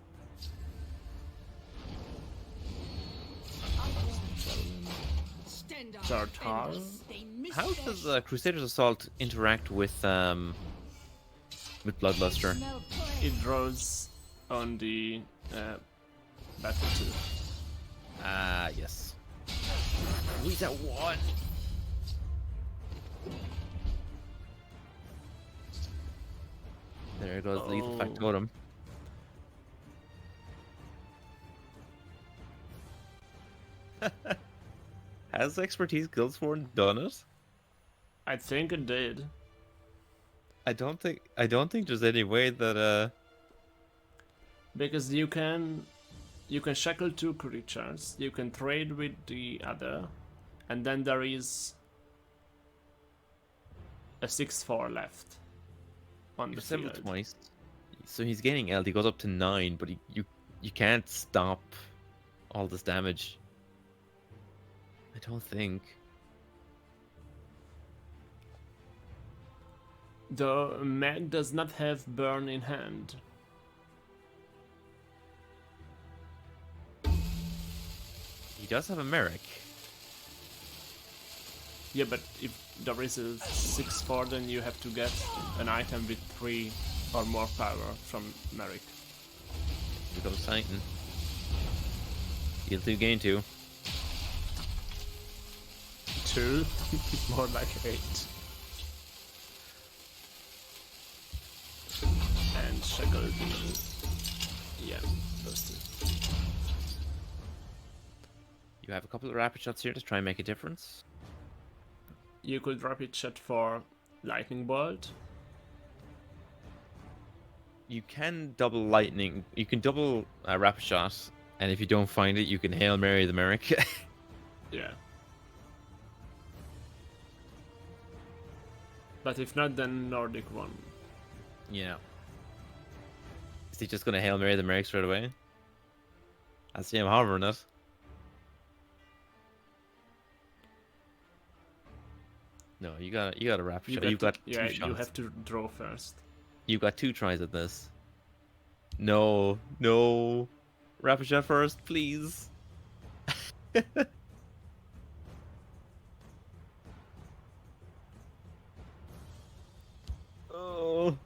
Stand up. Zartar. How does Crusader's Assault interact with Bloodluster? It draws on the battle too. Ah, yes. He's at 1. There goes lethal Oh. factotum. Has Expertise Guildsworn done it? I think it did. I don't think there's any way that Because you can shackle 2 creatures, you can trade with the other, and then there is a 6/4 left on the assembled field. twice. So he's gaining L. He goes up to 9, but you can't stop all this damage. I don't think. The Mag does not have burn in hand. He does have a Merrick. Yeah, but if there is a 6/4, then you have to get an item with 3 or more power from Merrick. Here goes Titan. Heal 2, gain 2. 2? More like 8. And shackle the... Yeah, those 2. You have a couple of rapid shots here to try and make a difference. You could rapid shot for lightning bolt. You can double lightning. You can double rapid shot, and if you don't find it, you can Hail Mary the Merrick. Yeah. But if not, then Nordic one. Yeah. Is he just gonna Hail Mary the Merrick straight away? I see him hovering it. No, you got a rapid shot. You've got two yeah, shots. you have to draw first. You've got 2 tries at this. No. Rapid shot first, please. Oh.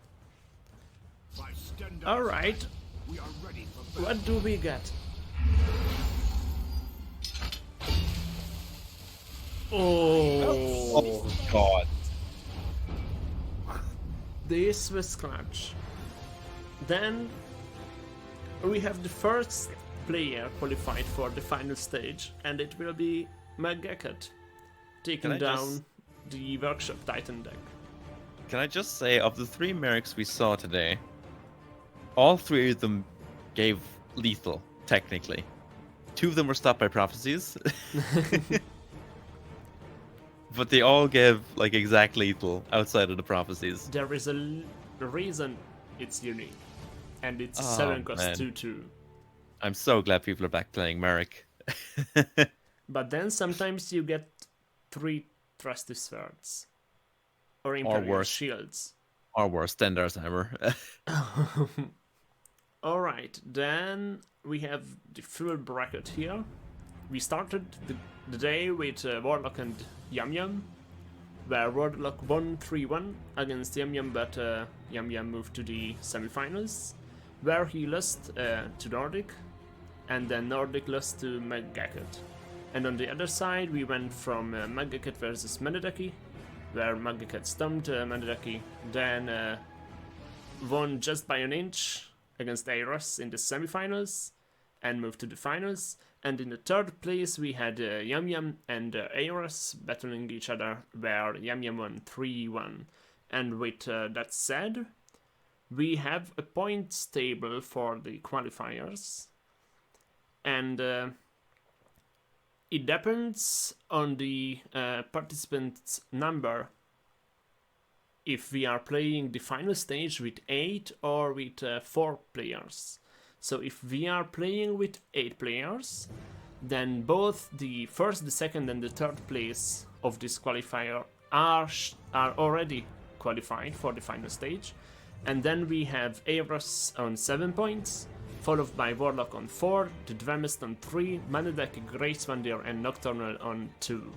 By Stendar's All right. might, we are ready for battle. What do we get? Oh, God. this was clutch. Then we have the first player qualified for the final stage, and it will be McGacket taking down the Workshop Titan deck. Can I just say, of the 3 Mercs we saw today, all 3 of them gave lethal, technically. 2 of them were stopped by prophecies. But they all gave, like, exact lethal outside of the prophecies. There is a reason it's unique, and it's 7 cost man. 2/2. I'm so glad people are back playing Merrick. But then sometimes you get 3 Trusty Swords. Or Imperial worse. Shields. Or worse, Stendar's Hammer. Alright, then we have the full bracket here. We started the day with Warlock and Yum Yum, where Warlock won 3-1 against Yum Yum, but Yum Yum moved to the semifinals, where he lost to Nordic, and then Nordic lost to McGacket. And on the other side, we went from McGacket versus Manadaki, where McGacket stumped Manadaki, then won just by an inch against Aros in the semifinals, and moved to the finals. And in the third place we had Yum Yum and Aros battling each other, where Yum Yum won 3-1. And with that said, we have a points table for the qualifiers, and it depends on the participants' number if we are playing the final stage with 8 or with 4 players. So if we are playing with 8 players, then both the first, the second and the third place of this qualifier are already qualified for the final stage. And then we have Aros on 7 points, followed by Warlock on 4, the Dwemist on 3, Manadaki, Gracewandir and Nocturnal on 2.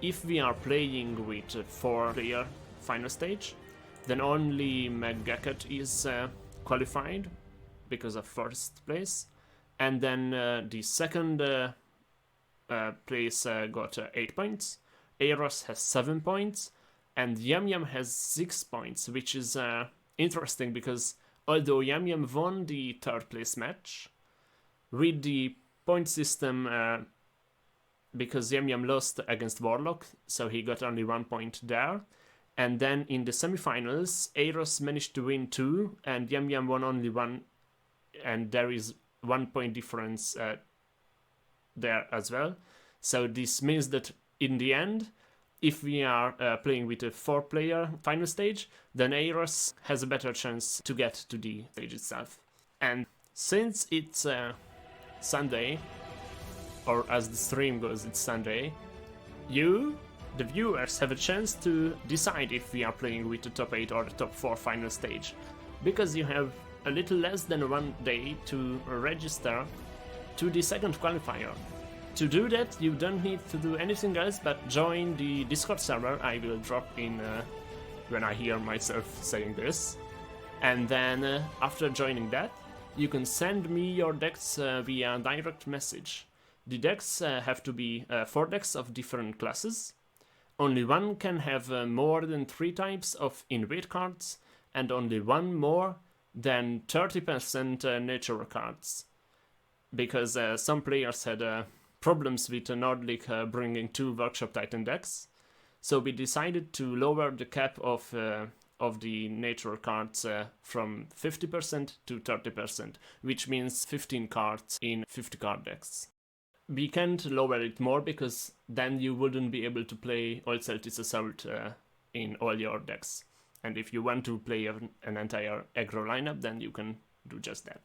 If we are playing with a 4-player final stage, then only McGacket is qualified because of first place, and then the second place got 8 points, Aros has 7 points, and Yum Yum has 6 points, which is interesting because although Yum Yum won the third place match, with the point system, because Yum Yum lost against Warlock, so he got only 1 point there. And then in the semifinals, Aros managed to win 2, and Yum Yum won only 1, and there is 1 point difference there as well. So this means that in the end, if we are playing with a 4-player final stage, then Aros has a better chance to get to the stage itself. And since it's Sunday, or as the stream goes, it's Sunday, you, the viewers, have a chance to decide if we are playing with the top 8 or the top 4 final stage, because you have a little less than 1 day to register to the second qualifier. To do that, you don't need to do anything else but join the Discord server. I will drop in when I hear myself saying this. And then after joining that, you can send me your decks via direct message. The decks have to be 4 decks of different classes. Only one can have more than 3 types of invade cards, and only one more than 30% nature cards. Because some players had problems with Nordic bringing 2 Workshop Titan decks, so we decided to lower the cap of the nature cards from 50% to 30%, which means 15 cards in 50 card decks. We can't lower it more because then you wouldn't be able to play All Celtics Assault in all your decks. And if you want to play an entire aggro lineup, then you can do just that.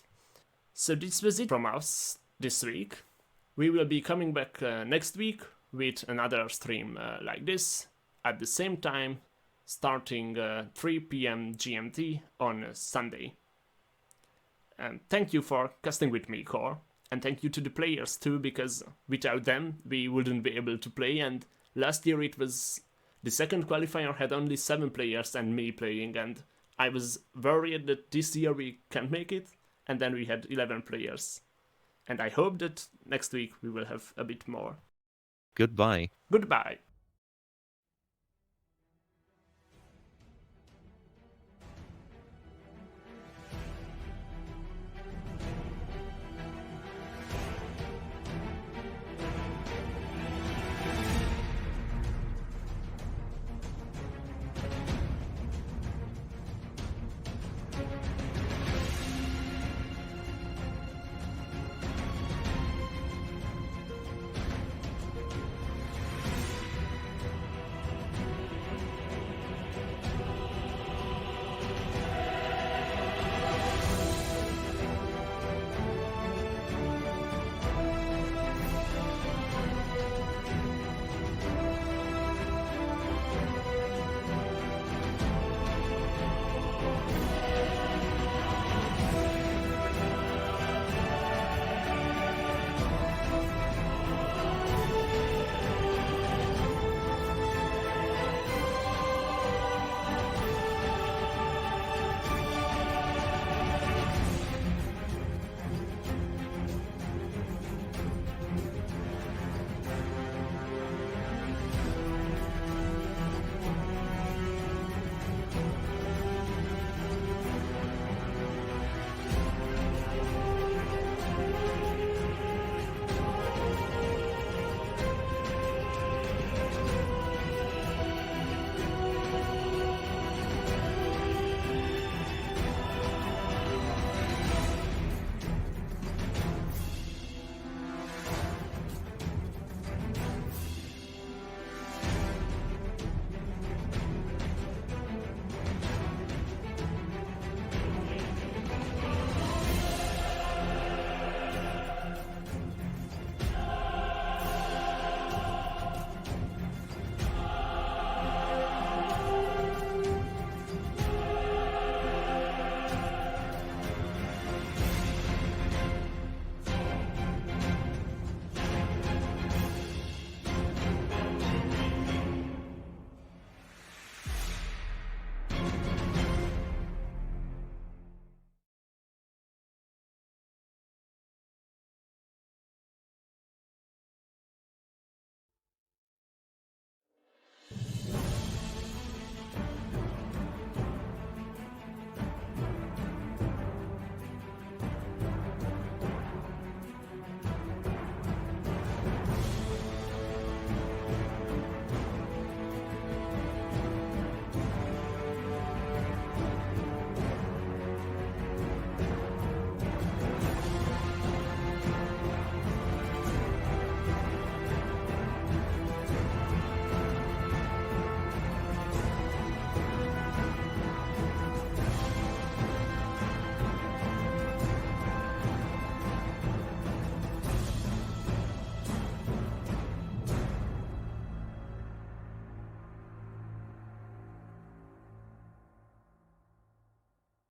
So this was it from us this week. We will be coming back next week with another stream like this at the same time, starting 3 p.m. GMT on Sunday. And thank you for casting with me, Core. And thank you to the players too, because without them we wouldn't be able to play. And last year it was the second qualifier had only 7 players and me playing, and I was worried that this year we can't make it, and then we had 11 players. And I hope that next week we will have a bit more. Goodbye. Goodbye.